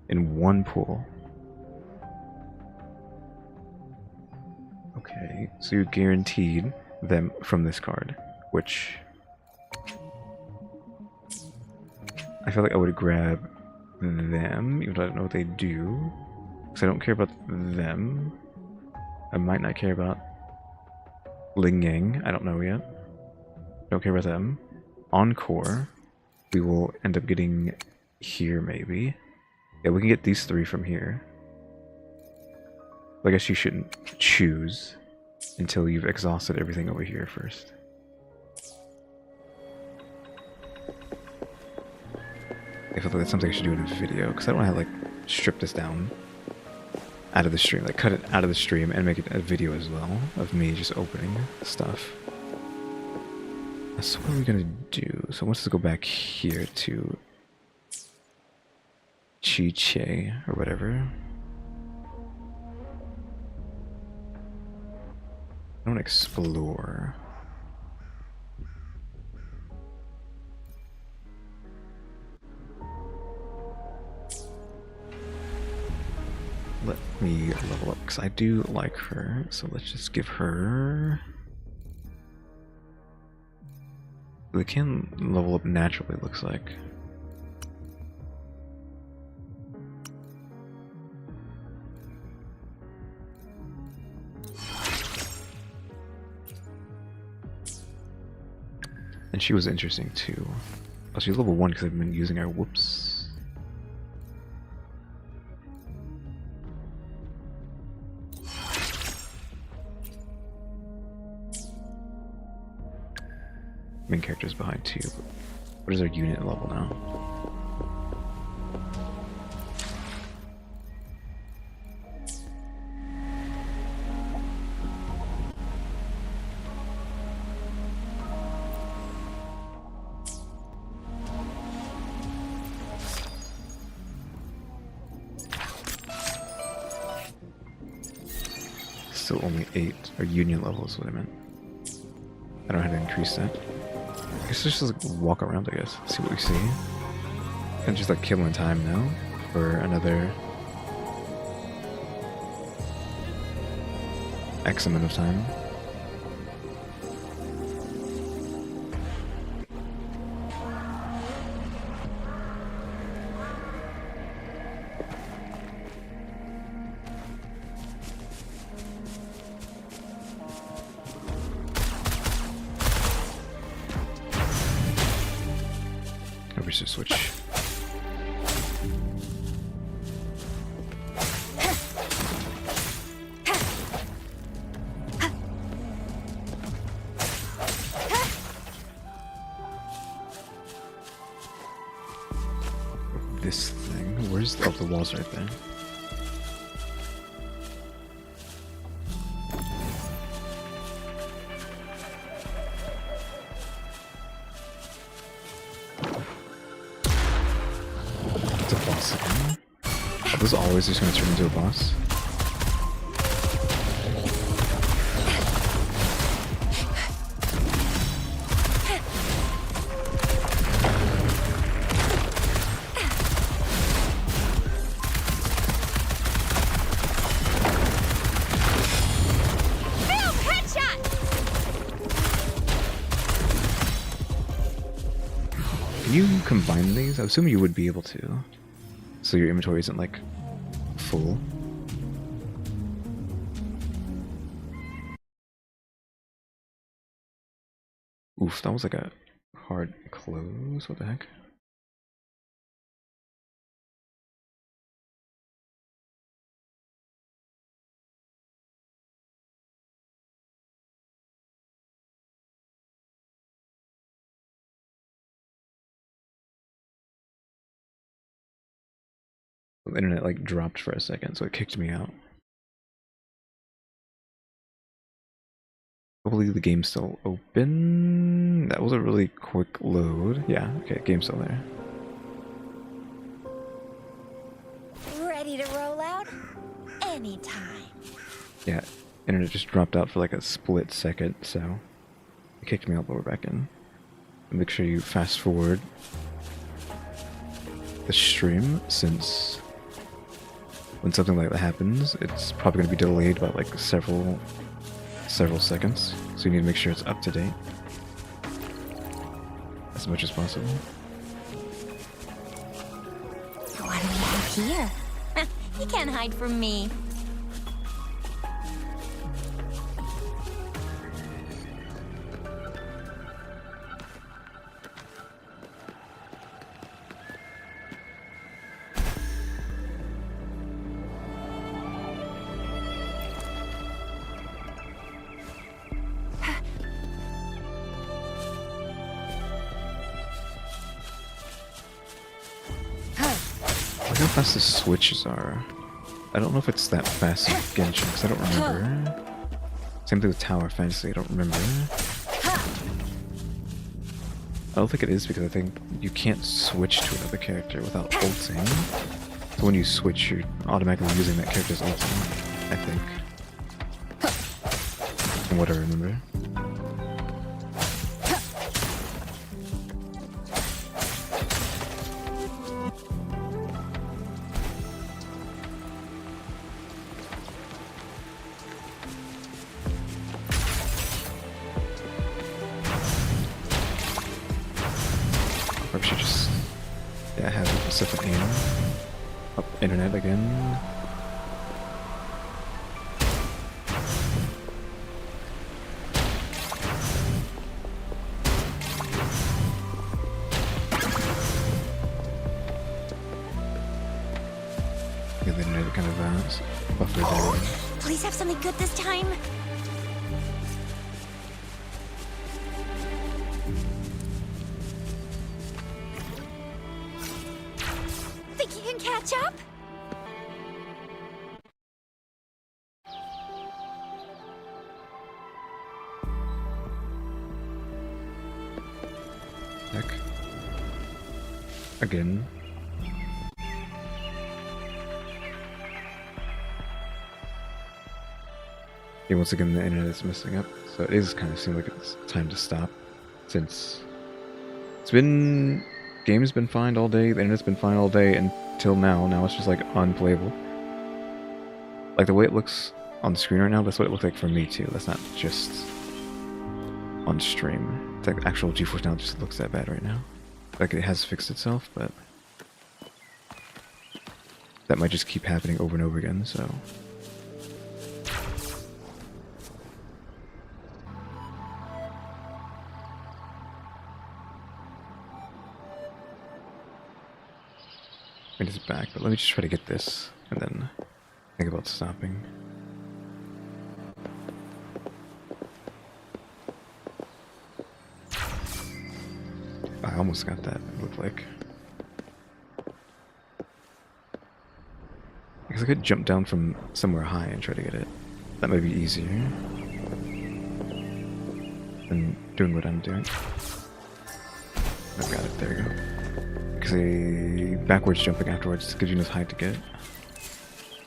In one pool. Okay, so you're guaranteed them from this card, which I feel like I would grab them, even though I don't know what they do, because I don't care about them. I might not care about Ling Yang, I don't know yet. Don't care about them. Encore, we will end up getting here maybe. Yeah, we can get these three from here. I guess you shouldn't choose until you've exhausted everything over here first. I feel like that's something I should do in a video, because I don't want to like strip this down out of the stream, like cut it out of the stream and make it a video as well of me just opening stuff. So what are we gonna do? So let's go back here to Chi-Che or whatever. I want to explore. Let me level up, because I do like her, so let's just give her... They can level up naturally, it looks like. And she was interesting too. Oh, she's level 1 because I've been using her. Whoops. main characters behind too. What is our unit level now? Still only 8. Our union level is what I meant. I don't know how to increase that. I guess let's just like walk around, I guess. See what we see. And just like killing time now for another X amount of time. We should switch. This thing, where's the walls right there? Are those always just going to turn into a boss? Can you combine these? I assume you would be able to. So your inventory isn't like full. Oof, that was like a hard close. What the heck? The internet like dropped for a second, so it kicked me out. Hopefully the game's still open. That was a really quick load. Yeah, okay, game's still there. Ready to roll out? Anytime. Yeah, internet just dropped out for like a split second, so it kicked me out, but we're back in. Make sure you fast forward the stream, since when something like that happens, it's probably going to be delayed by like several seconds, so you need to make sure it's up to date as much as possible. What do we have here? You can't hide from me. I wonder how fast the switches are. I don't know if it's that fast in Genshin, because I don't remember. Same thing with Tower Fantasy, I don't remember. I don't think it is, because I think you can't switch to another character without ulting. So when you switch, you're automatically using that character's ulting, I think. From what I remember. Or we should just, yeah, have a specific aim. Up internet again. Yeah, the internet kind of buffered there. Please have something good this time. catch up? Heck. Again. Yeah, once again, the internet is messing up, so it is kind of seem like it's time to stop, since game's been fine all day, the internet's been fine all day until now. Now it's just like unplayable. Like the way it looks on the screen right now, that's what it looks like for me too. That's not just on stream. It's like actual Geforce Now just looks that bad right now. Like it has fixed itself, but that might just keep happening over and over again, so. It is back, but let me just try to get this, and then think about stopping. I almost got that, it looked like. I guess I could jump down from somewhere high and try to get it. That might be easier than doing what I'm doing. I've got it, there you go. Because a backwards jumping afterwards gives you enough height to get it.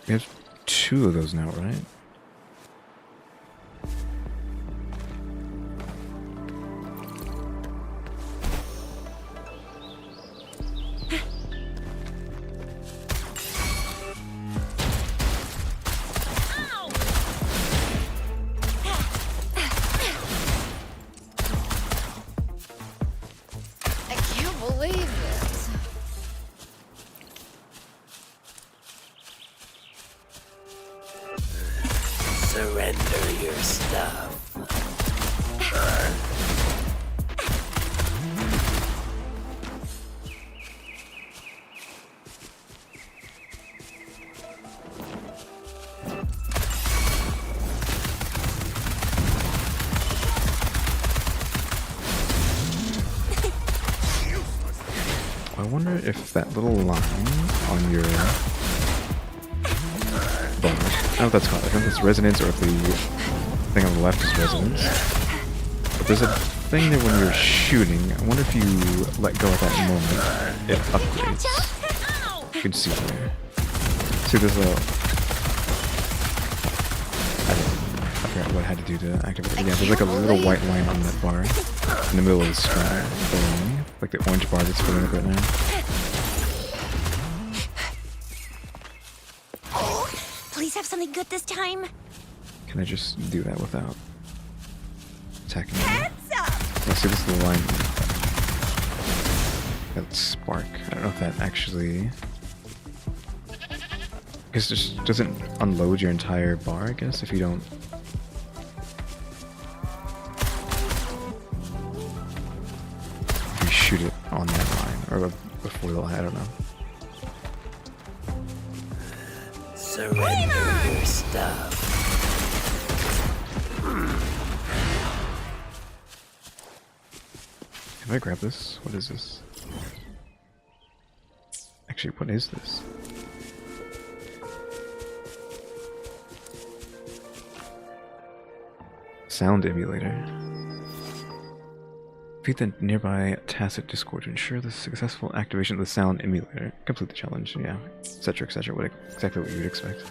We have 2 of those now, right? Surrender your stuff. I wonder if that little line on your bar, I don't know what that's called. I don't know if it's resonance or if the thing on the left is resonance. But there's a thing there when you're shooting. I wonder if you let go at that moment, it upgrades. You can see there. See, there's a... I forgot what I had to do to activate it. Yeah, there's like a little white line on that bar in the middle of the screen. Filling, like the orange bar that's filling up right now. Please have something good this time. Can I just do that without attacking it? Let's see, this is the line. That spark. I don't know if that actually... I guess it just doesn't unload your entire bar, I guess, if you don't... If you shoot it on that line, or before the line, I don't know. Surrender your stuff. Can I grab this? What is this? Actually, what is this? Sound emulator. Defeat the nearby tacit discord to ensure the successful activation of the sound emulator. Complete the challenge, yeah. Etc, etc. Exactly what you would expect.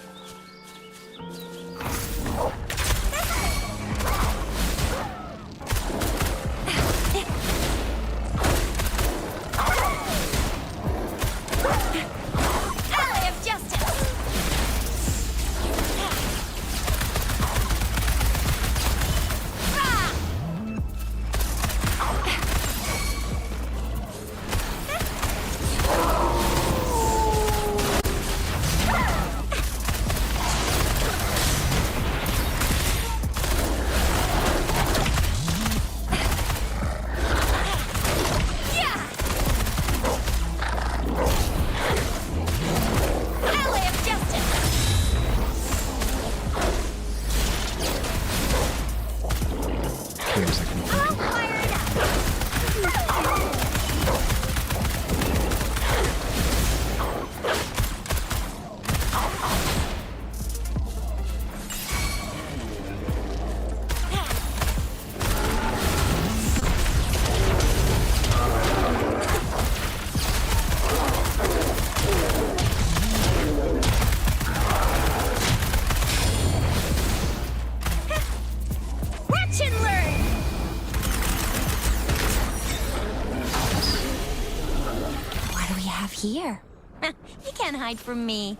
can't hide from me.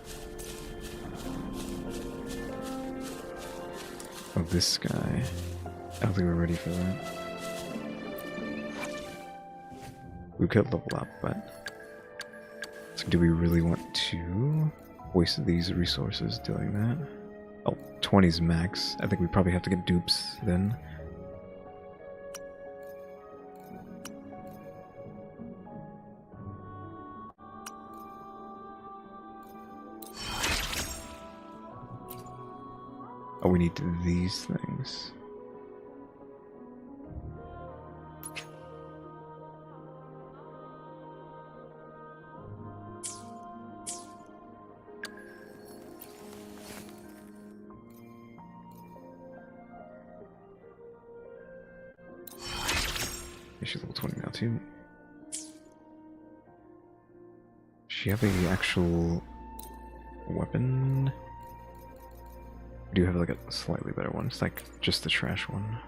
Oh, this guy. I don't think we're ready for that. We could level up, but... So do we really want to waste these resources doing that? Oh, 20's max. I think we probably have to get dupes then. Oh, we need these things. She's level 20 now too. Does she have a actual weapon? We do have like a slightly better one. It's like just the trash one.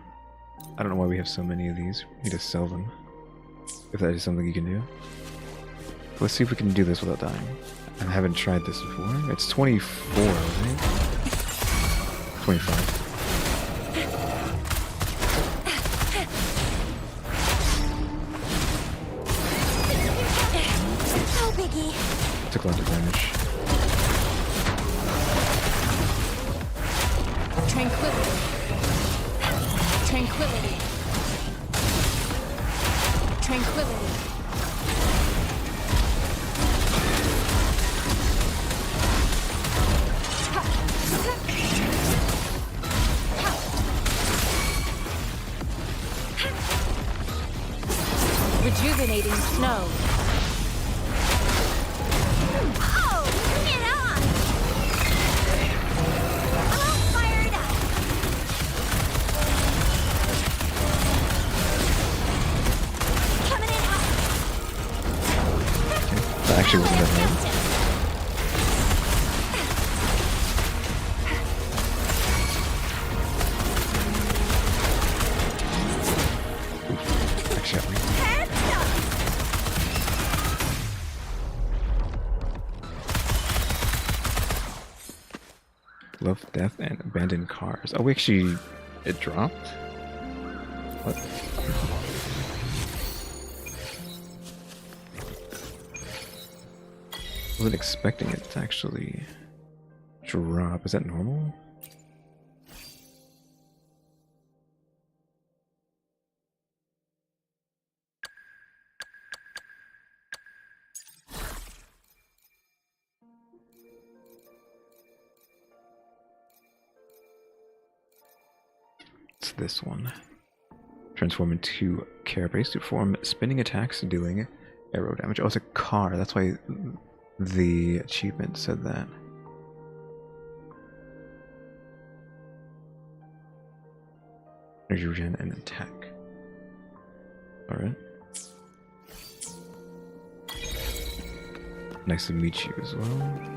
I don't know why we have so many of these. We need to sell them. If that is something you can do. Let's see if we can do this without dying. I haven't tried this before. It's 24, right? 25. Took a lot of damage. Tranquility. Tranquility. Tranquility. Rejuvenating snow. Actually wasn't that hard. Actually, love, death, and abandoned cars. Oh, actually, it dropped? What? I wasn't expecting it to actually drop. Is that normal? It's this one. Transform into Carapace to perform spinning attacks and dealing arrow damage. Oh, it's a car. That's why the achievement said that. Energy regen and attack. Alright. Nice to meet you as well.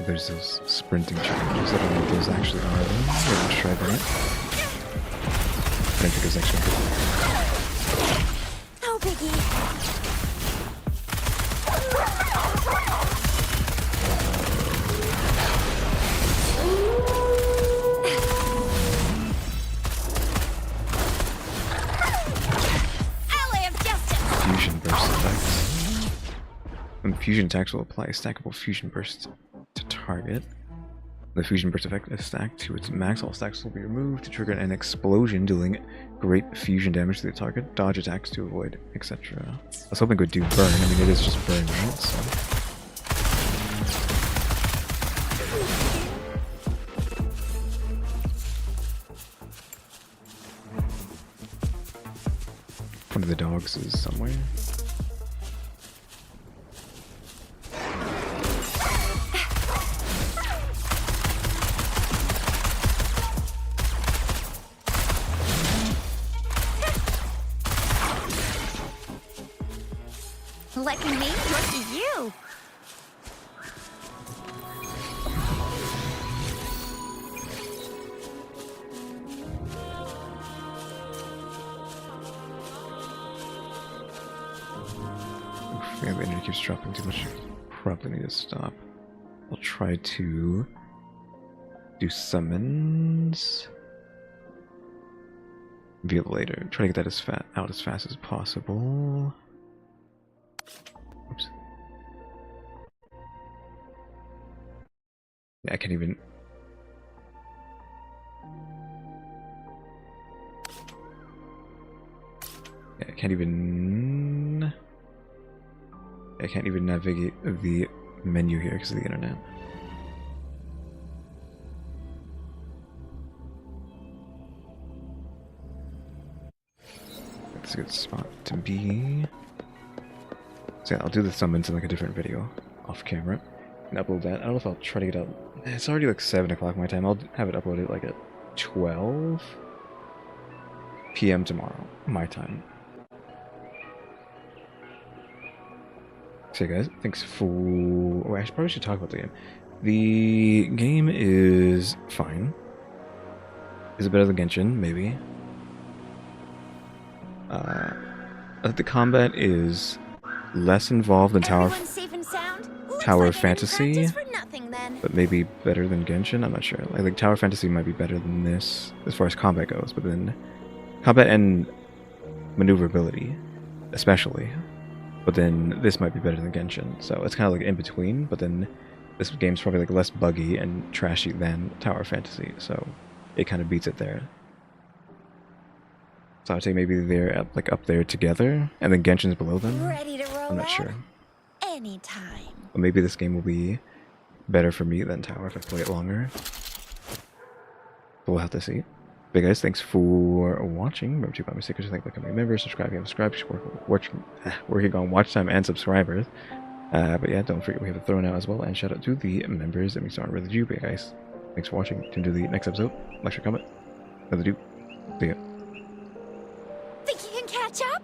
There's those sprinting challenges. I don't know what those actually are. Let's try that. I don't think there's actually No biggie. Ally of justice. Fusion burst effects. When fusion attacks will apply stackable fusion bursts to target. The fusion burst effect is stacked to its max. All stacks will be removed to trigger an explosion, dealing great fusion damage to the target. Dodge attacks to avoid, etc. I was hoping it would do burn. I mean, it is just burn, right? So. One of the dogs is somewhere. Lucky me, lucky you. Yeah, the energy keeps dropping too much. Probably need to stop. I'll try to do summons. View later. Try to get that out as fast as possible. Oops. Yeah, I can't even. Yeah, I can't even navigate the menu here because of the internet. That's a good spot to be. So yeah, I'll do the summons in like a different video off camera and upload that. I don't know if I'll try to get up. It's already like 7 o'clock my time. I'll have it uploaded like at 12 p.m. tomorrow, my time. So guys, thanks for... Oh, I probably should talk about the game. The game is fine. Is it better than Genshin? Maybe. I think the combat is less involved than Tower Fantasy, but maybe better than Genshin. I'm not sure. I think Tower Fantasy might be better than this as far as combat goes, but then combat and maneuverability, especially. But then this might be better than Genshin, so it's kind of like in between. But then this game's probably like less buggy and trashy than Tower Fantasy, so it kind of beats it there. So I'd say maybe they're up there together, and then Genshin's below them. Ready to roll? I'm not sure. Anytime. But maybe this game will be better for me than Tower if I play it longer. But we'll have to see. But guys, thanks for watching. Remember to buy my stickers, thank becoming a member, subscribe if you haven't subscribed, working on watch time and subscribers. But yeah, don't forget we have a throw now as well, and shout out to the members, EmmyStarr, RaleyDrew. But guys, thanks for watching. Tune to the next episode. Like, share, comment. RaleyDrew. See ya. Think you can catch up?